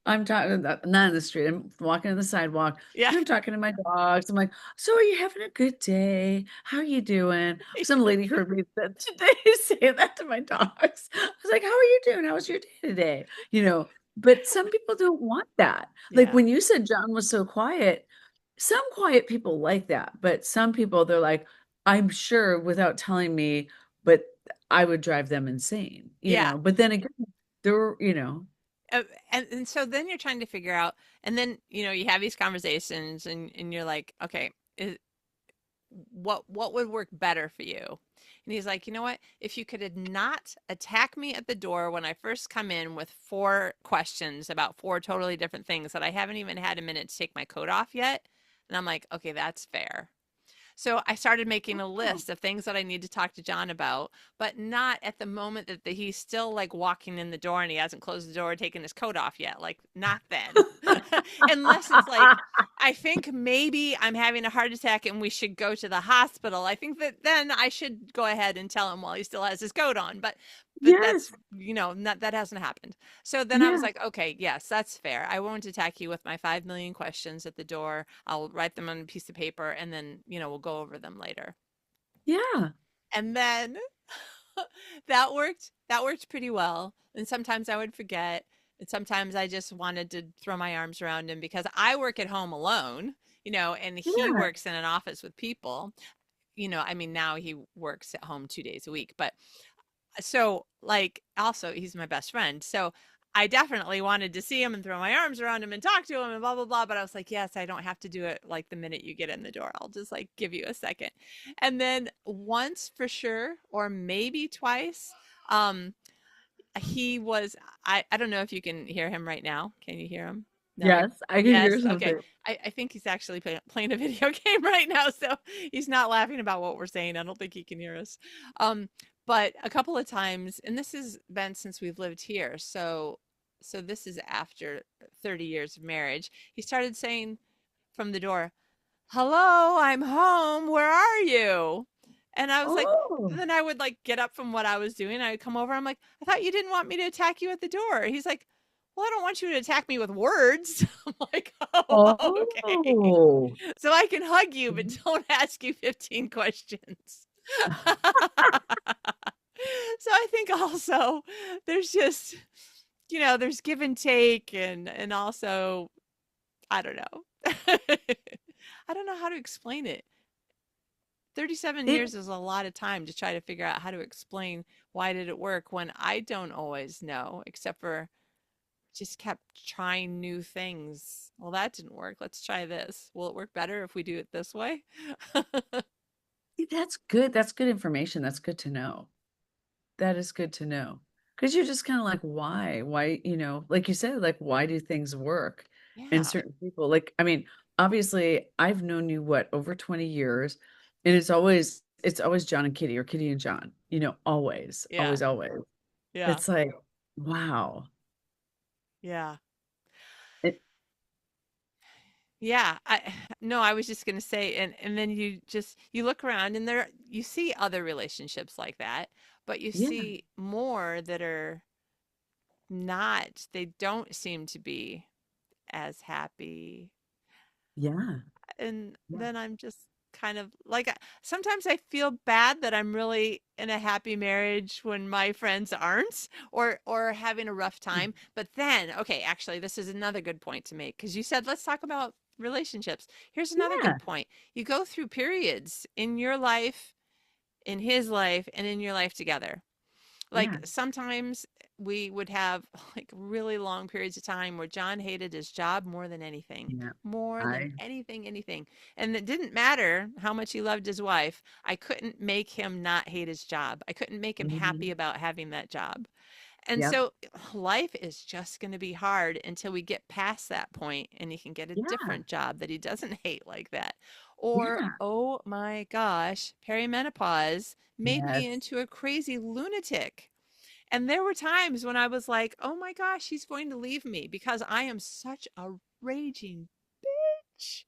I'm talking not in the street. I'm walking on the sidewalk Yeah. and I'm talking to my dogs. I'm like, so are you having a good day? How are you doing? Some lady heard me today say that to my dogs. I was like, how are you doing? How was your day today? But some people don't want that. Like Yeah. when you said John was so quiet, some quiet people like that, but some people they're like, I'm sure without telling me, but I would drive them insane. Yeah. But then again, they're, Uh, and so then you're trying to figure out, and then you have these conversations, and you're like, okay, is, what would work better for you? And he's like, you know what? If you could have not attack me at the door when I first come in with four questions about four totally different things that I haven't even had a minute to take my coat off yet, and I'm like, okay, that's fair. So I started making a oh, list of things that I need to talk to John about, but not at the moment that he's still like walking in the door and he hasn't closed the door or taken his coat off yet. Like, not then. Unless it's like, I think maybe I'm having a heart attack and we should go to the hospital. I think that then I should go ahead and tell him while he still has his coat on. But that's, yes, not, that hasn't happened. So then I was yeah, like, okay, yes, that's fair. I won't attack you with my 5 million questions at the door. I'll write them on a piece of paper and then, we'll go over them later. yeah, And then that worked pretty well. And sometimes I would forget. And sometimes I just wanted to throw my arms around him because I work at home alone, and he yeah, works in an office with people. I mean, now he works at home 2 days a week, but so like also he's my best friend. So I definitely wanted to see him and throw my arms around him and talk to him and blah blah blah. But I was like, yes, I don't have to do it like the minute you get in the door. I'll just like give you a second. And then once for sure, or maybe twice, um, he was I don't know if you can hear him right now. Can you hear him? No. yes. I can Yes. hear Okay. something. I think he's actually playing a video game right now, so he's not laughing about what we're saying. I don't think he can hear us. Um, but a couple of times, and this has been since we've lived here, so this is after 30 years of marriage. He started saying from the door, "Hello, I'm home. Where are you?" And I was like, Oh, then I would like get up from what I was doing. I would come over. I'm like, I thought you didn't want me to attack you at the door. He's like, well, I don't want you to attack me with words. I'm like, oh, okay. oh. So I can hug you, but don't ask you 15 questions. So I think also there's just, there's give and take and also, I don't know. I don't know how to explain it. 37 It, years is a lot of time to try to figure out how to explain why did it work when I don't always know, except for just kept trying new things. Well, that didn't work. Let's try this. Will it work better if we do it this way? that's good. That's good information. That's good to know. That is good to know. Because you're just kind of like, why? Why, like you said, like, why do things work in Yeah. certain people? Like, I mean, obviously, I've known you what, over 20 years, and it's always John and Kitty or Kitty and John, always, Yeah. always, always. Yeah. It's like, wow. Yeah. It, Yeah. I no, I was just gonna say, and then you look around and you see other relationships like that, but you yeah, see more that are not, they don't seem to be as happy. yeah, And yeah, then I'm just kind of like, sometimes I feel bad that I'm really in a happy marriage when my friends aren't, or having a rough time. But then, okay, actually, this is another good point to make because you said let's talk about relationships. Here's another yeah, good point. You go through periods in your life, in his life, and in your life together. Like yeah, sometimes we would have like really long periods of time where John hated his job Yeah. more than I anything. And it didn't matter how much he loved his wife. I couldn't make him not hate his job. I couldn't make him happy mhm. about having that job. And Yep. so life is just going to be hard until we get past that point and he can get a Yeah. different job that he doesn't hate like that. Or, Yeah. oh my gosh, perimenopause made me Yes. into a crazy lunatic. And there were times when I was like, oh my gosh, he's going to leave me because I am such a raging bitch.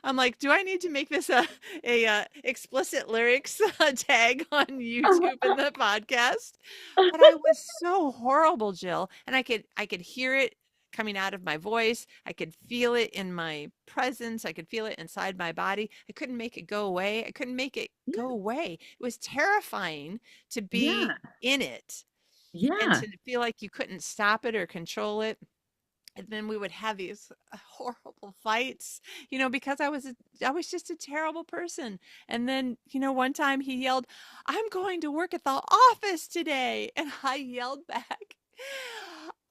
I'm like, do I need to make this a explicit lyrics tag on YouTube in the podcast? But I was so horrible, Jill, and I could hear it coming out of my voice. I could feel it in my presence. I could feel it inside my body. I couldn't make it go away. I couldn't make it Yeah. go away. It was terrifying to be Yeah. in it and Yeah. to feel like you couldn't stop it or control it. And then we would have these horrible fights, because I was just a terrible person. And then, one time he yelled, "I'm going to work at the office today." And I yelled back,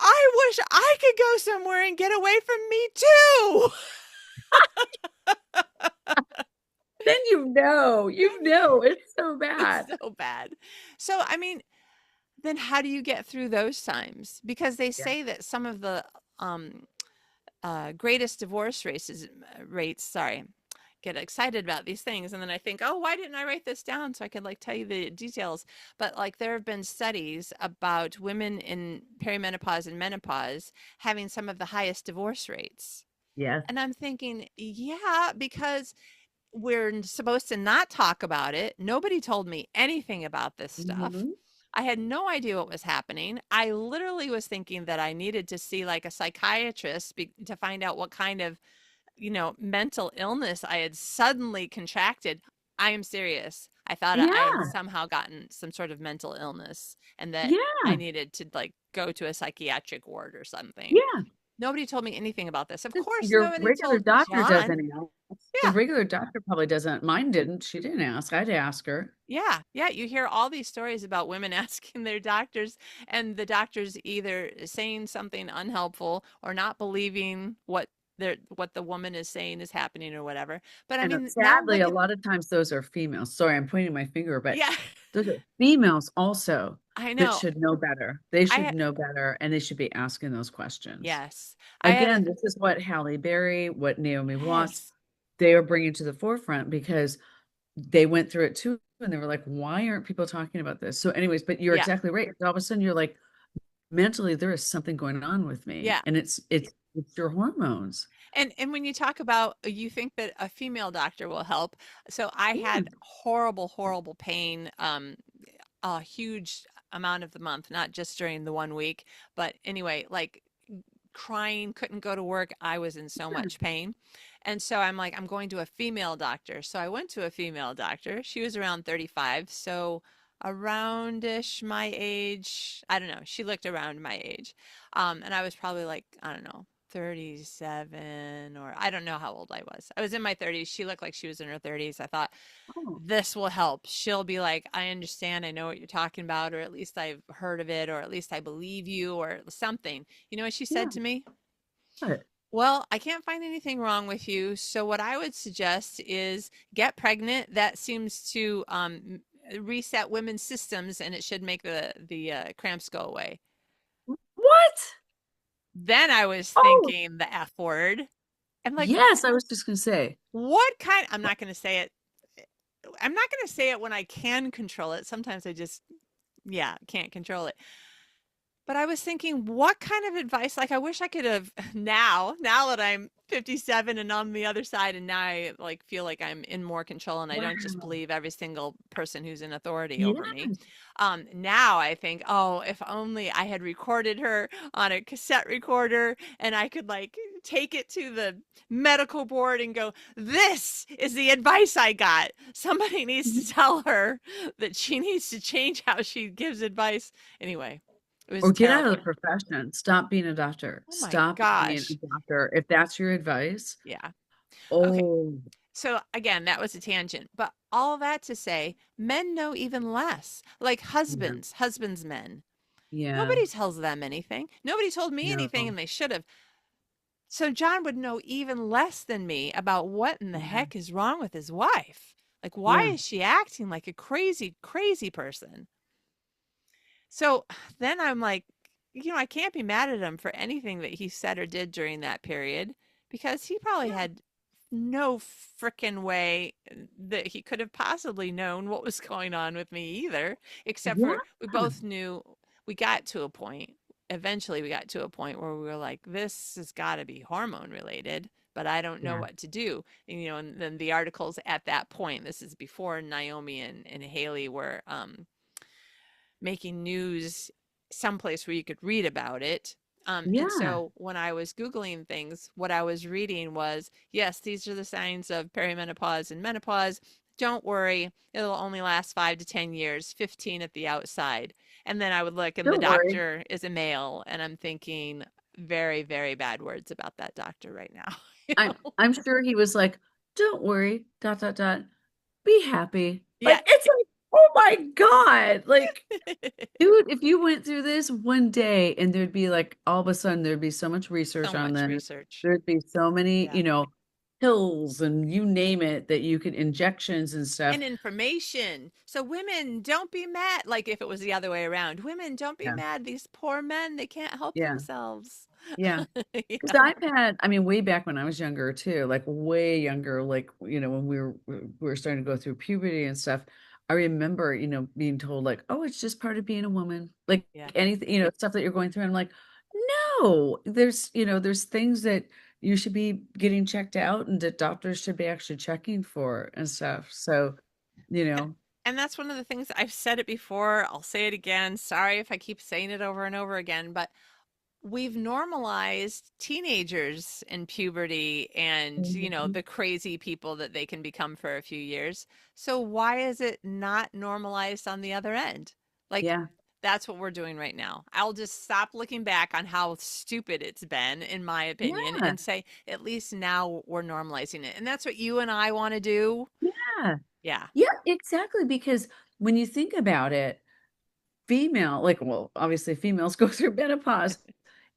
"I wish I could go somewhere and get away from me too." Then it's so It's bad. so bad. So, I mean, then how do you get through those times? Because they Yeah. say that some of the greatest divorce rates, sorry, get excited about these things and then I think, oh, why didn't I write this down so I could like tell you the details? But like there have been studies about women in perimenopause and menopause having some of the highest divorce rates. Yes. And I'm thinking, yeah, because we're supposed to not talk about it. Nobody told me anything about this stuff. Mhm. I had no idea what was happening. I literally was thinking that I needed to see like a psychiatrist to find out what kind of, mental illness I had suddenly contracted. I am serious. I thought I had Yeah. somehow gotten some sort of mental illness and that I Yeah. needed to like go to a psychiatric ward or something. Yeah. Nobody told me anything about this. Of 'Cause course, your nobody regular told doctor John. doesn't ask. The Yeah. regular doctor probably doesn't. Mine didn't. She didn't ask. I'd ask her. Yeah, yeah, you hear all these stories about women asking their doctors and the doctors either saying something unhelpful or not believing what the woman is saying is happening or whatever. But I And mean, now sadly, look a at lot of times those are females. Sorry, I'm pointing my finger, but yeah, those are females also I that know. should know better. They I should ha know better and they should be asking those questions. yes. I had a Again, this is what Halle Berry, what Naomi Watts, yes. they are bringing to the forefront because they went through it too. And they were like, why aren't people talking about this? So, anyways, but you're Yeah. exactly right. All of a sudden, you're like, mentally, there is something going on with me, Yeah. and it's your hormones. And when you talk about you think that a female doctor will help. So I Yeah. had horrible pain a huge amount of the month, not just during the 1 week, but anyway, like crying, couldn't go to work. I was in so Yeah. much pain. And so I'm like, I'm going to a female doctor. So I went to a female doctor. She was around 35. So aroundish my age. I don't know. She looked around my age. And I was probably like, I don't know, 37 or I don't know how old I was. I was in my 30s. She looked like she was in her 30s. I thought, Oh, this will help. She'll be like, I understand. I know what you're talking about, or at least I've heard of it, or at least I believe you, or something. You know what she yeah. said to me? But Well, I can't find anything wrong with you. So, what I would suggest is get pregnant. That seems to reset women's systems and it should make the cramps go away. what? Then I was Oh, thinking the F word. I'm like, yes, I was just gonna say. what kind? I'm not going to say it. I'm not going to say it when I can control it. Sometimes I just, yeah, can't control it. But I was thinking, what kind of advice? Like, I wish I could have now that I'm 57 and on the other side, and now I like feel like I'm in more control, and I don't just Wow. believe every single person who's in authority over me. Yes. Now I think, oh, if only I had recorded her on a cassette recorder, and I could like take it to the medical board and go, "This is the advice I got. Somebody needs to tell her that she needs to change how she gives advice." Anyway. It was Or get out of terrible. the profession. Stop being a doctor. Oh my Stop being a gosh. doctor. If that's your advice. Yeah. Okay. Oh, So again, that was a tangent, but all that to say, men know even less. Like yeah. husbands men. Yeah. Nobody tells them anything. Nobody told me anything, No. and they should have. So John would know even less than me about what in the Yeah. heck is wrong with his wife. Like, why Yeah. is she acting like a crazy, crazy person? So then I'm like, I can't be mad at him for anything that he said or did during that period because he probably had no frickin' way that he could have possibly known what was going on with me either, except Yeah. for we both knew we got to a point. Eventually, we got to a point where we were like, this has got to be hormone related, but I don't know Yeah. what to do. And then the articles at that point, this is before Naomi and Haley were making news someplace where you could read about it. And Yeah. so when I was Googling things, what I was reading was, yes, these are the signs of perimenopause and menopause. Don't worry, it'll only last 5 to 10 years, 15 at the outside. And then I would look, and the Don't worry. doctor is a male, and I'm thinking very, very bad words about that doctor right now. You know? I'm sure he was like, don't worry, dot, dot, dot. Be happy. Yeah. Like, it's like, oh my God. Like, dude, if you went through this one day and there'd be like all of a sudden there'd be so much So research on much this, research. there'd be so many, Yeah. pills and you name it that you could injections and stuff. And information. So women, don't be mad. Like if it was the other way around, women, don't be Yeah. mad. These poor men, they can't help Yeah. themselves. Yeah. Because Yeah. I've had, I mean, way back when I was younger too, like way younger, like, when we were starting to go through puberty and stuff, I remember, being told like, oh, it's just part of being a woman. Like Yeah. anything, stuff that you're going through. And I'm like, no, there's things that you should be getting checked out and that doctors should be actually checking for and stuff. So, you And, know, and that's one of the things I've said it before. I'll say it again. Sorry if I keep saying it over and over again, but we've normalized teenagers in puberty and, Mhm. the crazy people that they can become for a few years. So why is it not normalized on the other end? Like, Yeah, that's what we're doing right now. I'll just stop looking back on how stupid it's been, in my opinion, yeah, and say, at least now we're normalizing it. And that's what you and I want to do. yeah, Yeah. yeah, exactly. Because when you think about it, well, obviously females go through menopause.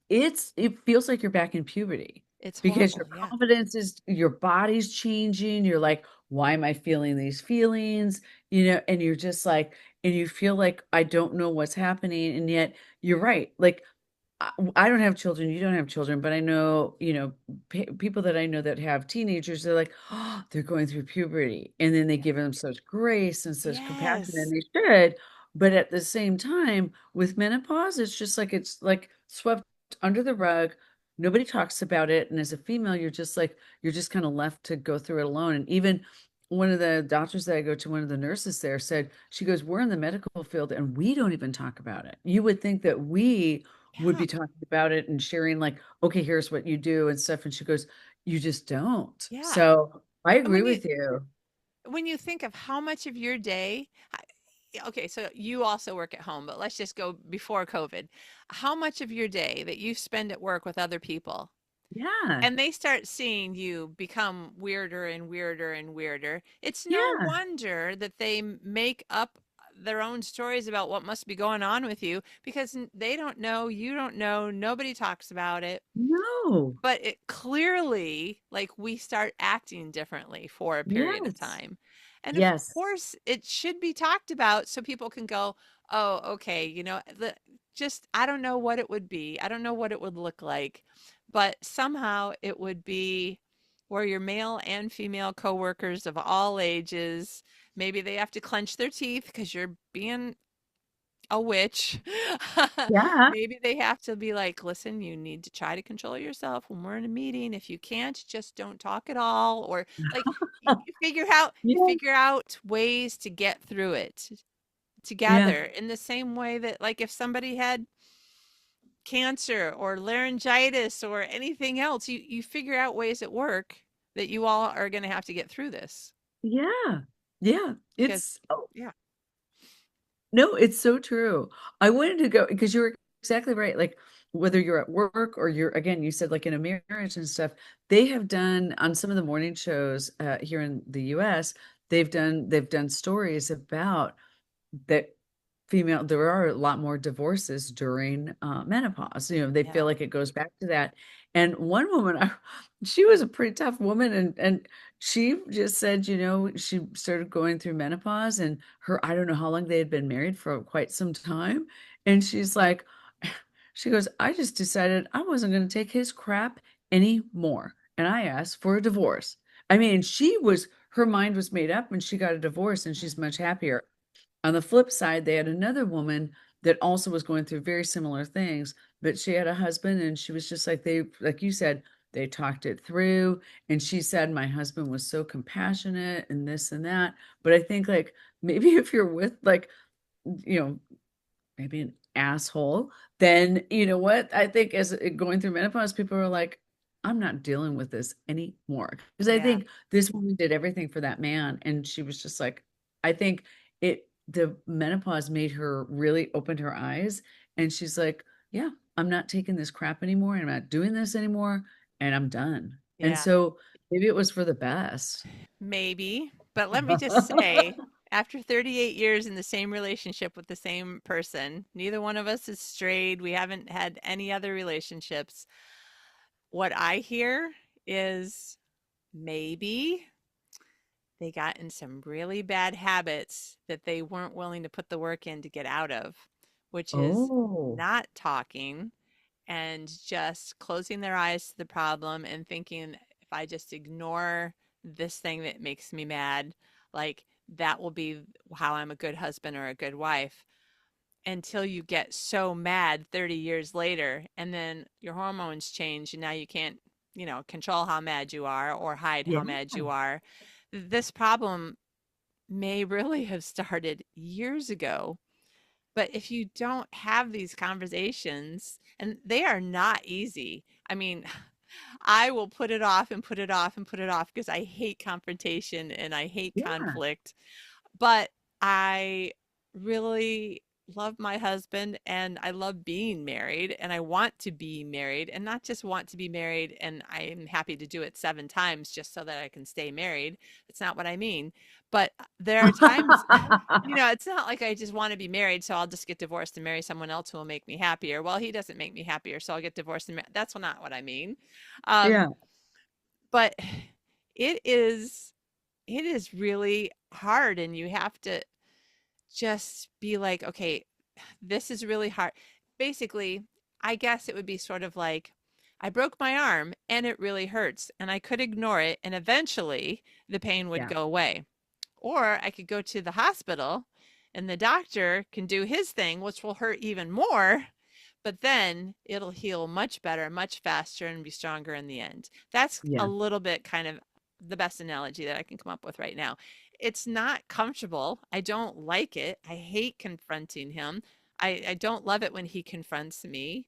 It feels like you're back in puberty It's because your horrible. Yeah. your body's changing. You're like, why am I feeling these feelings? And you're just like, and you feel like I don't know what's happening. And yet you're right. Like I don't have children, you don't have children, but I know, people that I know that have teenagers, they're like, oh, they're going through puberty. And then they Yeah. give them such grace and such compassion, and Yes. they should. But at the same time, with menopause, it's like swept under the rug. Nobody talks about it. And as a female, you're just kind of left to go through it alone. And even one of the doctors that I go to, one of the nurses there said, she goes, we're in the medical field and we don't even talk about it. You would think that we would Yeah. be talking about it and sharing like, okay, here's what you do and stuff. And she goes, you just don't. Yeah. So I And agree with you. when you think of how much of your day, okay, so you also work at home, but let's just go before COVID. How much of your day that you spend at work with other people, Yeah. and they start seeing you become weirder and weirder and weirder, it's no Yeah. wonder that they make up their own stories about what must be going on with you because they don't know, you don't know, nobody talks about it. No. But it clearly, like, we start acting differently for a period of Yes. time. And of Yes. course, it should be talked about so people can go, oh, okay, just, I don't know what it would be. I don't know what it would look like, but somehow it would be where your male and female coworkers of all ages, maybe they have to clench their teeth because you're being a witch. Yeah. Maybe they have to be like, listen, you need to try to control yourself when we're in a meeting. If you can't, just don't talk at all. Or like you Yeah. figure out ways to get through it Yeah. together in the same way that like if somebody had cancer or laryngitis or anything else, you figure out ways at work that you all are going to have to get through this Yeah. Yeah. because It's yeah. No, it's so true. I wanted to go because you're exactly right. Like whether you're at work or you're again, you said like in a marriage and stuff, they have done on some of the morning shows here in the US, they've done stories about that female, there are a lot more divorces during menopause. They feel Yeah. like it goes back to that. And one woman, she was a pretty tough woman, and she just said, she started going through menopause, and I don't know how long they had been married, for quite some time. And she's like, she goes, I just decided I wasn't going to take his crap anymore. And I asked for a divorce. I mean, her mind was made up, and she got a divorce, and she's much happier. On the flip side, they had another woman that also was going through very similar things, but she had a husband, and she was just like you said, they talked it through. And she said, my husband was so compassionate and this and that. But I think, like, maybe if you're with, like, you know, maybe an asshole, then you know what? I think as going through menopause, people are like, I'm not dealing with this anymore. Because I Yeah. think this woman did everything for that man, and she was just like, I think the menopause made her really opened her eyes, and she's like, yeah, I'm not taking this crap anymore, and I'm not doing this anymore, and I'm done. And Yeah. so maybe it was for the best. Maybe. But let me just say, after 38 years in the same relationship with the same person, neither one of us has strayed. We haven't had any other relationships. What I hear is maybe they got in some really bad habits that they weren't willing to put the work in to get out of, which is Oh, not talking and just closing their eyes to the problem and thinking, if I just ignore this thing that makes me mad, like that will be how I'm a good husband or a good wife, until you get so mad 30 years later and then your hormones change and now you can't, control how mad you are or hide yeah, how mad you are. This problem may really have started years ago. But if you don't have these conversations, and they are not easy. I mean, I will put it off and put it off and put it off because I hate confrontation and I hate yeah, conflict. But I really love my husband and I love being married and I want to be married and not just want to be married and I am happy to do it 7 times just so that I can stay married. That's not what I mean. But there are times, it's not like I just want to be married, so I'll just get divorced and marry someone else who will make me happier. Well, he doesn't make me happier, so I'll get divorced and that's not what I mean. Um, yeah. but it is it is really hard and you have to just be like, okay, this is really hard. Basically, I guess it would be sort of like I broke my arm and it really hurts and I could ignore it and eventually the pain would Yeah. go away. Or I could go to the hospital and the doctor can do his thing, which will hurt even more, but then it'll heal much better, much faster, and be stronger in the end. That's a Yeah. little bit kind of the best analogy that I can come up with right now. It's not comfortable. I don't like it. I hate confronting him. I don't love it when he confronts me.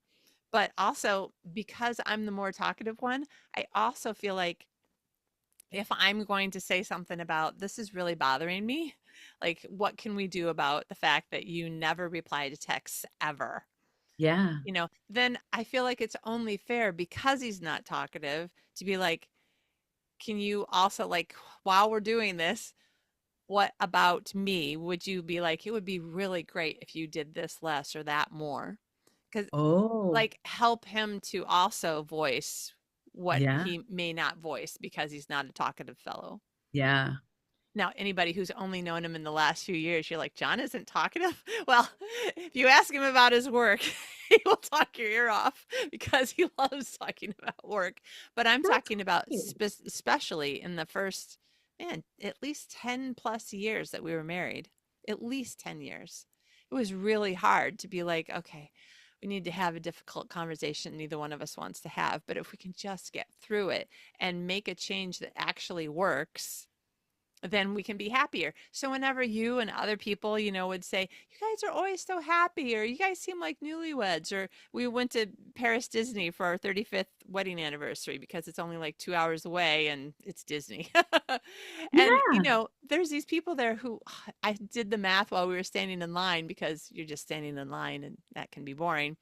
But also, because I'm the more talkative one, I also feel like if I'm going to say something about this is really bothering me, like what can we do about the fact that you never reply to texts ever? Yeah. Then I feel like it's only fair because he's not talkative to be like, can you also, like, while we're doing this, what about me? Would you be like, it would be really great if you did this less or that more? Because, Oh, like, help him to also voice what yeah. he may not voice because he's not a talkative fellow. Yeah. Now, anybody who's only known him in the last few years, you're like, John isn't talkative? Well, if you ask him about his work, he will talk your ear off because he loves talking about work. But I'm That's talking about great. especially in the first, man, at least 10 plus years that we were married, at least 10 years. It was really hard to be like, okay, we need to have a difficult conversation neither one of us wants to have. But if we can just get through it and make a change that actually works, then we can be happier. So whenever you and other people, would say, "You guys are always so happy," or "You guys seem like newlyweds," or "We went to Paris Disney for our 35th wedding anniversary because it's only like 2 hours away and it's Disney." And Yeah. there's these people there who I did the math while we were standing in line because you're just standing in line and that can be boring.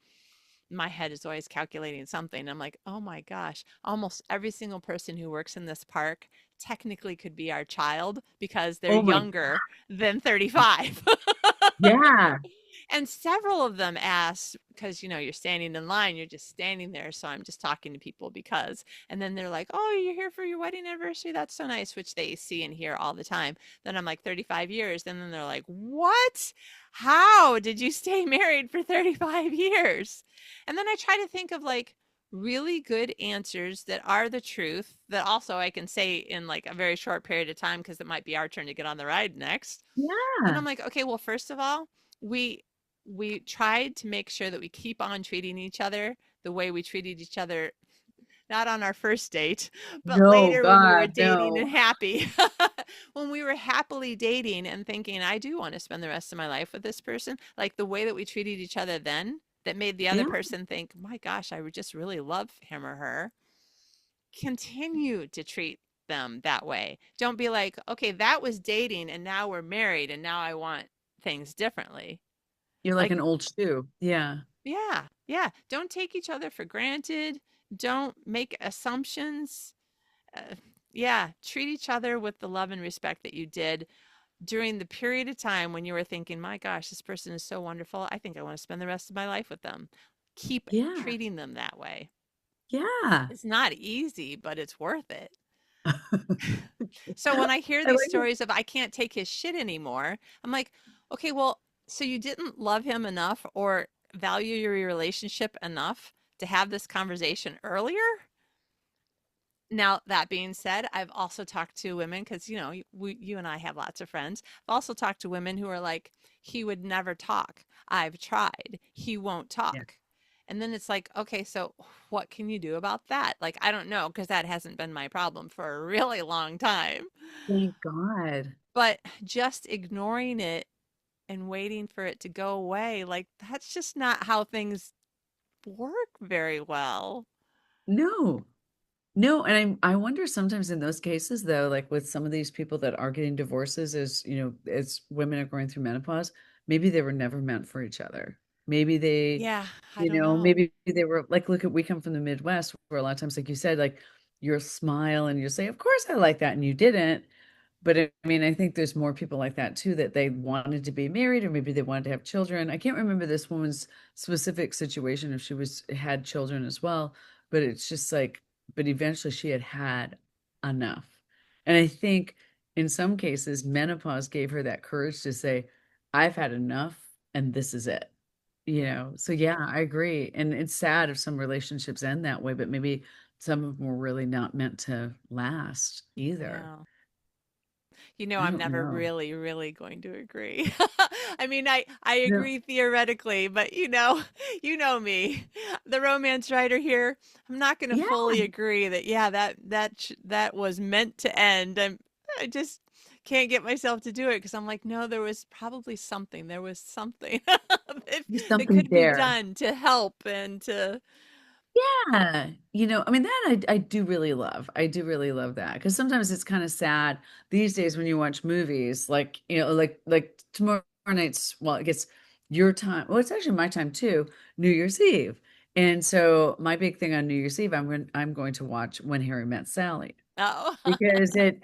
My head is always calculating something. I'm like, oh my gosh, almost every single person who works in this park technically could be our child because they're Oh my younger than 35. Yeah. And several of them asked, because you're standing in line, you're just standing there, so I'm just talking to people because. And then they're like, "Oh, you're here for your wedding anniversary? That's so nice," which they see and hear all the time. Then I'm like, 35 years. And then they're like, "What? How did you stay married for 35 years?" And then I try to think of like really good answers that are the truth that also I can say in like a very short period of time because it might be our turn to get on the ride next. And Yeah. I'm like, okay, well, first of all, we we tried to make sure that we keep on treating each other the way we treated each other, not on our first date, but No, later when we were God, dating and no. happy. When we were happily dating and thinking, I do want to spend the rest of my life with this person, like the way that we treated each other then that made the other Yeah. person think, my gosh, I would just really love him or her. Continue to treat them that way. Don't be like, okay, that was dating and now we're married and now I want things differently. You're like Like, an old shoe. Yeah. yeah, yeah. Don't take each other for granted. Don't make assumptions. Uh, yeah, treat each other with the love and respect that you did during the period of time when you were thinking, my gosh, this person is so wonderful. I think I want to spend the rest of my life with them. Keep Yeah. treating them that way. Yeah. It's not easy, but it's worth it. So when I hear I these like it. stories of I can't take his shit anymore, I'm like, okay, well, so you didn't love him enough or value your relationship enough to have this conversation earlier? Now, that being said, I've also talked to women because, you and I have lots of friends. I've also talked to women who are like, he would never talk. I've tried. He won't Yeah. talk. And then it's like, okay, so what can you do about that? Like, I don't know because that hasn't been my problem for a really long time. Thank God. But just ignoring it and waiting for it to go away, like, that's just not how things work very well. No. No, and I wonder sometimes in those cases though, like with some of these people that are getting divorces as, as women are going through menopause, maybe they were never meant for each other. Maybe they, Yeah, I don't know. maybe they were like, look at, we come from the Midwest where a lot of times, like you said, like you'll smile and you'll say, of course I like that. And you didn't. But I mean, I think there's more people like that too, that they wanted to be married or maybe they wanted to have children. I can't remember this woman's specific situation if she had children as well, but it's just like, but eventually she had had enough. And I think in some cases, menopause gave her that courage to say, I've had enough and this is it. So yeah, I agree. And it's sad if some relationships end that way, but maybe some of them were really not meant to last either. Yeah. I I'm don't never know. really, really going to agree. I mean, I No. agree theoretically, but you know me, the romance writer here. I'm not going to Yeah, fully agree that yeah, that was meant to end. I just can't get myself to do it because I'm like, no, there was probably something. There was something there's that something could be there. done to help and to Yeah. I mean, that I do really love. I do really love that because sometimes it's kind of sad these days when you watch movies, like, like tomorrow night's, well, it gets your time. Well, it's actually my time too, New Year's Eve. And so my big thing on New Year's Eve, I'm going to watch When Harry Met Sally. oh Because it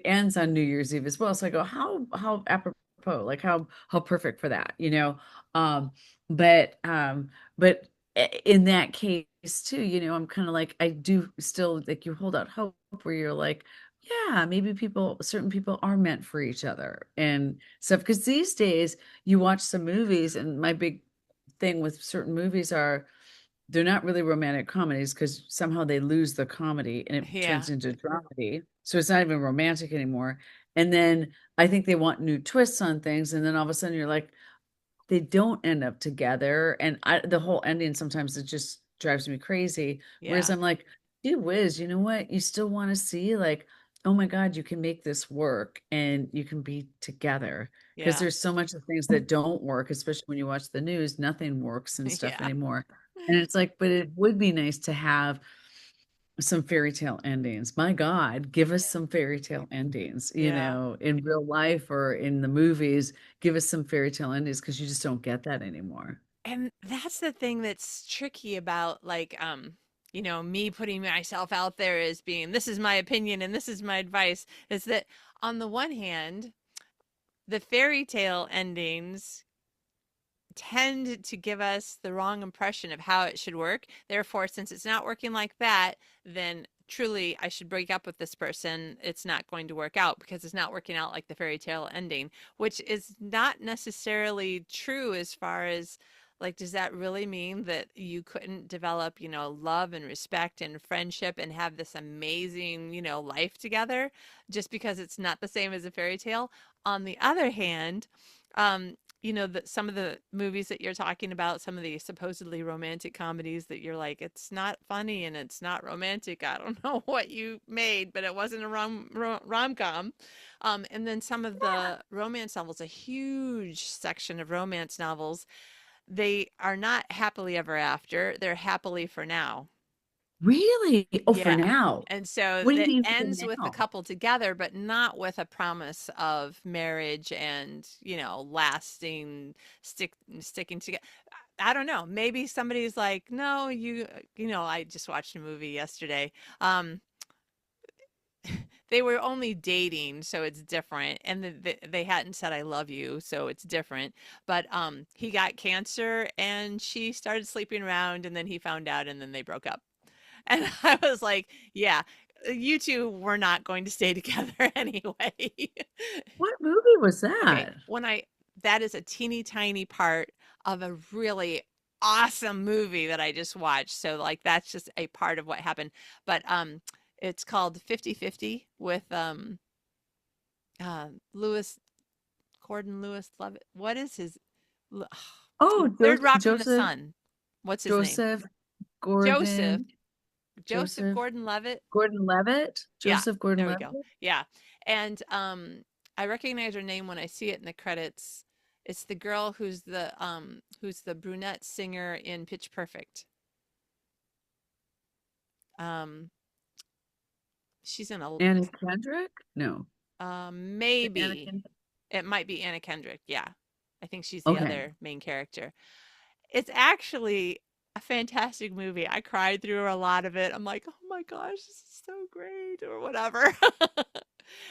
ends on New Year's Eve as well. So I go, how apropos, like how perfect for that, Um, but in that case too, I'm kind of like I do still like you hold out hope where you're like, yeah, maybe certain people are meant for each other and stuff. Because these days you watch some movies, and my big thing with certain movies are they're not really romantic comedies because somehow they lose the comedy and it yeah, turns into dramedy. So it's not even romantic anymore. And then I think they want new twists on things. And then all of a sudden you're like, they don't end up together. And the whole ending sometimes it just drives me crazy. Whereas yeah, I'm like, gee whiz, you know what? You still want to see like, oh my God, you can make this work and you can be together. Because yeah, there's so much of things that don't work, especially when you watch the news, nothing works and stuff yeah, anymore. And it's like, but it would be nice to have some fairy tale endings. My God, give us some fairy tale endings, yeah. in real life or in the movies. Give us some fairy tale endings because you just don't get that anymore. And that's the thing that's tricky about like me putting myself out there as being this is my opinion and this is my advice is that on the one hand, the fairy tale endings tend to give us the wrong impression of how it should work. Therefore, since it's not working like that, then truly I should break up with this person. It's not going to work out because it's not working out like the fairy tale ending, which is not necessarily true as far as like, does that really mean that you couldn't develop, love and respect and friendship and have this amazing, life together just because it's not the same as a fairy tale? On the other hand, that some of the movies that you're talking about, some of the supposedly romantic comedies that you're like, it's not funny and it's not romantic. I don't know what you made, but it wasn't a rom-com. And then some of the romance novels, a huge section of romance novels, they are not happily ever after. They're happily for now. Really? Oh, for Yeah. now. And so What do you that mean for ends with the now? couple together, but not with a promise of marriage and, lasting sticking together. I don't know. Maybe somebody's like, no, I just watched a movie yesterday. Um, they were only dating, so it's different. And they hadn't said I love you, so it's different. But he got cancer and she started sleeping around and then he found out and then they broke up. And I was like, yeah, you two were not going to stay together anyway. What movie was Okay, that? that is a teeny tiny part of a really awesome movie that I just watched. So like that's just a part of what happened. But it's called 50-50 with Lewis Gordon Lewis Love. What is his Oh, third rock from the Joseph, sun? What's his name? Joseph Joseph. Gordon, Joseph Joseph Gordon-Levitt. Gordon Levitt, Yeah, Joseph there Gordon we go. Levitt. Yeah. And I recognize her name when I see it in the credits. It's the girl who's the brunette singer in Pitch Perfect. Um she's in a Anna Kendrick? No. Anna maybe Kendrick. it might be Anna Kendrick. Yeah. I think she's the Okay. other main character. It's actually a fantastic movie. I cried through a lot of it. I'm like, "Oh my gosh, this is so great," or whatever.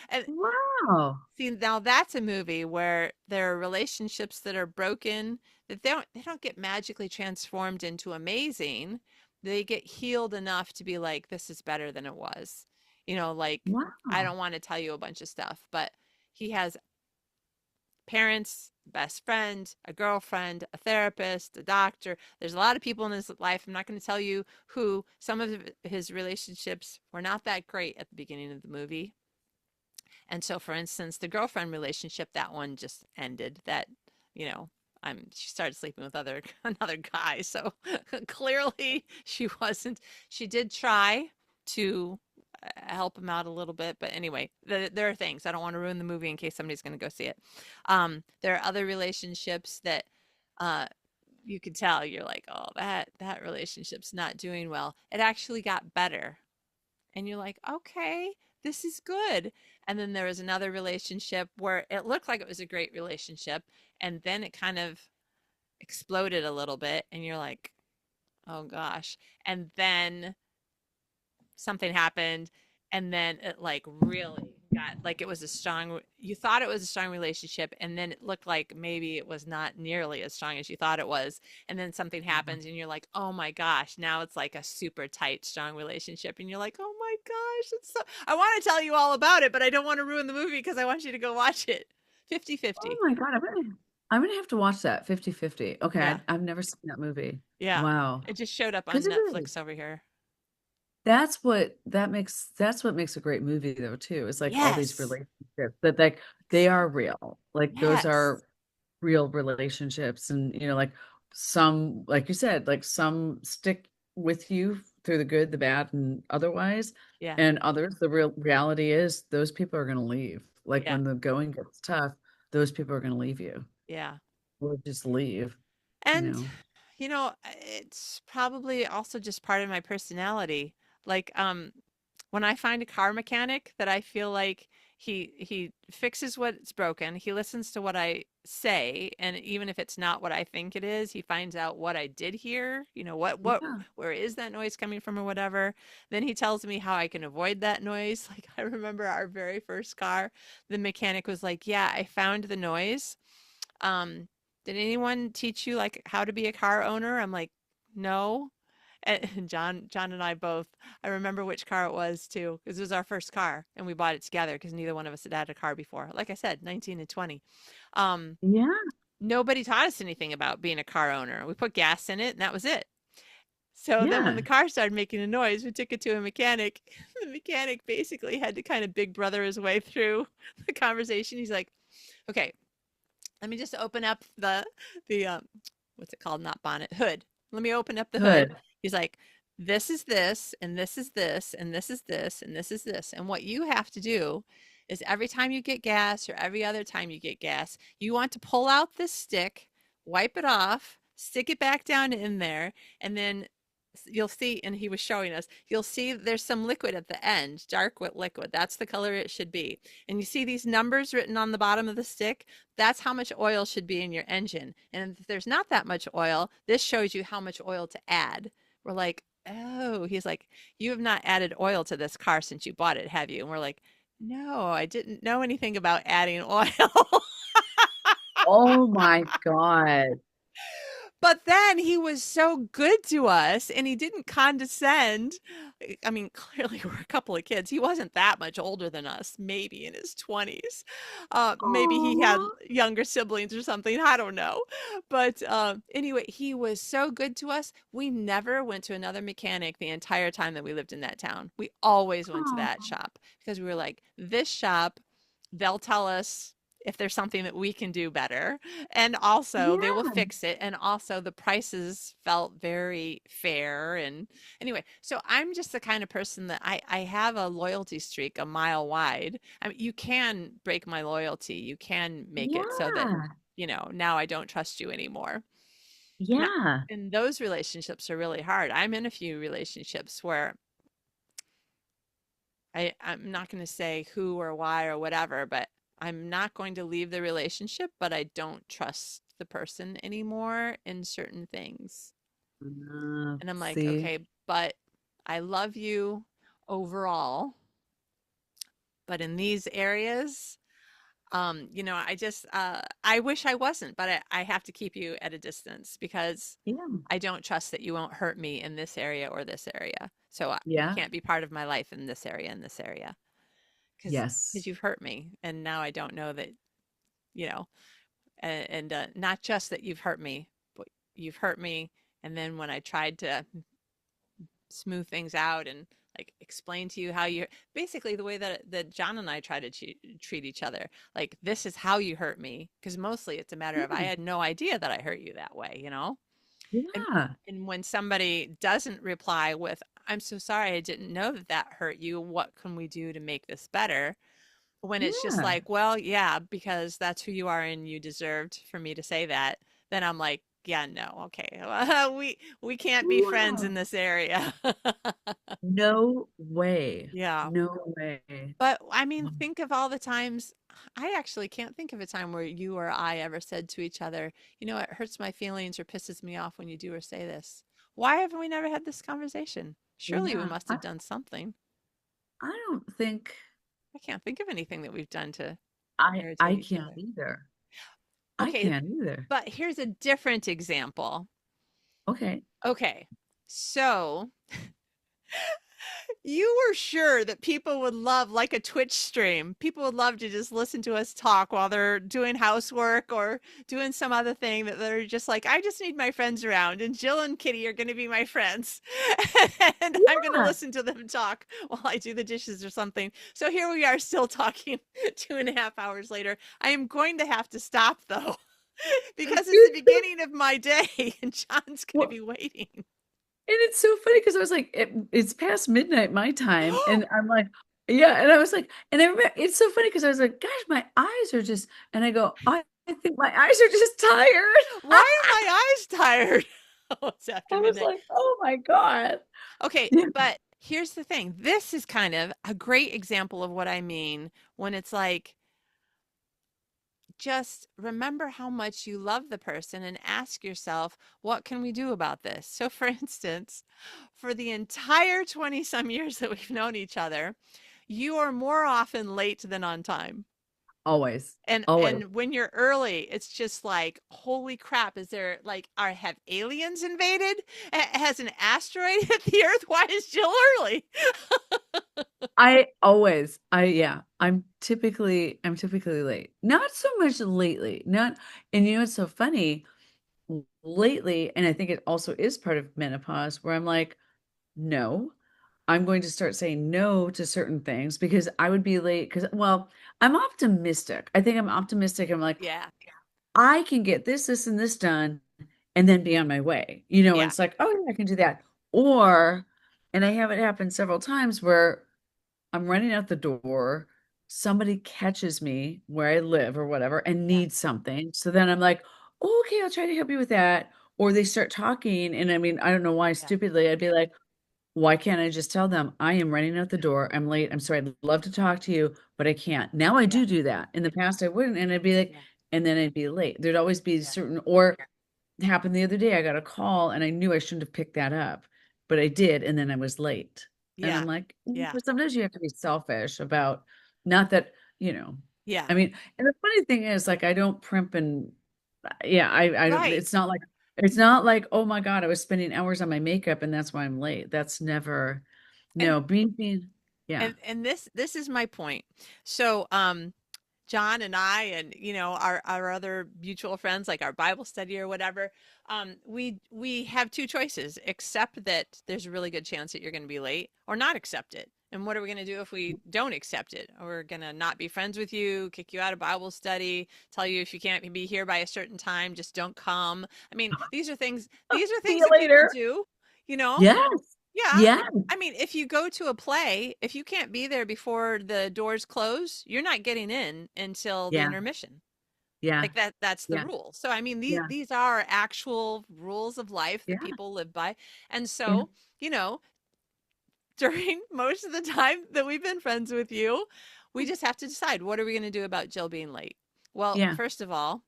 And Wow. see, now that's a movie where there are relationships that are broken that they don't get magically transformed into amazing. They get healed enough to be like, this is better than it was. Like I Wow. don't want to tell you a bunch of stuff, but he has parents, best friend, a girlfriend, a therapist, a doctor. There's a lot of people in his life. I'm not going to tell you who. Some of his relationships were not that great at the beginning of the movie. And so, for instance, the girlfriend relationship, that one just ended. That, you know, she started sleeping with another guy. So clearly she wasn't. She did try to help him out a little bit, but anyway, there are things. I don't want to ruin the movie in case somebody's going to go see it. There are other relationships that uh, you could tell you're like, oh, that relationship's not doing well. It actually got better and you're like, okay, this is good. And then there was another relationship where it looked like it was a great relationship, and then it kind of exploded a little bit, and you're like, oh gosh. And then something happened, and then it like really got like it was a strong, you thought it was a strong relationship, and then it looked like maybe it was not nearly as strong as you thought it was. And then something happens, and you're like, oh my gosh, now it's like a super tight, strong relationship. And you're like, oh my gosh, it's so, I want to tell you all about it, but I don't want to ruin the movie because I want you to go watch it. Oh 50-50. my God. I'm gonna have to watch that 50-50. Okay. Yeah. I've never seen that movie. Yeah. Wow. It just showed up Because on it is. Netflix over here. That's what makes a great movie though too. It's like all these Yes. relationships that like they are real. Like those Yes. are real relationships and like some like you said like some stick with you through the good, the bad and otherwise, Yeah. and others the real reality is those people are going to leave. Like Yeah. when the going gets tough, those people are going to leave you Yeah. or just leave, you And, know. it's probably also just part of my personality. Like, when I find a car mechanic that I feel like he fixes what's broken, he listens to what I say, and even if it's not what I think it is, he finds out what I did hear, Yeah. where is that noise coming from or whatever. Then he tells me how I can avoid that noise. Like I remember our very first car, the mechanic was like, "Yeah, I found the noise. Um, Did anyone teach you like how to be a car owner? I'm like, no. And John and I both, I remember which car it was too, because it was our first car and we bought it together because neither one of us had a car before. Like I said, 19 and 20. Um, Yeah. Nobody taught us anything about being a car owner. We put gas in it and that was it. So then when the Yeah. car started making a noise, we took it to a mechanic. The mechanic basically had to kind of big brother his way through the conversation. He's like, okay, let me just open up the what's it called? Not bonnet, hood. Let me open up the hood. Good. He's like, this is this, and this is this, and this is this, and this is this. And what you have to do is every time you get gas or every other time you get gas, you want to pull out this stick, wipe it off, stick it back down in there, and then you'll see, and he was showing us, you'll see there's some liquid at the end, dark liquid. That's the color it should be. And you see these numbers written on the bottom of the stick? That's how much oil should be in your engine. And if there's not that much oil, this shows you how much oil to add. We're like, oh, he's like, you have not added oil to this car since you bought it, have you? And we're like, no, I didn't know anything about adding oil. Oh my God. But then he was so good to us and he didn't condescend. I mean, clearly we're a couple of kids. He wasn't that much older than us, maybe in his 20s. Maybe he had Oh. younger siblings or something. I don't know. But anyway, he was so good to us. We never went to another mechanic the entire time that we lived in that town. We always went to that Oh. shop because we were like, this shop, they'll tell us if there's something that we can do better, and also they will Yeah. fix it, and also the prices felt very fair. And anyway, so I'm just the kind of person that I have a loyalty streak a mile wide. I mean, you can break my loyalty, you can make it so that Yeah. now I don't trust you anymore. and, Yeah. and those relationships are really hard. I'm in a few relationships where I'm not going to say who or why or whatever, but I'm not going to leave the relationship, but I don't trust the person anymore in certain things. And I'm like, See? okay, but I love you overall, but in these areas, I wish I wasn't, but I have to keep you at a distance because Yeah. I don't trust that you won't hurt me in this area or this area. So you Yeah. can't be part of my life in this area, in this area. Because Yes. you've hurt me and now I don't know that, you know, and not just that you've hurt me, but you've hurt me. And then when I tried to smooth things out and like explain to you how you basically the way that John and I try to treat each other, like this is how you hurt me, because mostly it's a matter of I Yeah. had no idea that I hurt you that way. and Yeah. and when somebody doesn't reply with I'm so sorry, I didn't know that that hurt you, what can we do to make this better, when it's just Yeah. like, well, yeah, because that's who you are and you deserved for me to say that, then I'm like, yeah, no, okay. We can't be friends in Wow. this area. No way. Yeah. No way. But I mean, think of all the times I actually can't think of a time where you or I ever said to each other, it hurts my feelings or pisses me off when you do or say this. Why haven't we never had this conversation? Surely we Yeah. must have done something. I don't think I can't think of anything that we've done to I irritate each can't other. either. I Okay, can't either. but here's a different example. Okay. Okay, so you were sure that people would love, like a Twitch stream, people would love to just listen to us talk while they're doing housework or doing some other thing, that they're just like, I just need my friends around, and Jill and Kitty are going to be my friends. And I'm going to Yeah. listen to them talk while I do the dishes or something. So here we are still talking 2.5 hours later. I am going to have to stop though, because it's the You're so beginning of my day and John's going to well, be waiting. and it's so funny because I was like, it's past midnight my time, and I'm like, yeah, and I was like, and I remember it's so funny because I was like, gosh, my eyes are just, and I go, I think my eyes are just tired. Why are my eyes tired? Oh, it's after I was midnight. like, oh my God. Okay, Yeah. but here's the thing. This is kind of a great example of what I mean when it's like, just remember how much you love the person and ask yourself, what can we do about this? So, for instance, for the entire 20 some years that we've known each other, you are more often late than on time. Always. Always. And when you're early, it's just like, holy crap, is there like are have aliens invaded? Has an asteroid hit the earth? Why is Jill early? Yeah, I'm typically late. Not so much lately. Not, and you know what's so funny? Lately, and I think it also is part of menopause, where I'm like, no, I'm going to start saying no to certain things because I would be late. Because, well, I'm optimistic. I think I'm optimistic. I'm like, Yeah, I can get this, and this done and then be on my way, and yeah, it's like, oh, yeah, I can do that. Or, and I have it happen several times where I'm running out the door, somebody catches me where I live or whatever and yeah, needs something. So then I'm like, oh, okay, I'll try to help you with that. Or they start talking. And I mean, I don't know why yeah, stupidly I'd be like, why can't I just tell them I am running out the door? I'm late. I'm sorry. I'd love to talk to you, but I can't. Now I yeah, do that. In the past, I wouldn't. And I'd be like, yeah, and then I'd be late. There'd always be yeah, certain, or it happened the other day. I got a call and I knew I shouldn't have picked that up, but I did. And then I was late. And yeah, I'm like, yeah, but sometimes you have to be selfish about not that, yeah. I mean, and the funny thing is, like, I don't primp and yeah, Right. it's not like, oh my God, I was spending hours on my makeup and that's why I'm late. That's never, And no, being, yeah. and this is my point. So, John and I and our other mutual friends like our Bible study or whatever, we have two choices: accept that there's a really good chance that you're going to be late, or not accept it. And what are we going to do if we don't accept it? We're going to not be friends with you, kick you out of Bible study, tell you if you can't be here by a certain time, just don't come. I mean, these are See things you that people later. do, you know? Yes. Yeah. Yeah. I mean, if you go to a play, if you can't be there before the doors close, you're not getting in until the Yeah. intermission. Yeah. Like that's the Yeah. rule. So I mean, these Yeah. these are actual rules of life that Yeah. people live by. And Yeah. so, during most of the time that we've been friends with you, we just have to decide, what are we going to do about Jill being late? Well, Yeah. first of all,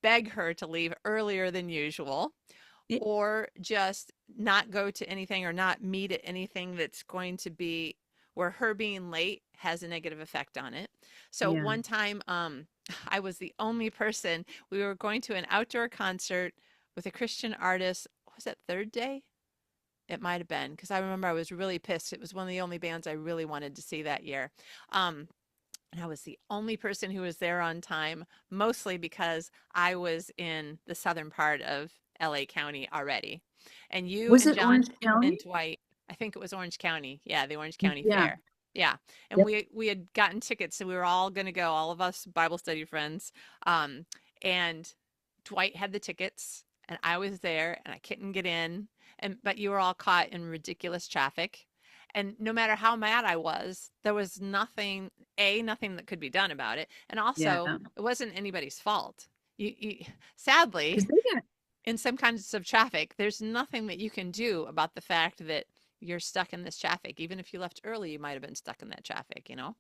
beg her to leave earlier than usual, Yeah. or just not go to anything or not meet at anything that's going to be where her being late has a negative effect on it. So Yeah. one time, I was the only person. We were going to an outdoor concert with a Christian artist. Was that third day? It might have been, because I remember I was really pissed. It was one of the only bands I really wanted to see that year. Um, and I was the only person who was there on time, mostly because I was in the southern part of LA County already. And you Was and it Orange John and County? Dwight, I think it was Orange County. Yeah, the Orange County Yeah. Fair. Yeah. And Yep. we had gotten tickets, so we were all going to go, all of us Bible study friends. Um, and Dwight had the tickets and I was there and I couldn't get in. And but you were all caught in ridiculous traffic. And no matter how mad I was, there was nothing that could be done about it. And also, Yeah. it wasn't anybody's fault. Sadly, Because they got, in some kinds of traffic, there's nothing that you can do about the fact that you're stuck in this traffic. Even if you left early, you might have been stuck in that traffic. yeah.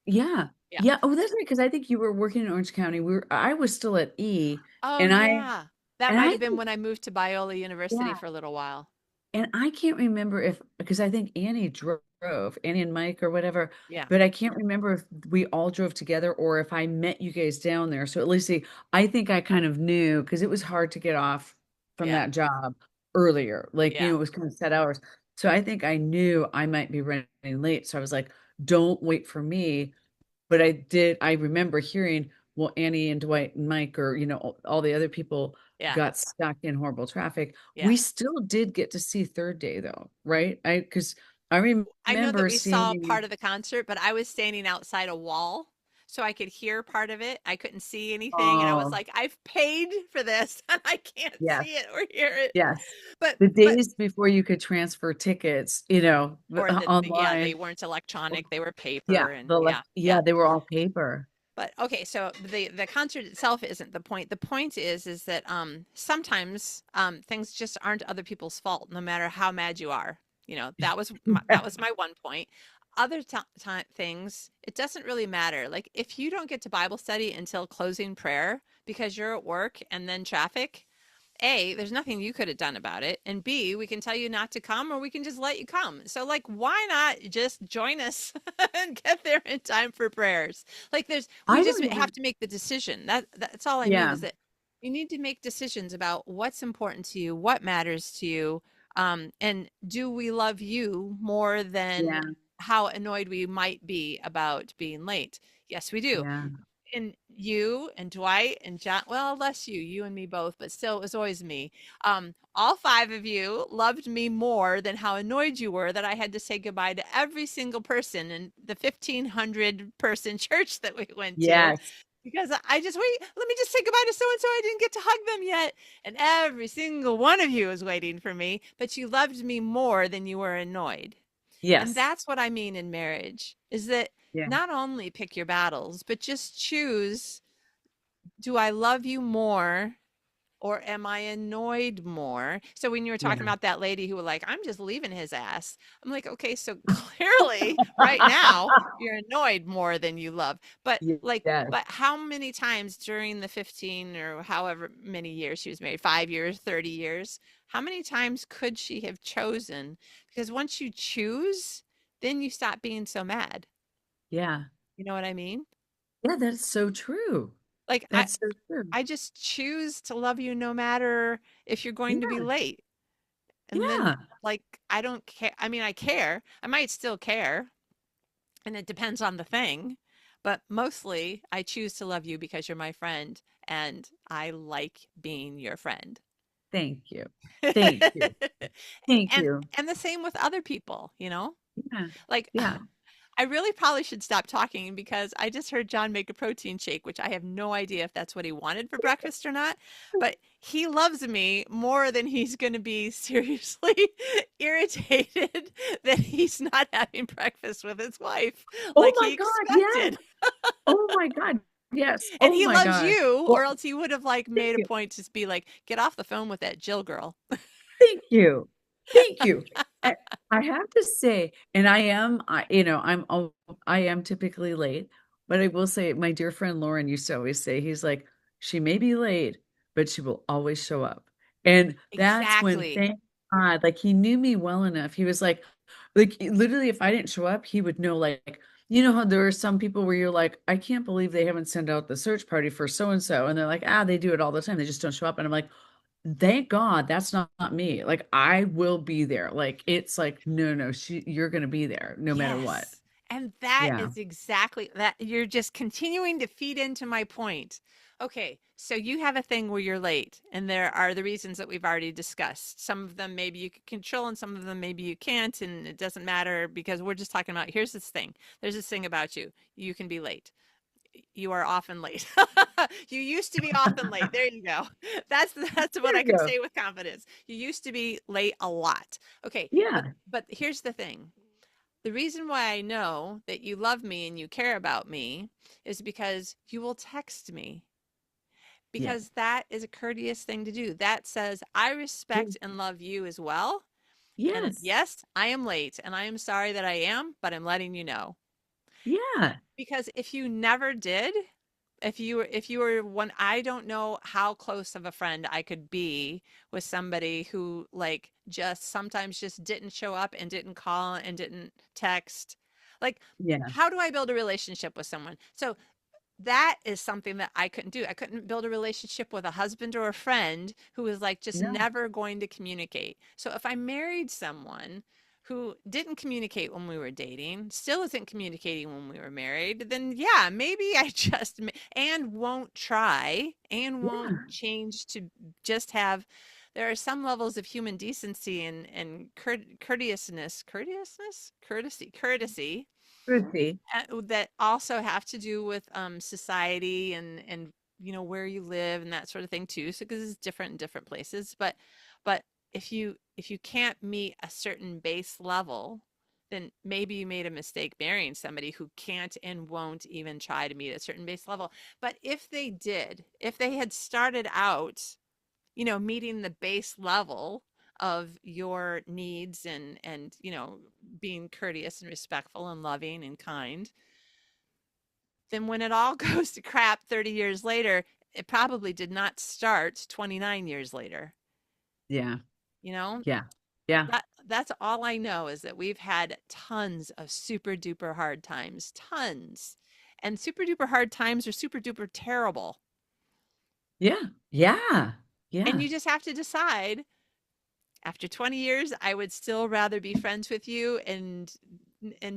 Yeah. Yeah. Oh, that's right. Because I think you were working in Orange County. I was still at E, Oh, and yeah. That might I have been think, when I moved to Biola University yeah. for a little while. And I can't remember if, because I think Annie Annie and Mike or whatever, Yeah. but I can't remember if we all drove together or if I met you guys down there. So at least I think I kind of knew because it was hard to get off from Yeah. that job earlier. Like, Yeah. it was kind of set hours. So I think I knew I might be running late. So I was like, don't wait for me. But I remember hearing, well, Annie and Dwight and Mike, or, all the other people Yeah. got stuck in horrible traffic. Yeah. We still did get to see Third Day though, right? Because I I know that remember we saw part seeing, of the concert, but I was standing outside a wall so I could hear part of it. I couldn't see anything, and I was oh, like, I've paid for this and I can't yes, see it or hear it. yes. But The but days before you could transfer tickets, or yeah, they online. weren't electronic, they were Yeah, paper and yeah, yeah. yeah, they were all paper. But okay, so the concert itself isn't the point. The point is that sometimes things just aren't other people's fault, no matter how mad you are. That was my one point. Other things, it doesn't really matter. Like if you don't get to Bible study until closing prayer because you're at work and then traffic, A, there's nothing you could have done about it. And B, we can tell you not to come or we can just let you come. So, like, why not just join us and get there in time for prayers? Like, we I just don't have even, to make the decision. That's all I mean yeah, is that you need to make decisions about what's important to you, what matters to you, and do we love you more than yeah, how annoyed we might be about being late? Yes, we do. yeah, And you and Dwight and John, well, less you and me both, but still, it was always me. All five of you loved me more than how annoyed you were that I had to say goodbye to every single person in the 1,500 person church that we went to. yes, Because I just wait, let me just say goodbye to so and so. I didn't get to hug them yet. And every single one of you was waiting for me, but you loved me more than you were annoyed. And yes, that's what I mean in marriage is that yeah, not only pick your battles, but just choose, do I love you more or am I annoyed more? So when you were talking yeah, about that lady who was like, I'm just leaving his ass. I'm like, okay, so clearly right now you're annoyed more than you love. But like, yes, but how many times during the 15 or however many years she was married, 5 years, 30 years, how many times could she have chosen? Because once you choose, then you stop being so mad. yeah, You know what I mean? yeah, that's so true. Like That's so true. I just choose to love you no matter if you're going to be Yeah, late. And then yeah, like I don't care. I mean, I care. I might still care, and it depends on the thing, but mostly I choose to love you because you're my friend and I like being your friend. thank you. Thank you. Thank and you. and the same with other people, Yeah, like yeah. I really probably should stop talking because I just heard John make a protein shake, which I have no idea if that's what he wanted for breakfast or not. But he loves me more than he's going to be seriously irritated that he's not having breakfast with his wife Oh like my he God, yes. expected. Oh my God, yes. And Oh he my loves God. you, or Well, else he would have like thank made a you. point to be like, get off the phone with that Jill girl. Thank you. Thank you. I I have to say, and I am typically late, but I will say my dear friend Lauren used to always say, he's like, she may be late, but she will always show up. And that's when, Exactly. thank God, like he knew me well enough. He was like literally, if I didn't show up, he would know, like, you know how there are some people where you're like, I can't believe they haven't sent out the search party for so and so. And they're like, they do it all the time. They just don't show up. And I'm like, thank God that's not me. Like I will be there. Like it's like, no, no, you're gonna be there no matter what. Yes. And that Yeah. is exactly that. You're just continuing to feed into my point. Okay, so you have a thing where you're late, and there are the reasons that we've already discussed. Some of them maybe you can control, and some of them maybe you can't, and it doesn't matter because we're just talking about here's this thing. There's this thing about you. You can be late. You are often late. You used to be often late. There you go. That's what There I you can go. say with confidence. You used to be late a lot. Okay, but Yeah. but here's the thing. The reason why I know that you love me and you care about me is because you will text me, Yeah. because that is a courteous thing to do. That says, I respect and love you as well. And Yes. yes, I am late and I am sorry that I am, but I'm letting you know. Yeah. Because if you never did, if you were one, I don't know how close of a friend I could be with somebody who like just sometimes just didn't show up and didn't call and didn't text. Like, Yeah. how do I build a relationship with someone? So that is something that I couldn't do. I couldn't build a relationship with a husband or a friend who was like just No. never going to communicate. So if I married someone who didn't communicate when we were dating, still isn't communicating when we were married, then yeah, maybe I just and won't try and won't Yeah. change to just have. There are some levels of human decency and courtesy Ruthie. that also have to do with society and where you live and that sort of thing too. So because it's different in different places, but if you can't meet a certain base level, then maybe you made a mistake marrying somebody who can't and won't even try to meet a certain base level. But if they did, if they had started out meeting the base level of your needs and being courteous and respectful and loving and kind, then when it all goes to crap 30 years later, it probably did not start 29 years later. Yeah. You know, Yeah. Yeah. that's all I know is that we've had tons of super duper hard times, tons. And super duper hard times are super duper terrible. Yeah. Yeah. And Yeah. you just have to decide after 20 years, I would still rather be friends with you and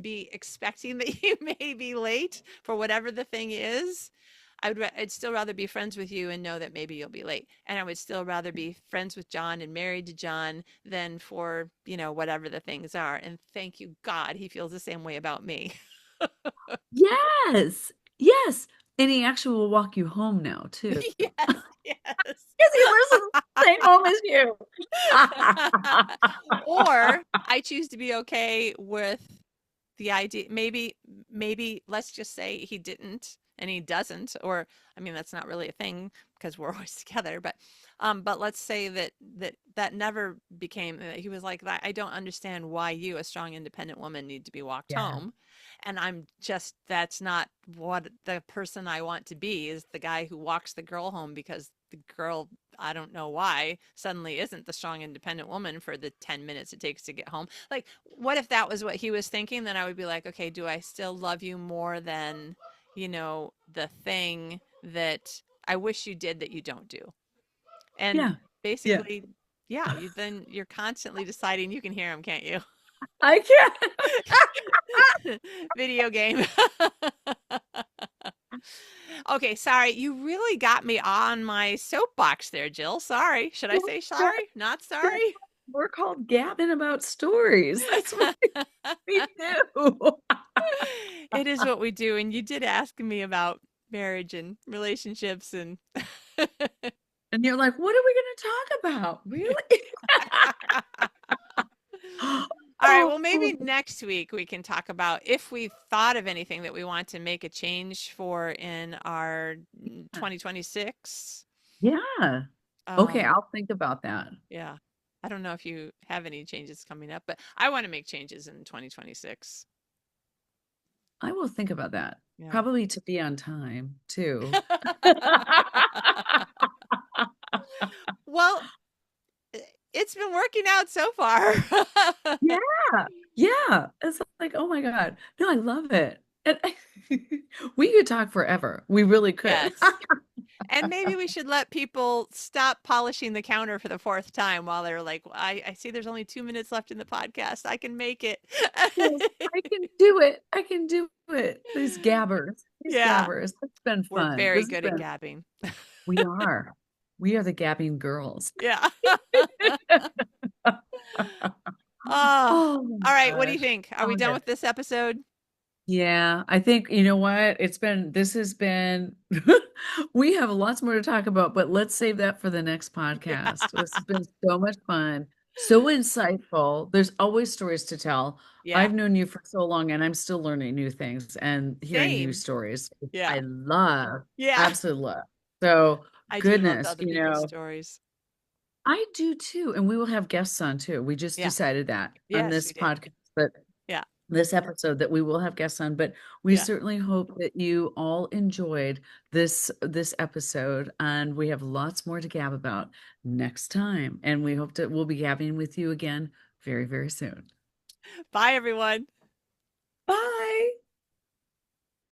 be expecting that you may be late for whatever the thing is. I'd still rather be friends with you and know that maybe you'll be late. And I would still rather be friends with John and married to John than for, whatever the things are. And thank you God he feels the same way about me. Yes. Yes. And he actually will walk you home now too. Yes, yes. Because he lives in the same home as you. Or I choose to be okay with the idea. Maybe let's just say he didn't and he doesn't, or I mean that's not really a thing because we're always together, but let's say that never became he was like that. I don't understand why you, a strong independent woman, need to be walked Yeah. home. And I'm just that's not what the person I want to be, is the guy who walks the girl home because the girl, I don't know why, suddenly isn't the strong independent woman for the 10 minutes it takes to get home. Like, what if that was what he was thinking? Then I would be like, okay, do I still love you more than, the thing that I wish you did that you don't do? And Yeah. Yeah. basically, yeah, you're constantly deciding. You can hear him, can't you? I can't. Video game. Okay, sorry. You really got me on my soapbox there, Jill. Sorry. Should I say sorry? Not sorry? We're called Gabbing About Stories. That's what we do. It is what we do. And you did ask me about marriage and relationships and And you're like, what are we going to talk about? Really? all right, Oh, well, maybe next week we can talk about if we thought of anything that we want to make a change for in our 2026. yeah. Okay, Um, I'll think about that. yeah. I don't know if you have any changes coming up, but I want to make changes in 2026. I will think about that. Yeah. Probably to be on time too. Well, it's been working out so far. Yeah. Yeah. It's like, oh my God. No, I love it. And we could talk forever. We really could. Yes. And maybe we should let people stop polishing the counter for the fourth time while they're like, "Well, I see there's only 2 minutes left in the podcast. I can make it." Yes, I can do it. I can do it. These gabbers. These Yeah, gabbers. It's been we're fun. very This has good at been, gabbing. we are. We are the gabbing girls. Yeah. Oh, Oh my all right. What do you gosh. think? Are Oh we my done God. with this episode? Yeah, I think you know what? This has been, we have lots more to talk about, but let's save that for the next Yeah. podcast. This has been so much fun, so insightful. There's always stories to tell. Yeah. I've known you for so long and I'm still learning new things and hearing new Same. stories, which Yeah. I love, Yeah. absolutely love. So, I do love the goodness, other people's stories. I do too. And we will have guests on too. We just Yeah. decided that on Yes, this we did. podcast. But Yeah. this episode that we will have guests on, but we Yeah. certainly hope that you all enjoyed this episode, and we have lots more to gab about next time, and we hope that we'll be gabbing with you again very, very soon. Bye, everyone.